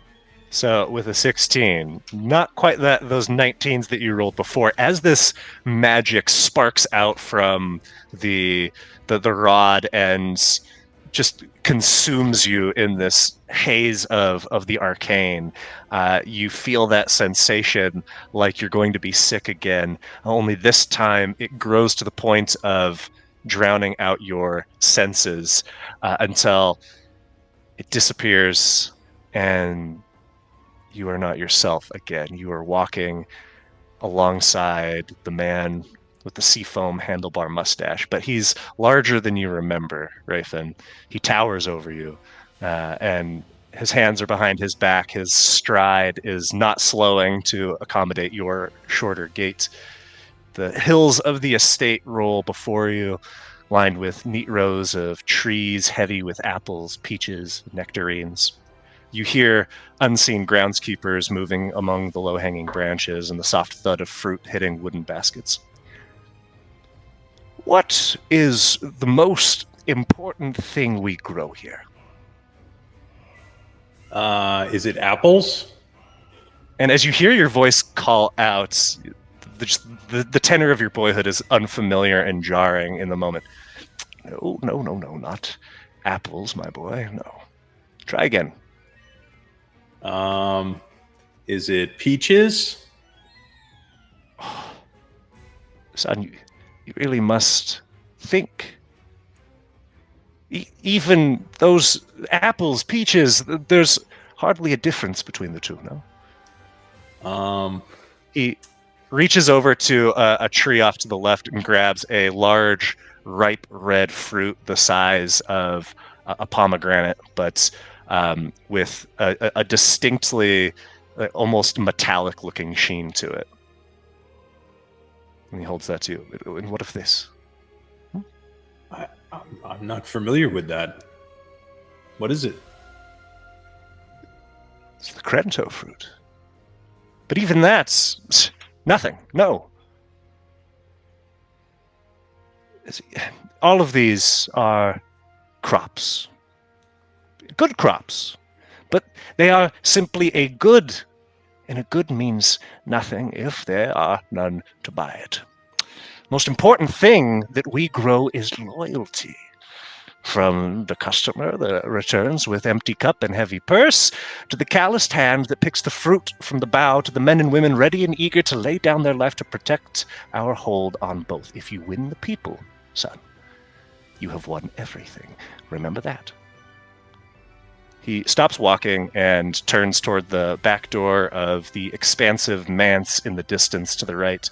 So with a 16, not quite those 19s that you rolled before, as this magic sparks out from the rod and just consumes you in this haze of the arcane, you feel that sensation like you're going to be sick again, only this time it grows to the point of drowning out your senses until it disappears and you are not yourself again. You are walking alongside the man with the seafoam handlebar mustache, but he's larger than you remember, Rafen. He towers over you, and his hands are behind his back. His stride is not slowing to accommodate your shorter gait. The hills of the estate roll before you, lined with neat rows of trees heavy with apples, peaches, nectarines. You hear unseen groundskeepers moving among the low-hanging branches and the soft thud of fruit hitting wooden baskets. What is the most important thing we grow here? Is it apples? And as you hear your voice call out, the tenor of your boyhood is unfamiliar and jarring in the moment. No, not apples, my boy, no. Try again. Is it peaches? Son, you really must think. Even those apples, peaches, there's hardly a difference between the two, no? He reaches over to a tree off to the left and grabs a large, ripe red fruit the size of a pomegranate, but with a distinctly almost metallic-looking sheen to it. And he holds that to you. And what of this? I'm not familiar with that. What is it? It's the Krento fruit. But even that's nothing. No. All of these are crops. Good crops. But they are simply a good. And a good means nothing if there are none to buy it. Most important thing that we grow is loyalty. From the customer that returns with empty cup and heavy purse, to the calloused hand that picks the fruit from the bough, to the men and women ready and eager to lay down their life to protect our hold on both. If you win the people, son, you have won everything. Remember that. He stops walking and turns toward the back door of the expansive manse in the distance to the right.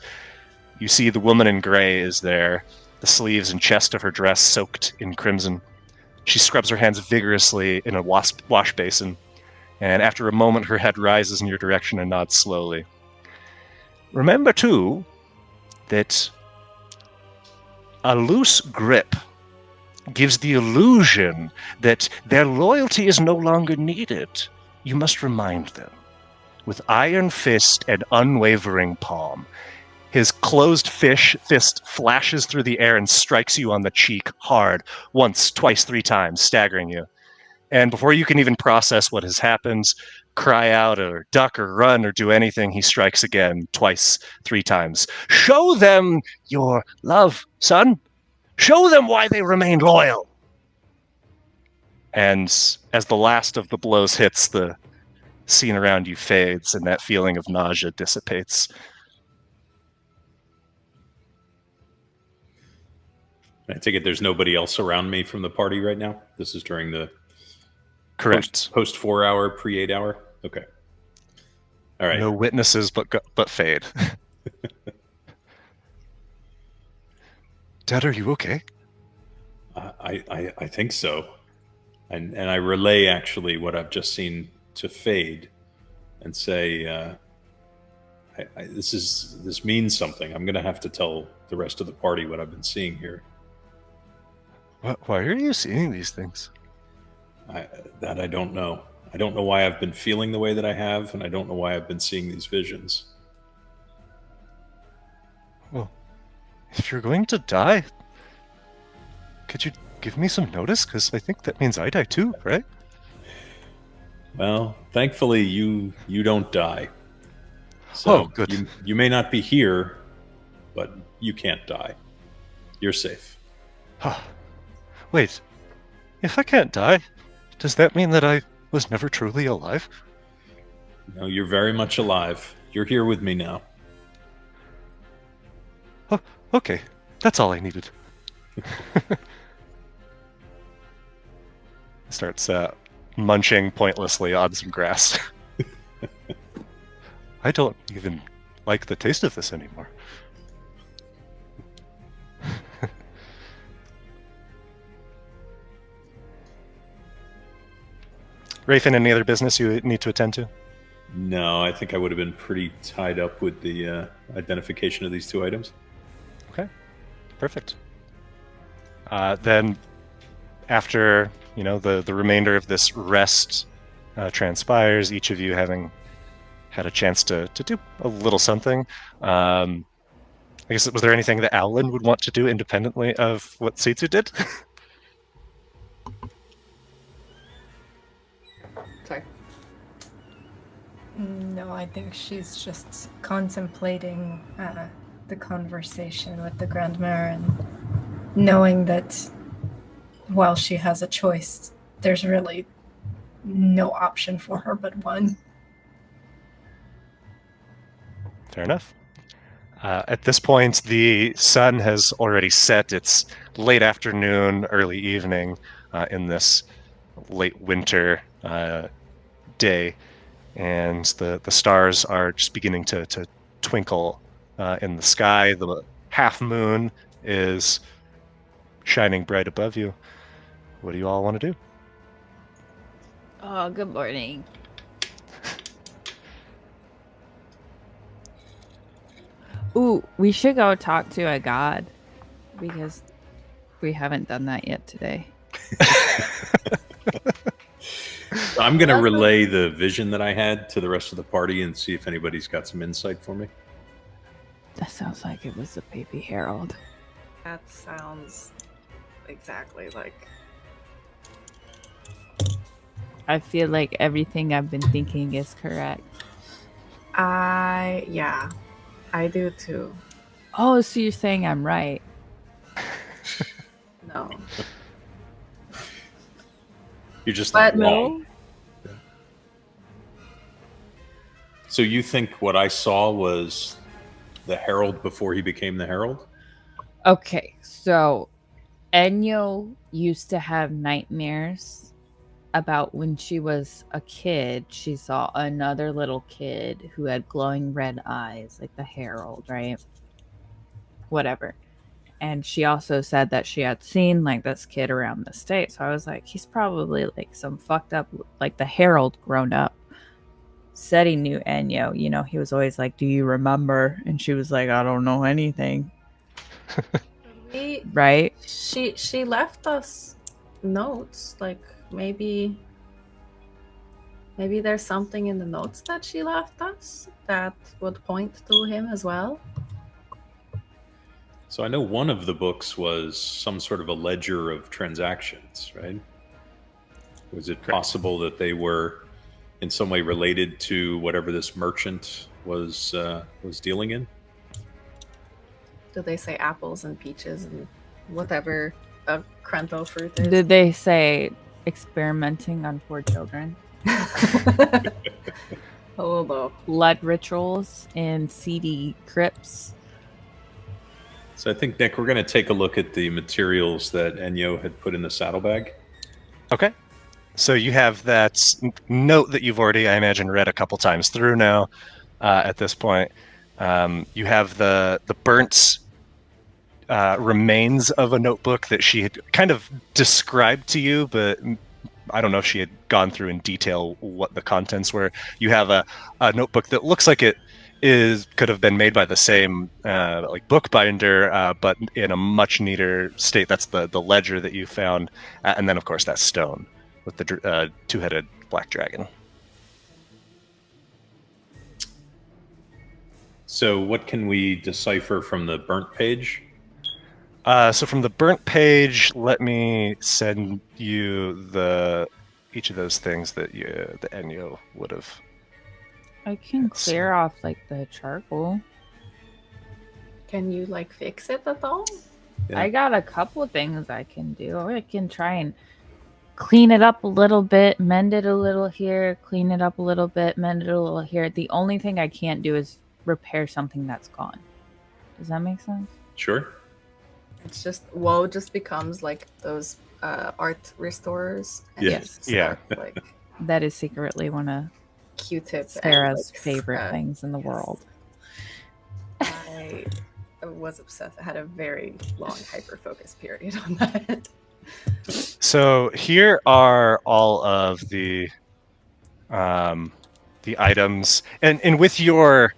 You see the woman in gray is there, the sleeves and chest of her dress soaked in crimson. She scrubs her hands vigorously in a wash basin, and after a moment her head rises in your direction and nods slowly. Remember, too, that a loose grip gives the illusion that their loyalty is no longer needed. You must remind them. With iron fist and unwavering palm, his closed fist flashes through the air and strikes you on the cheek hard, once, twice, 3 times, staggering you. And before you can even process what has happened, cry out or duck or run or do anything, he strikes again, twice, 3 times. Show them your love, son. Show them why they remained loyal. And as the last of the blows hits, the scene around you fades and that feeling of nausea dissipates. I take it there's nobody else around me from the party right now? This is during the Correct. post 4 hour, pre 8 hour? Okay. All right. No witnesses but Fade. Dad, are you okay? I think so. And I relay actually what I've just seen to Fade and say, this means something. I'm going to have to tell the rest of the party what I've been seeing here. Why are you seeing these things? I don't know. I don't know why I've been feeling the way that I have, and I don't know why I've been seeing these visions. Well, if you're going to die, could you give me some notice? Because I think that means I die too, right? Well, thankfully, you don't die. So good. You may not be here, but you can't die. You're safe. Wait, if I can't die, does that mean that I was never truly alive? No, you're very much alive. You're here with me now. Oh, okay. That's all I needed. Starts munching pointlessly on some grass. I don't even like the taste of this anymore. Rafin, any other business you need to attend to? No, I think I would have been pretty tied up with the identification of these two items. Okay, perfect. Then, after the remainder of this rest transpires, each of you having had a chance to do a little something. I guess, was there anything that Alan would want to do independently of what Seitsu did? Sorry. No, I think she's just contemplating the conversation with the Grandmère and knowing that while she has a choice, there's really no option for her but one. Fair enough. At this point, the sun has already set. It's late afternoon, early evening in this late winter day, and the stars are just beginning to twinkle in the sky. The half moon is shining bright above you. What do you all want to do? Oh, good morning. Ooh, we should go talk to a god because we haven't done that yet today. I'm going to relay the vision that I had to the rest of the party and see if anybody's got some insight for me. That sounds like it was a baby herald. That sounds exactly like. I feel like everything I've been thinking is correct. Yeah, I do too. Oh, so you're saying I'm right? No. You're just But wrong. Yeah. So you think what I saw was the Herald before he became the Herald? Okay, so Enyo used to have nightmares about when she was a kid. She saw another little kid who had glowing red eyes, like the Herald, right? Whatever. And she also said that she had seen like this kid around the state. So I was like, he's probably like some fucked up, like the Herald grown up. Said he knew Enyo. You know, he was always like, do you remember? And she was like, I don't know anything. Right? She left us notes, like maybe there's something in the notes that she left us that would point to him as well. So I know one of the books was some sort of a ledger of transactions, right? Was it possible that they were in some way related to whatever this merchant was dealing in? Do they say apples and peaches and whatever a Krento fruit is? Did they say experimenting on poor children? Oh, no. Blood rituals and seedy crypts? So I think, Nick, we're going to take a look at the materials that Enyo had put in the saddlebag. Okay. So you have that note that you've already, I imagine, read a couple times through now. At this point, you have the burnt remains of a notebook that she had kind of described to you, but I don't know if she had gone through in detail what the contents were. You have a notebook that looks like it could have been made by the same like bookbinder, but in a much neater state. That's the ledger that you found, and then of course that stone with the two-headed black dragon. So what can we decipher from the burnt page? So from the burnt page, let me send you each of those things that the Enyo would have. I can clear off like the charcoal. Can you like fix it at all? Yeah. I got a couple things I can do. I can try and clean it up a little bit, mend it a little here, clean it up a little bit, mend it a little here. The only thing I can't do is repair something that's gone. Does that make sense? Sure. It's just woe just becomes like those art restorers. And Yes. just Yeah. start, like That is secretly one of Q-tip. Sarah's and, like, favorite things in the world. I was obsessed. I had a very long hyper-focus period on that. So here are all of the items, and with your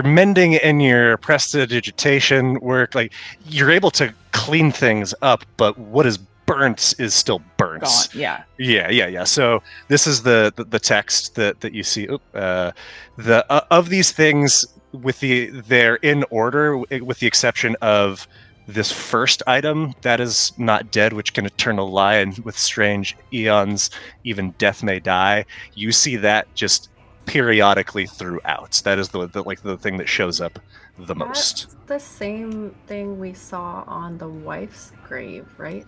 mending and your prestidigitation work, like you're able to clean things up, but what is burnt is still burnt. Gone. Yeah. Yeah. So this is the text that you see. Of these things, they're in order, with the exception of this first item that is not dead, which can eternal lie, and with strange eons, even death may die. You see that just periodically throughout. That is the thing that shows up the most. That's the same thing we saw on the wife's grave, right?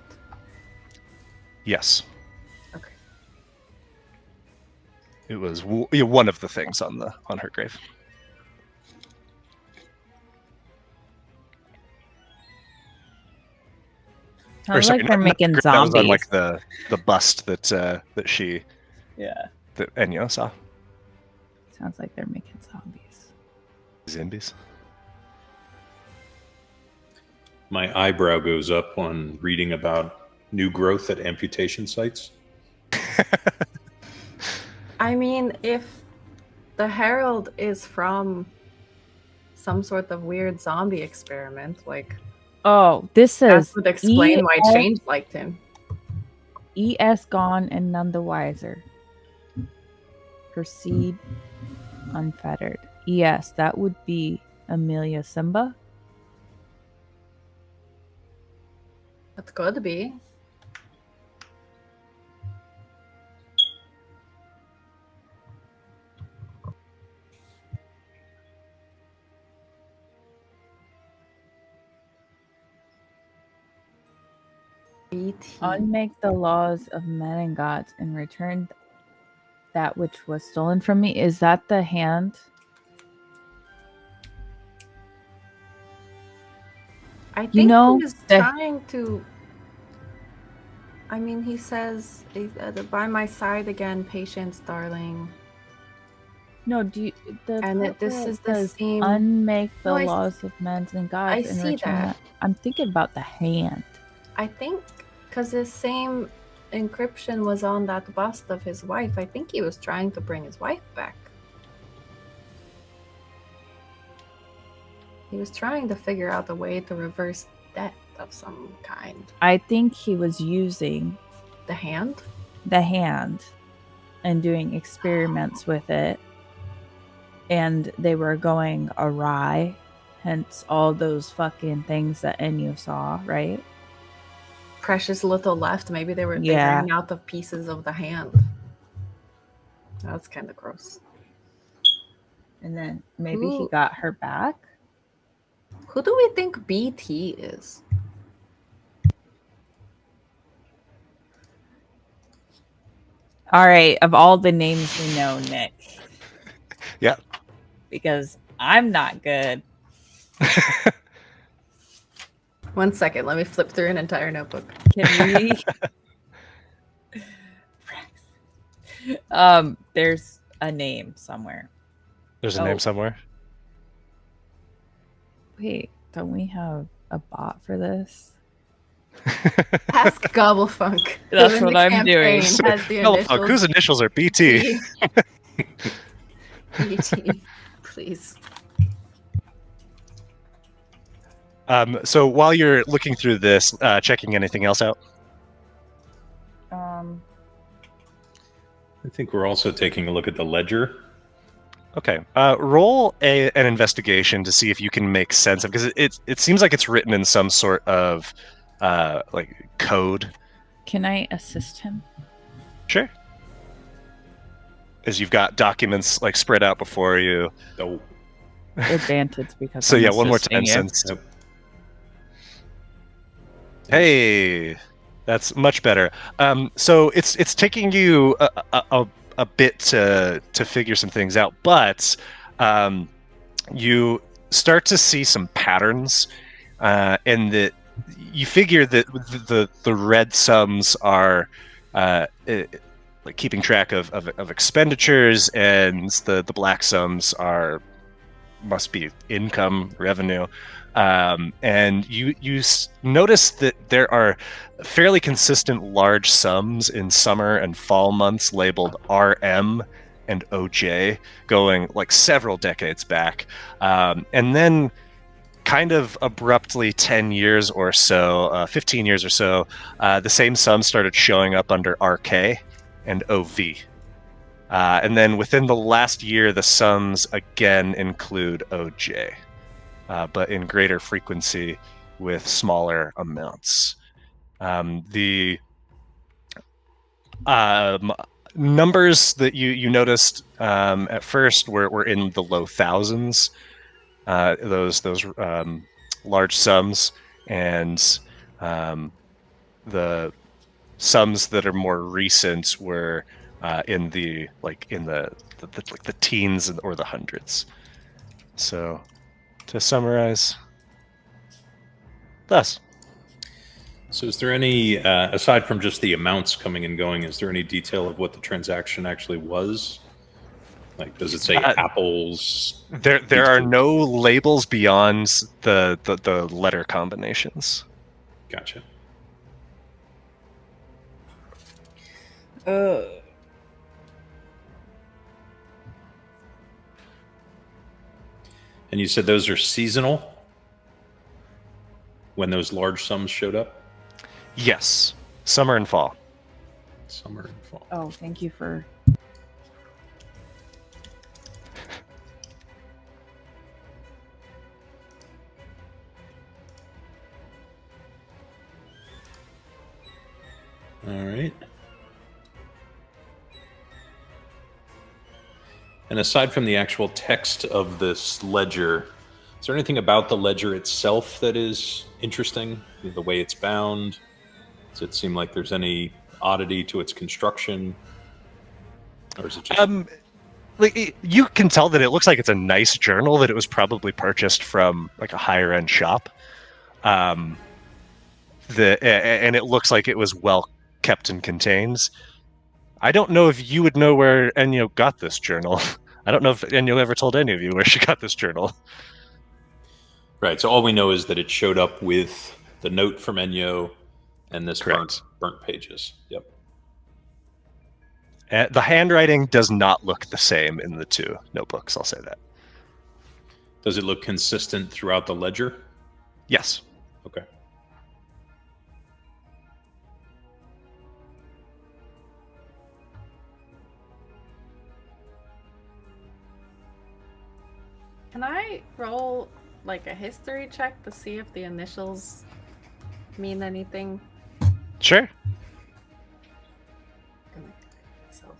Yes, Okay. it was one of the things on her grave. Sounds Sorry, like they're making that zombies. was on like the bust that Yeah. that Enyo saw. Sounds like they're making zombies. Zombies. My eyebrow goes up on reading about new growth at amputation sites. I mean, if the Herald is from some sort of weird zombie experiment, like Oh, this that says would explain why ES Change liked him. ES gone and none the wiser. Proceed unfettered. ES, that would be Amelia Simba. It could be. BT. Unmake the laws of men and gods and return that which was stolen from me. Is that the hand? I think You know, he was the- trying to. I mean, he says, "By my side again, patience, darling." No, do you, the And part this where it is the says, same- unmake the No, I s- laws of men and gods I and see return that. I'm thinking about the hand. I think because the same encryption was on that bust of his wife. I think he was trying to bring his wife back. He was trying to figure out a way to reverse death of some kind. I think he was using The hand? the hand and doing experiments with it, and they were going awry, hence all those fucking things that Enyo saw, right? Precious little left. Maybe they Yeah. ran out of pieces of the hand. That's kind of gross. And then maybe he Ooh. got her back. Who do we think BT is? All right, of all the names we know, Nick. Yeah. Because I'm not good. 1 second, let me flip through an entire notebook. Can we? There's a name somewhere. There's a Oh. name somewhere. Wait, don't we have a bot for this? Ask Gobblefunk. That's who in what the I'm doing. campaign Has the Oh, fuck, whose initials are BT? BT. Please. So while you're looking through this, checking anything else out? I think we're also taking a look at the ledger. Okay. Roll an investigation to see if you can make sense of, because it seems like it's written in some sort of like code. Can I assist him? Sure. As you've got documents like spread out before you. Oh, Advantage because. So I'm yeah, one more assisting time you. since. Yep. Hey, that's much better. So it's taking you a bit to figure some things out, but you start to see some patterns, and that you figure that the red sums are like keeping track of expenditures, and the black sums must be income, revenue. And you notice that there are fairly consistent large sums in summer and fall months labeled RM and OJ, going like several decades back. And then kind of abruptly 10 years or so, 15 years or so, the same sums started showing up under RK and OV. And then within the last year, the sums again include OJ. But in greater frequency with smaller amounts. The numbers that you noticed at first were in the low thousands, those large sums, and the sums that are more recent were in the teens or the hundreds. So, to summarize, thus. so is there any, aside from just the amounts coming and going, is there any detail of what the transaction actually was? Like, does it say apples? There are no labels beyond the letter combinations. Gotcha. And you said those are seasonal? When those large sums showed up? Yes, summer and fall. Summer and fall. Oh, thank you for. All right. And aside from the actual text of this ledger, is there anything about the ledger itself that is interesting? The way it's bound? Does it seem like there's any oddity to its construction? Or is it just... You can tell that it looks like it's a nice journal, that it was probably purchased from like a higher end shop. And it looks like it was well kept and contained. I don't know if you would know where Enyo got this journal. I don't know if Enyo ever told any of you where she got this journal. Right, so all we know is that it showed up with the note from Enyo and this burnt pages. Yep. The handwriting does not look the same in the two notebooks, I'll say that. Does it look consistent throughout the ledger? Yes. Okay. Can I roll like a history check to see if the initials mean anything? Sure. Myself.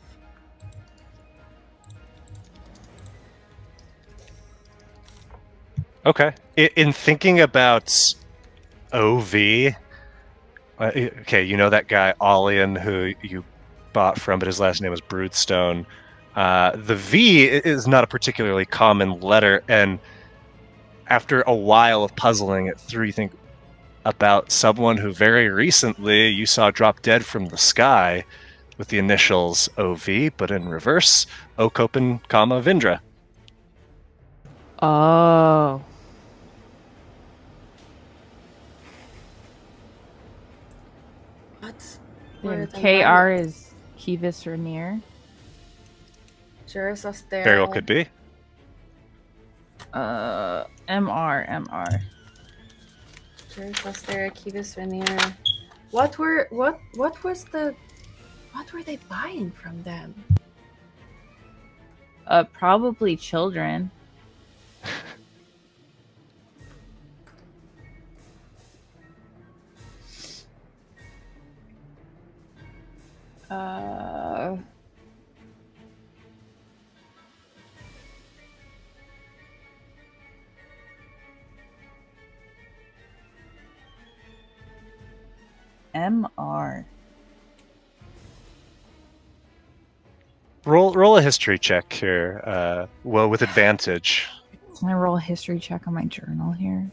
Okay. In thinking about OV, okay, you know that guy Olian who you bought from, but his last name was Broodstone. The V is not a particularly common letter, and after a while of puzzling it through, you think, about someone who very recently you saw drop dead from the sky with the initials OV, but in reverse, Okopen, Vindra. Oh. What? And the KR is Kivas Rainier. Juris Austera. Very well could be. MR. Juris Austera, Kivas Rainier. What were they buying from them? Probably children. MR. Roll a history check here. Well, with advantage. Can I roll a history check on my journal here?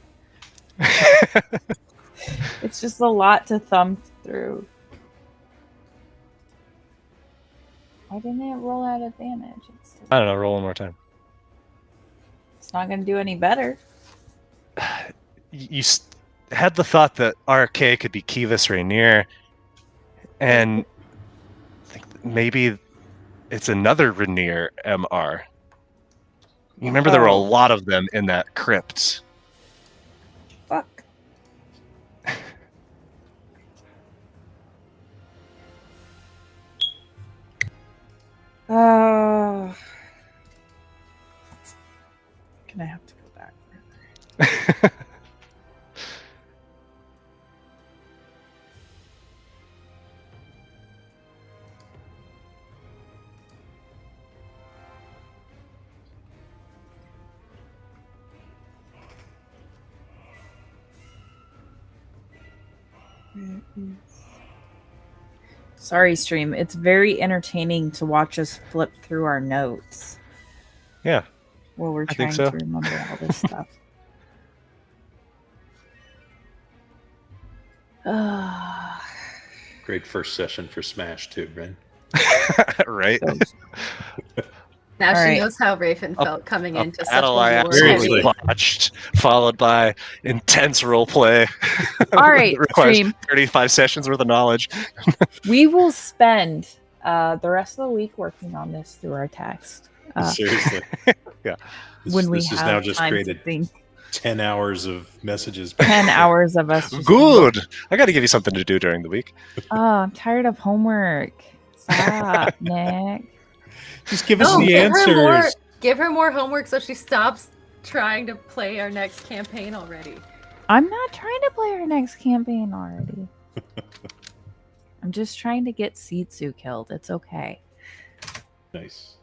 It's just a lot to thumb through. Why didn't it roll at advantage? I don't know. Roll one more time. It's not going to do any better. You had the thought that RK could be Kivas Rainier, and I think maybe it's another Rainier MR. You remember there were a lot of them in that crypt. Fuck. Can I have to go back? Sorry, stream. It's very entertaining to watch us flip through our notes. Yeah. While we're I trying think so. to remember all this stuff. Great first session for Smash too, right? Right? Now All she right. knows how Raven felt coming into such a Battle I war. absolutely Seriously. watched, followed by intense roleplay. All right, That requires stream. 35 sessions worth of knowledge. We will spend the rest of the week working on this through our text. Seriously. Yeah. When we this has have now just time to created think. 10 hours of messages. 10 hours of us. Just Good. I got to give you something to do during the week. Oh, I'm tired of homework. Stop, Nick. Just give us No, the give her more homework so she stops trying to play our next campaign already. I'm not trying to play our next campaign already. I'm just trying to get Sitsu killed. It's okay. Nice.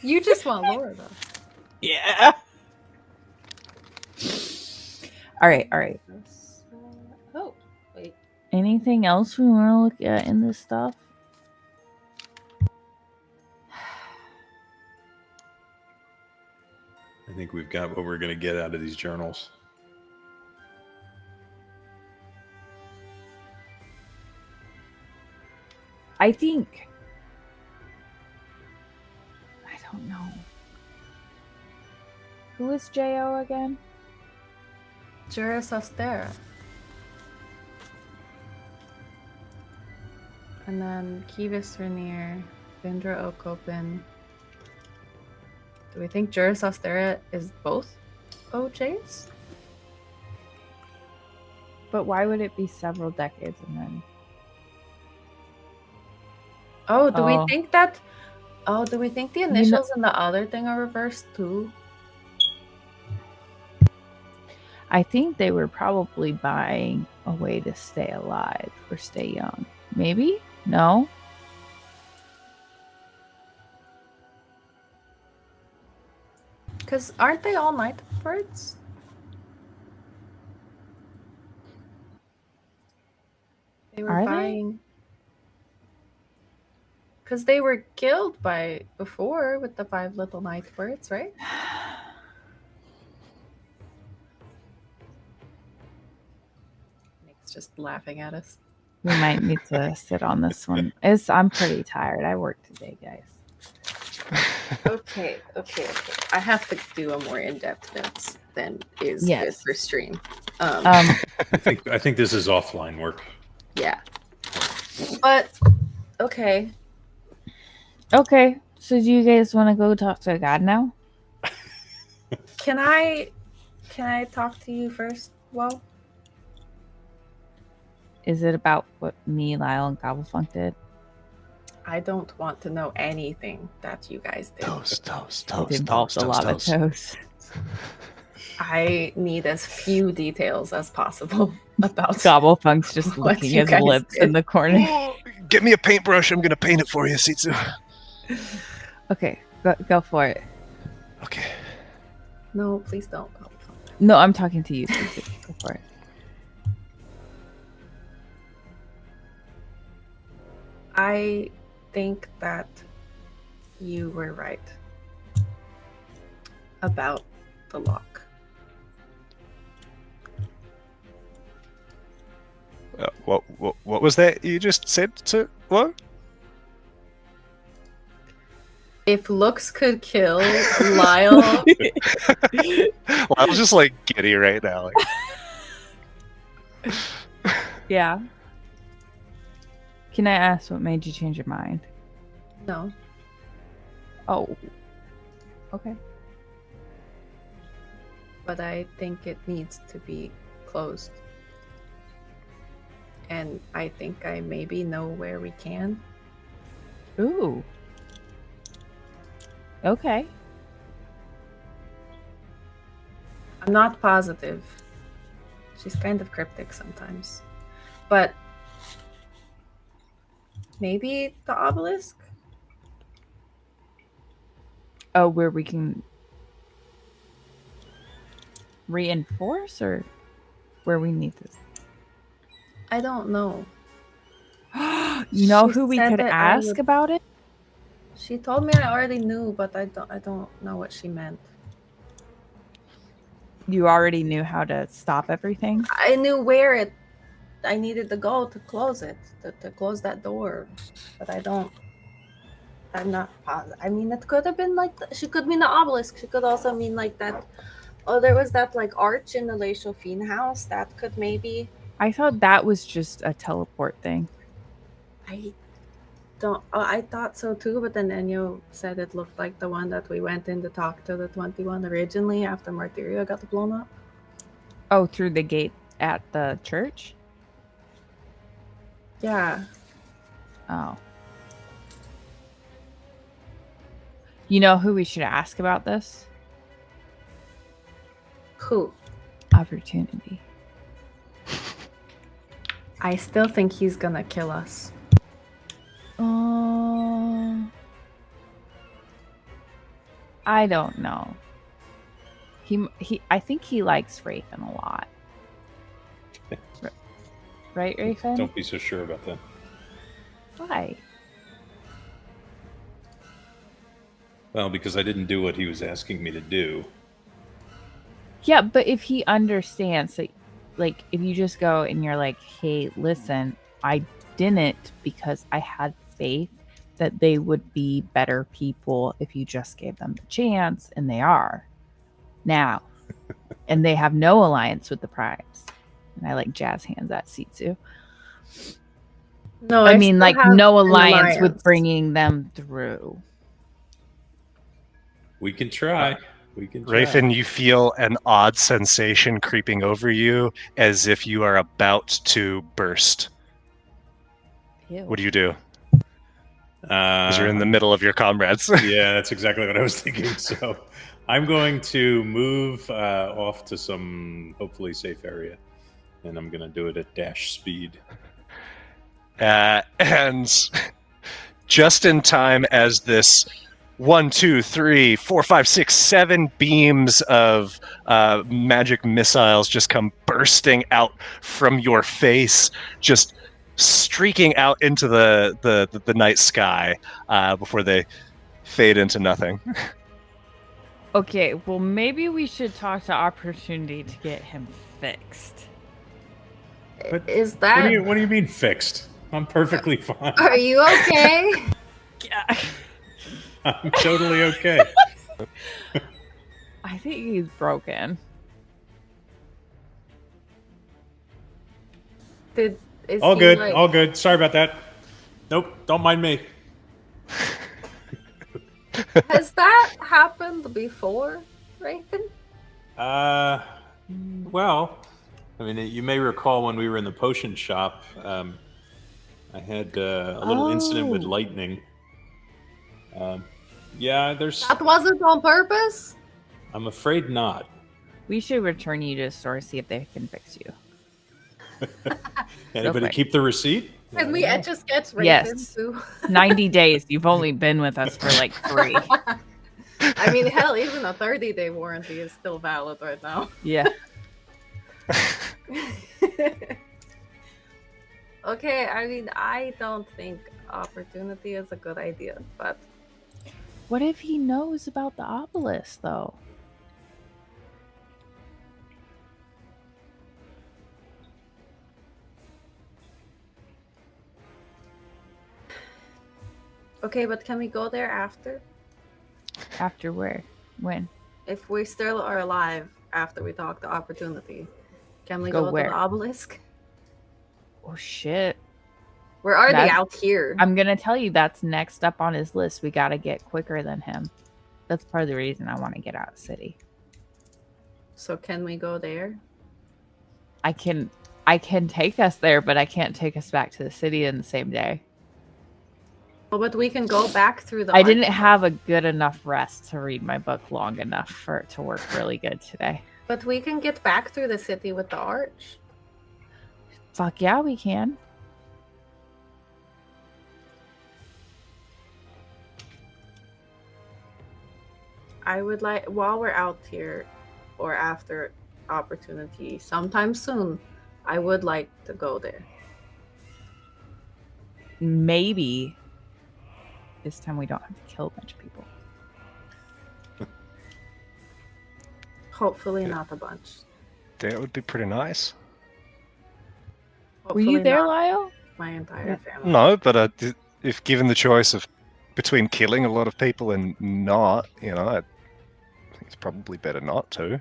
You just want Laura though. Yeah. All right. Oh, wait. Anything else we want to look at in this stuff? I think we've got what we're going to get out of these journals. I think. I don't know. Who is J.O. again? Juris Austera. And then Kivas Rainier, Vindra Okopen. Do we think Juris Austera is both OJs? But why would it be several decades and then? Oh, do we Oh. think that? Oh, do we think the initials in the other thing are reversed too? I think they were probably buying a way to stay alive or stay young. Maybe? No? Because aren't they all night birds? They were Are they? buying. Because they were killed by before with the 5 little night birds, right? just laughing at us. We might need to sit on this one. I'm pretty tired. I worked today, guys. Okay. I have to do a more in-depth notes than is Yes. good for stream. Um, I think this is offline work. Yeah. But okay. okay. So do you guys want to go talk to God now? Can I talk to you first? Well, Is it about what me, Lyle, and Gobblefunk did? I don't want to know anything that you guys did. It involved a lot of toast. I need as few details as possible about Gobblefunk's just What licking you his guys lips did. in the corner. Oh, get me a paintbrush. I'm gonna paint it for you, Sitsu. Okay, go for it. Okay. No, please don't. No, I'm talking to you. Suzu. Go for it. I think that you were right about the lock. What was that you just said to what? If looks could kill, Lyle. Lyle's just like giddy right now. Like, Yeah. Can I ask what made you change your mind? No. Oh. Okay. But I think it needs to be closed. And I think I maybe know where we can. Ooh. Okay. I'm not positive. She's kind of cryptic sometimes. But maybe the obelisk? Oh, where we can reinforce, or where we need this? I don't know. You know She who we said could that I ask would- about it? She told me I already knew, but I don't know what she meant. You already knew how to stop everything? I knew where I needed to go to close it, to close that door. But I'm not positive. I mean, it could have been like, she could mean the obelisk. She could also mean like that. Oh, there was that like arch in the Le Chauffin house. That could maybe. I thought that was just a teleport thing. I thought so too, but then Enyo said it looked like the one that we went in to talk to the 21 originally after Martyria got blown up. Oh, through the gate at the church? Yeah. Oh. You know who we should ask about this? Who? Opportunity. I still think he's gonna kill us. I don't know. I think he likes Raven a lot. Right, Raven? Don't be so sure about that. Why? Well, because I didn't do what he was asking me to do. Yeah, but if he understands that, like, if you just go and you're like, hey, listen, I didn't because I had faith that they would be better people if you just gave them the chance, and they are now. And they have no alliance with the Primes. And I like jazz hands at Sitsu. No, I mean, still like, have no an alliance with bringing them through. We can try. Rafen, you feel an odd sensation creeping over you as if you are about to burst. Ew. What do? Because you're in the middle of your comrades. Yeah, that's exactly what I was thinking. So I'm going to move off to some hopefully safe area. And I'm going to do it at dash speed. And just in time as this 1, 2, 3, 4, 5, 6, 7 beams of magic missiles just come bursting out from your face, just streaking out into the night sky before they fade into nothing. Okay, well, maybe we should talk to Opportunity to get him fixed. But Is that? What do you mean fixed? I'm perfectly fine. Are you okay? Yeah. I'm totally okay. I think he's broken. Is All he good. like? All good. Sorry about that. Nope. Don't mind me. Has that happened before, Raven? Well, I mean, you may recall when we were in the potion shop, I had a little incident with Oh. lightning. Yeah, That wasn't on purpose. I'm afraid not. We should return you to the store, see if they can fix you. Anybody quick. keep the receipt? Can we just get Raven Yes. to? 90 days. You've only been with us for like 3. I mean, hell, even a 30-day warranty is still valid right now. Yeah. Okay, I mean, I don't think opportunity is a good idea, but What if he knows about the obelisk, though? okay, but can we go there after? After where? When? If we still are alive after we talk to opportunity, can we Go go where? to the obelisk? Oh, shit. We're already That's- out here. I'm going to tell you that's next up on his list. We got to get quicker than him. That's part of the reason I want to get out of the city. So can we go there? I can take us there, but I can't take us back to the city in the same day. Oh, but we can go back through the. I didn't have a good enough rest to read my book long enough for it to work really good today. But we can get back through the city with the arch. Fuck yeah, we can. I would like, while we're out here, or after opportunity, sometime soon, I would like to go there. Maybe this time we don't have to kill a bunch of people. Hopefully Yeah. not a bunch. That would be pretty nice. Were you Hopefully there, not Lyle? my entire family. No, but if given the choice of between killing a lot of people and not, I think it's probably better not to.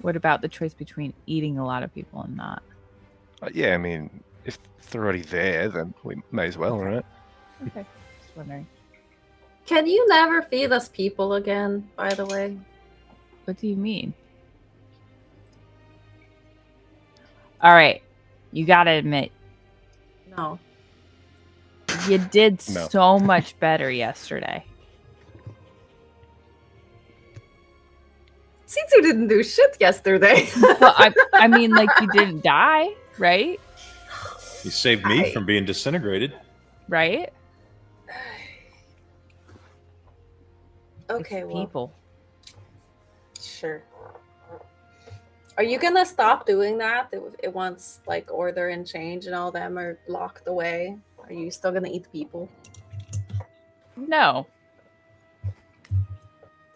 What about the choice between eating a lot of people and not? Yeah, I mean, if they're already there, then we may as well, right? Okay, just wondering. Can you never feed us people again, by the way? What do you mean? All right, you gotta admit, No. you did No. so much better yesterday. Situ didn't do shit yesterday. Well, I mean, like you didn't die, right? You saved me from being disintegrated. Right? Okay, It's well, people. sure. Are you gonna stop doing that? It wants like order and change and all them are locked away. Are you still gonna eat people? No,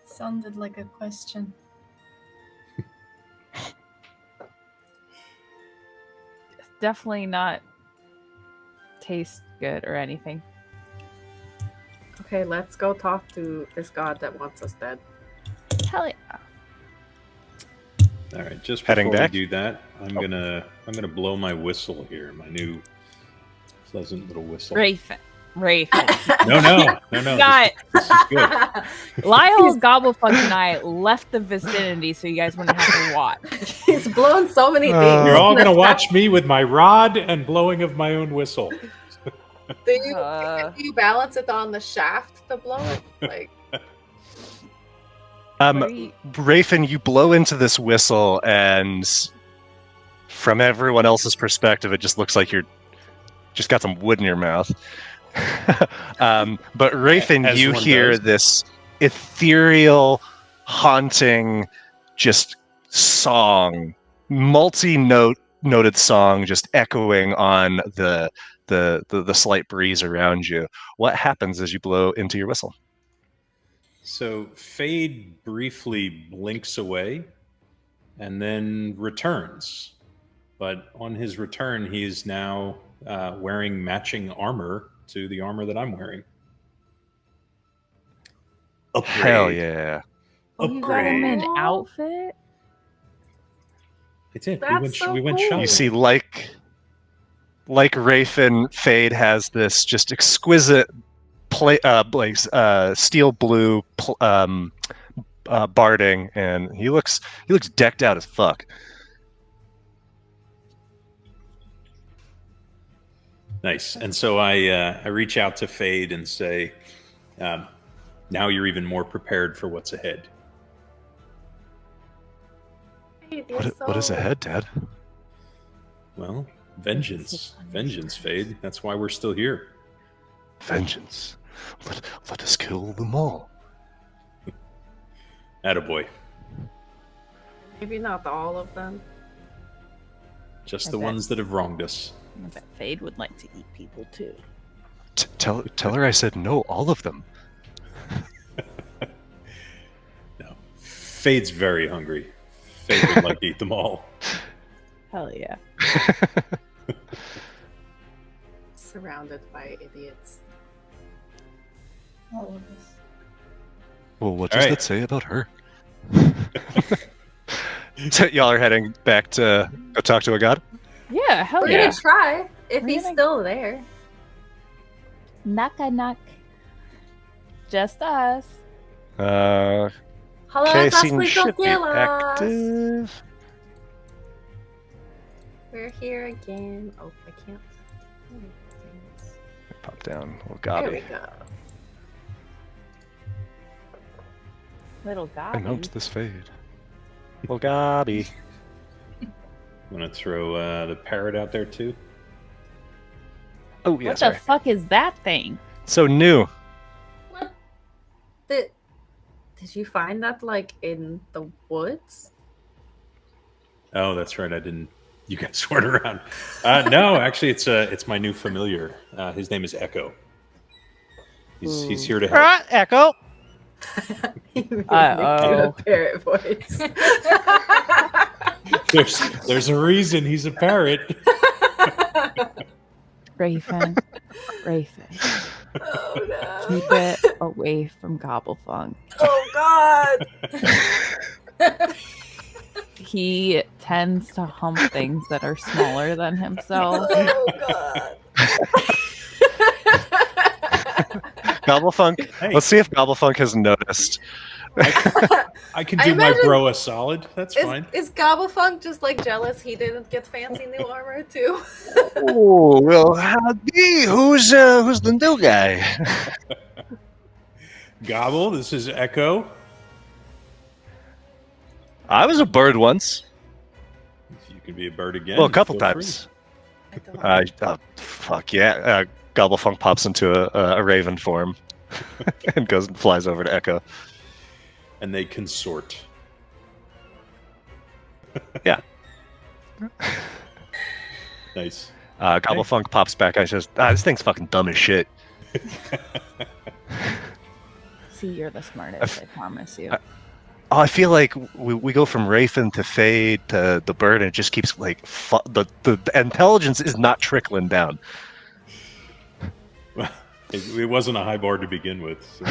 Sounded like a question. it's definitely not taste good or anything. Okay, let's go talk to this god that wants us dead. Hell yeah. All right, just Heading before back? we do that, I'm gonna blow my whistle here, my new pleasant little whistle. Rafen. No. Got This is good. Lyle, Gobblefuck, and I left the vicinity so you guys wouldn't have to watch. He's blown so many things. You're all gonna watch me with my rod and blowing of my own whistle. Do you balance it on the shaft to blow it? Like, Rafen, you blow into this whistle, and from everyone else's perspective, it just looks like you're just got some wood in your mouth. But Rafen, As you one hear does. this ethereal, haunting, just song, multi-noted song, just echoing on the slight breeze around you. What happens as you blow into your whistle? So Fade briefly blinks away and then returns. But on his return, he is now wearing matching armor to the armor that I'm wearing. Upgrade. Hell yeah. Oh, you got him an Upgrade. outfit? I did. That's so we went cool. shopping. You see, like Rafen, Fade has this just exquisite steel blue barding, and he looks decked out as fuck. Nice. And so I reach out to Fade and say, now you're even more prepared for what's ahead. What is ahead, Dad? Well, vengeance. Vengeance, Fade. That's why we're still here. Vengeance. Let us kill them all. Attaboy. Maybe not all of them. Just I the bet. ones that have wronged us. I bet Fade would like to eat people too. Tell her I said no, all of them. No. Fade's very hungry. Fade would like to eat them all. Hell yeah. Surrounded by idiots. All of us. Well, what All does right. that say about her? So y'all are heading back to go talk to a god? Yeah, hell We're yeah. gonna try if We're he's gonna- still there. Knock a knock. Just us. Hello, Casing Casper, should be kill us. active. We're here again. Oh, I can't. Pop down. Oh, There we Gabi. go. Little I guy. mount this Fade. Well, Gabi. Want to throw the parrot out there too? Oh, yeah, What sorry. the fuck is that thing? So new. What? Did you find that like in the woods? Oh, that's right. I didn't. You guys weren't around. No, actually, it's my new familiar. His name is Echo. He's here to help. Echo. You made me do Uh-oh. the parrot voice. There's a reason he's a parrot. Rafen. Rafen. Oh no! Keep it away from Gobblefunk. Oh god! He tends to hump things that are smaller than himself. Oh god! Gobblefunk. Hey. Let's see if Gobblefunk has noticed. I can I do my imagine- bro a solid. That's fine. Is Gobblefunk just like jealous he didn't get fancy new armor too? Oh, well, howdy. Who's the new guy? Gobble, this is Echo. I was a bird once. You can be a bird again. Well, a couple Feel times. I don't Fuck yeah. Gobblefunk pops into a raven form and goes and flies over to Echo. free. And they consort. Yeah. Nice. Gobblefunk pops back. I says, this thing's fucking dumb as shit. See, you're the smartest, I promise you. Oh, I feel like we go from Rafen to Fade to the bird, and it just keeps like the intelligence is not trickling down. Well, it wasn't a high bar to begin with. So.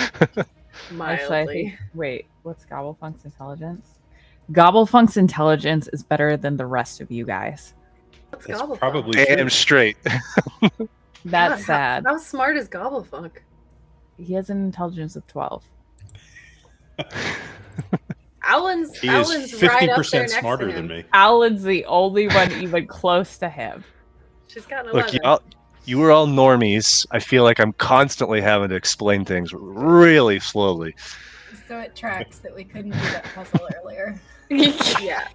Actually, I Mildly. think, wait, what's Gobblefunk's intelligence? Gobblefunk's intelligence is better than the rest of you guys. What's It's Gobblefunk? probably Damn true. straight. That's God, sad. How smart is Gobblefunk? He has an intelligence of 12. Alan's He is Alan's right up there 50% next smarter to him. than me. Alan's the only one even close to him. She's got an Look, 11. you were all normies. I feel like I'm constantly having to explain things really slowly. So it tracks that we couldn't do that puzzle earlier. Yeah,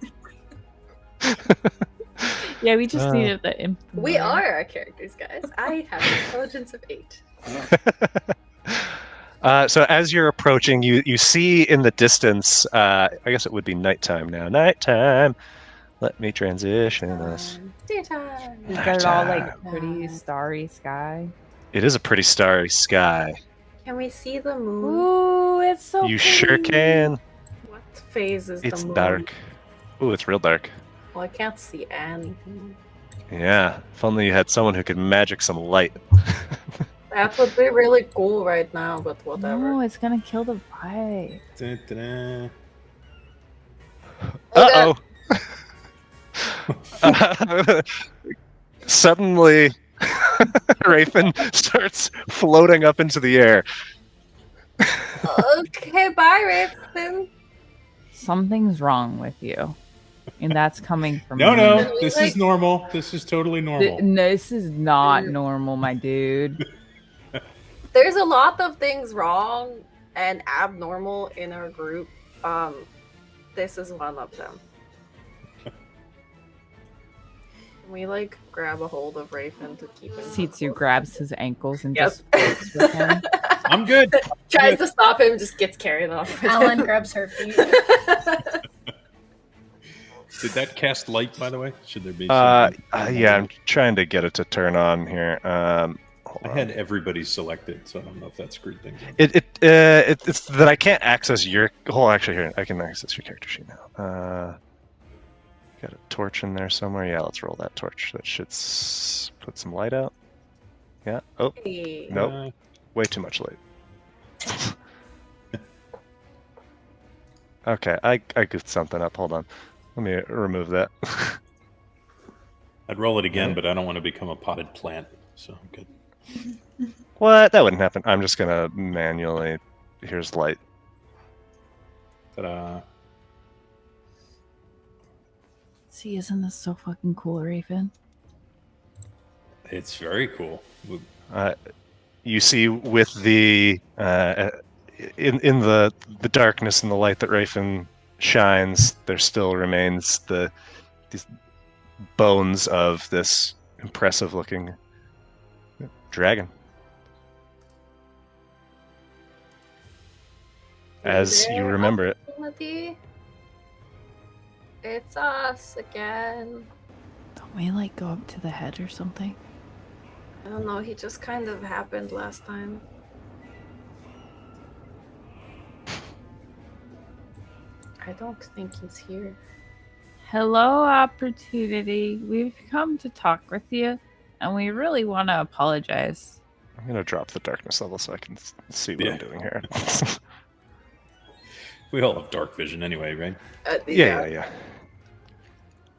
Yeah, we just Uh, needed the info. we are our characters, guys. I have an intelligence of 8. So as you're approaching, you see in the distance, I guess it would be nighttime now. Nighttime. Let me transition this. Daytime. Is that all like pretty starry sky? It is a pretty starry sky. Can we see the moon? Ooh, it's so You sure pretty. can. What phase is It's the moon? dark. Ooh, it's real dark. Well, I can't see anything. Yeah, if only you had someone who could magic some light. That would be really cool right now, but whatever. No, it's gonna kill the vibe. Da-da-da. Uh-oh. Suddenly, Raven starts floating up into the air. Okay, bye, Raven. Something's wrong with you. And that's coming from No, me. no, this Like- is normal. This is totally normal. This is not normal, my dude. There's a lot of things wrong and abnormal in our group. This is one of them. Can we like grab a hold of Raven to keep him? Sitsu grabs his ankles and Yep. just floats with him. I'm good. Tries to stop him, just gets carried off. Alan grabs her feet. Did that cast light, by the way? Should there be? Yeah, something? I'm trying to get it to turn on here. Hold I on. had everybody selected, so I don't know if that screwed things up. It's that I can't access your. Hold on, actually, here I can access your character sheet now. Got a torch in there somewhere. Yeah, let's roll that torch. That should put some light out. Yeah. Oh, Hey. nope. Way too much light. Okay, I goofed something up. Hold on. Let me remove that. I'd roll it again, but I don't want to become a potted plant, so I'm good. What? That wouldn't happen. I'm just gonna manually. Here's light. Ta-da. See, isn't this so fucking cool, Raven? It's very cool. You see with the in the darkness and the light that Rafen shines, there still remains these bones of this impressive looking dragon. As you remember it. Opportunity. It's us again. Don't we like go up to the head or something? I don't know, he just kind of happened last time. I don't think he's here. Hello, Opportunity. We've come to talk with you, and we really want to apologize. I'm gonna drop the darkness level so I can see what I'm doing here. We all have dark vision anyway, right? Yeah.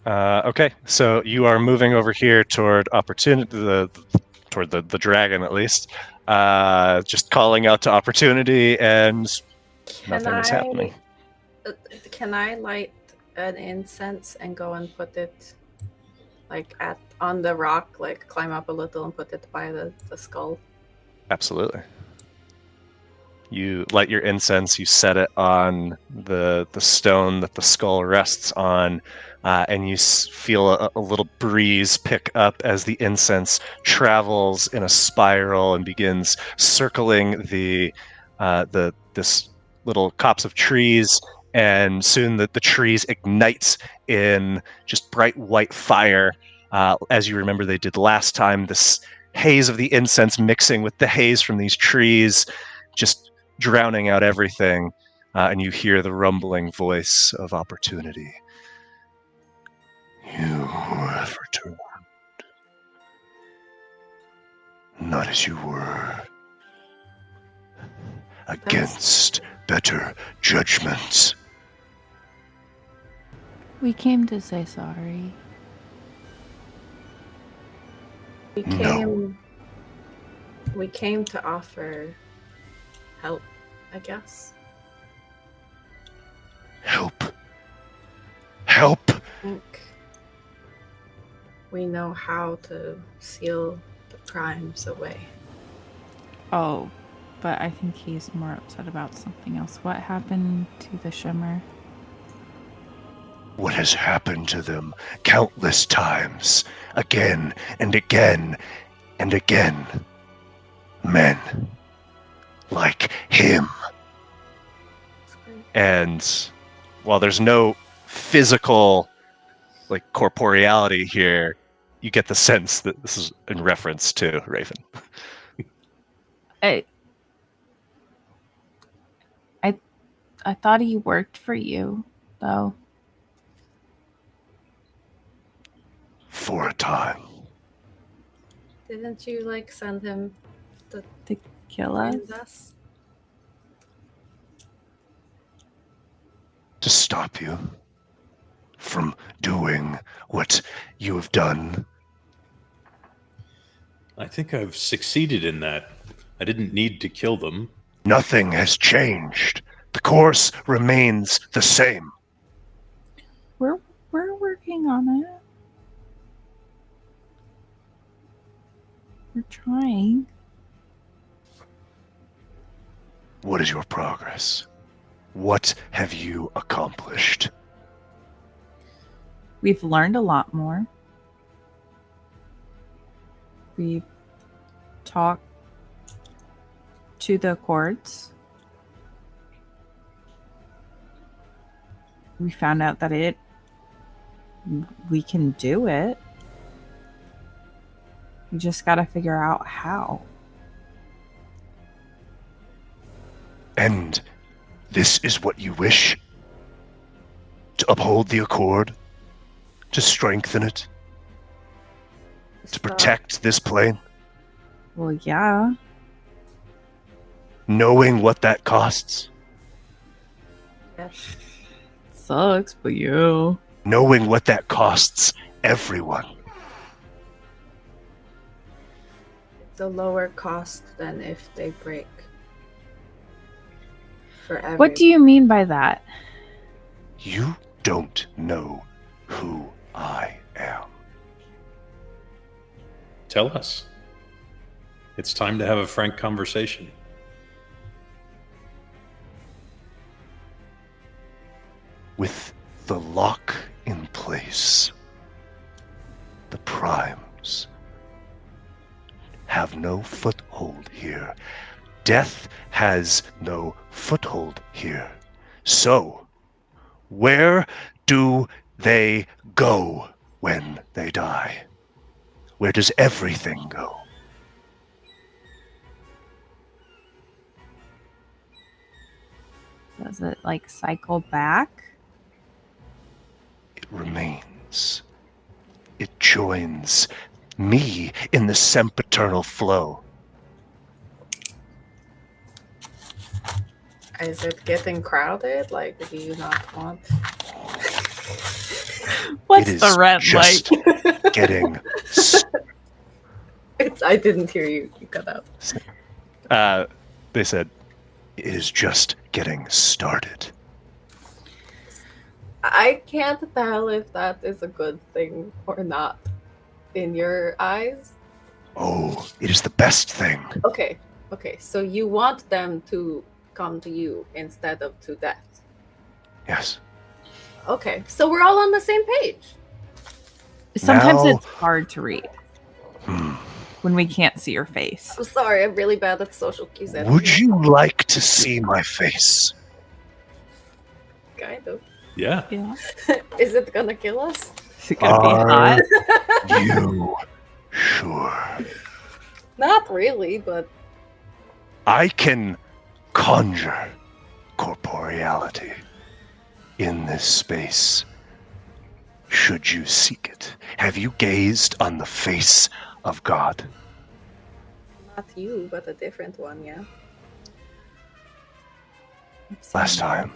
Okay, so you are moving over here toward opportunity, toward the dragon at least. Just calling out to opportunity, and nothing is happening. Can I light an incense and go and put it like on the rock, like climb up a little and put it by the skull? Absolutely. You light your incense, you set it on the stone that the skull rests on, and you feel a little breeze pick up as the incense travels in a spiral and begins circling this little copse of trees, and soon the trees ignite in just bright white fire. As you remember they did last time, this haze of the incense mixing with the haze from these trees, just drowning out everything, and you hear the rumbling voice of opportunity. You have returned, not as you were, against better judgment. We came to say sorry. No. We came to offer help, I guess. Help. Help. I think we know how to seal the crimes away. Oh, but I think he's more upset about something else. What happened to the Shimmer? What has happened to them countless times, again and again and again. Men like him. And while there's no physical, like, corporeality here, you get the sense that this is in reference to Raven. I thought he worked for you, though. for a time. Didn't you like send him to Kill us? find us? To stop you from doing what you have done. I think I've succeeded in that. I didn't need to kill them. Nothing has changed. The course remains the same. We're working on it. We're trying. What is your progress? What have you accomplished? We've learned a lot more. We've talked to the courts. We found out that we can do it. We just got to figure out how. And this is what you wish? To uphold the Accord? To strengthen it? To protect this plane? Well, yeah. Knowing what that costs? Yes. Sucks, but yeah. Knowing what that costs everyone. It's a lower cost than if they break. For What do you mean by that? You don't know who I am. Tell us. It's time to have a frank conversation. With the lock in place, the primes have no foothold here. Death has no foothold here. So, where do they go when they die? Where does everything go? Does it like cycle back? It remains. It joins me in the sempiternal flow. Is it getting crowded? Like, do you not want? What's It is the rent like? just getting I didn't hear you. You cut out. they said, it is just getting started. I can't tell if that is a good thing or not in your eyes. Oh, it is the best thing. Okay. So you want them to come to you instead of to death. Yes. Okay. So we're all on the same page. Sometimes Now- it's hard to read Hmm. when we can't see your face. I'm sorry. I'm really bad at social cues. Would you like to see my face? Kind of. Yeah. Yeah. Is it gonna kill us? Is it gonna be hot? You sure? Not really, but I can conjure corporeality in this space. Should you seek it? Have you gazed on the face of God? not you, but a different one. Yeah. Last time,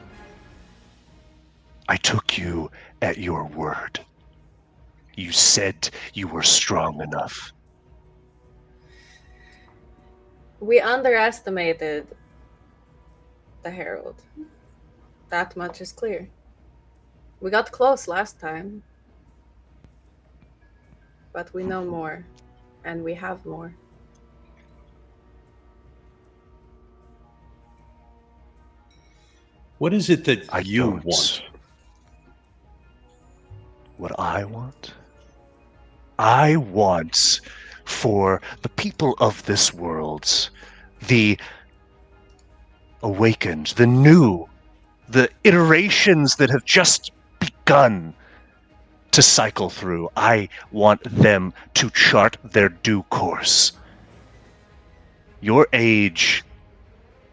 I took you at your word. You said you were strong enough. We underestimated the Herald. That much is clear. We got close last time. But we know more. And we have more. What is it that I you don't. want? What I want? I want for the people of this world, the awakened, the new, the iterations that have just begun to cycle through. I want them to chart their due course. Your age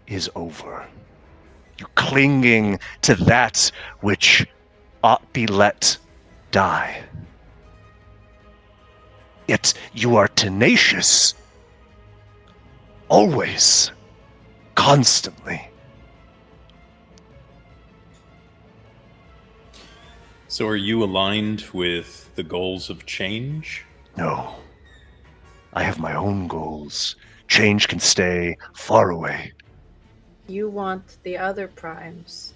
is over. You're clinging to that which ought be let die. Yet you are tenacious. Always. Constantly. So are you aligned with the goals of change? No. I have my own goals. Change can stay far away. You want the other primes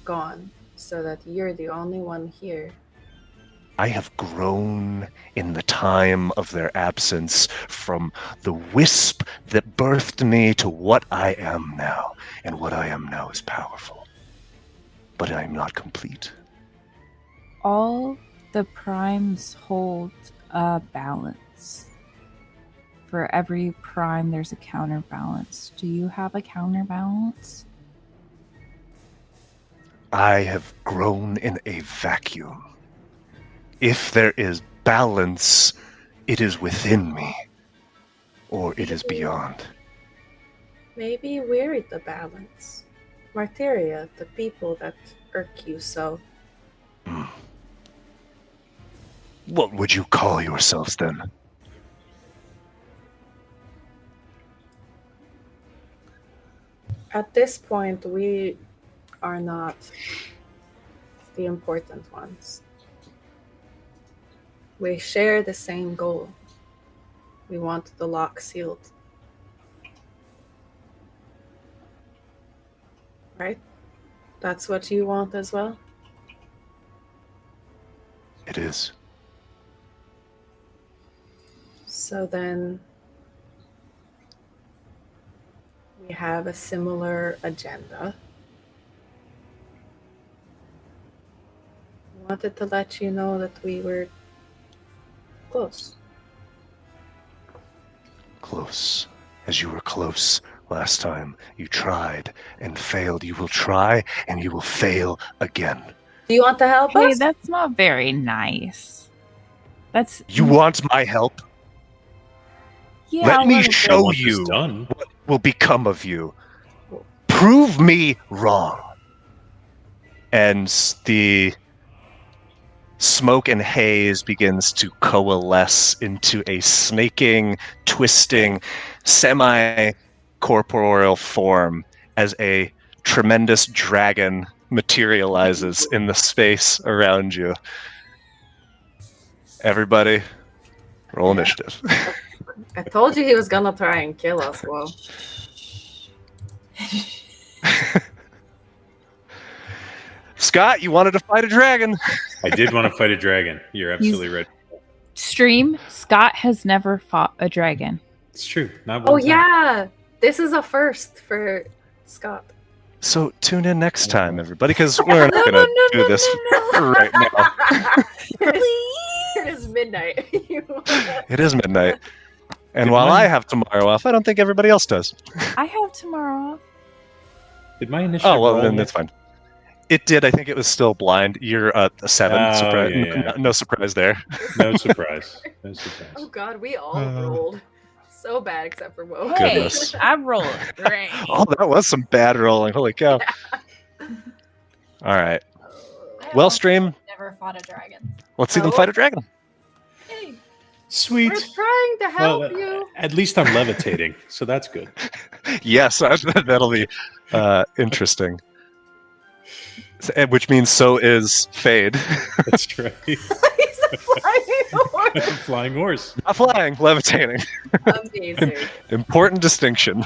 gone so that you're the only one here. I have grown in the time of their absence from the wisp that birthed me to what I am now. And what I am now is powerful. But I am not complete. All the primes hold a balance. For every prime, there's a counterbalance. Do you have a counterbalance? I have grown in a vacuum. If there is balance, it is within me. Or it is beyond. Maybe we're the balance. Martyria, the people that irk you so. What would you call yourselves then? At this point, we are not the important ones. We share the same goal. We want the lock sealed. Right? That's what you want as well? It is. So then we have a similar agenda. Wanted to let you know that we were close. Close. As you were close last time. You tried and failed. You will try and you will fail again. Do you want to help Hey, us? that's not very nice. That's You want my help? yeah. Let a me little bit. show Want this you done? what will become of you. Prove me wrong. And the smoke and haze begins to coalesce into a snaking, twisting, semi-corporeal form as a tremendous dragon materializes in the space around you. Everybody, roll initiative. I told you he was gonna try and kill us. Well, Scott, you wanted to fight a dragon. I did want to fight a dragon. You're absolutely right. Stream. Scott has never fought a dragon. It's true. Not oh one time. yeah, this is a first for Scott. So tune in next time, everybody, because we're not going to do this right now. It is midnight. It is midnight. And Good while one. I have tomorrow off, I don't think everybody else does. I have tomorrow off. Did my initiative Oh, well, roll then yet? that's fine. It did. I think it was still blind. You're a 7. Oh, Surprise. yeah. No surprise there. No surprise. No surprise. Oh god, we all rolled so bad except for Mo. Hey, Goodness. I rolled great. Oh, that was some bad rolling. Holy cow. All right. Well, stream. Never fought a dragon. Let's see them Oh. fight a dragon. Yay. Sweet. We're trying to help Well, you. At least I'm levitating, so that's good. Yes, that'll be interesting. Which means so is Fade. That's right. He's a flying horse. Flying horse. Not flying, levitating. Amazing. Important distinction.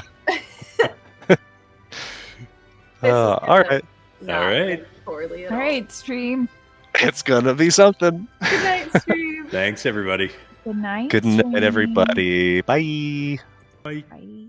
All right. Not All right. end Poorly at All right, stream. It's gonna be something. Good night, stream. Thanks, everybody. Good night. Good night, stream. everybody. Bye. Bye. Bye.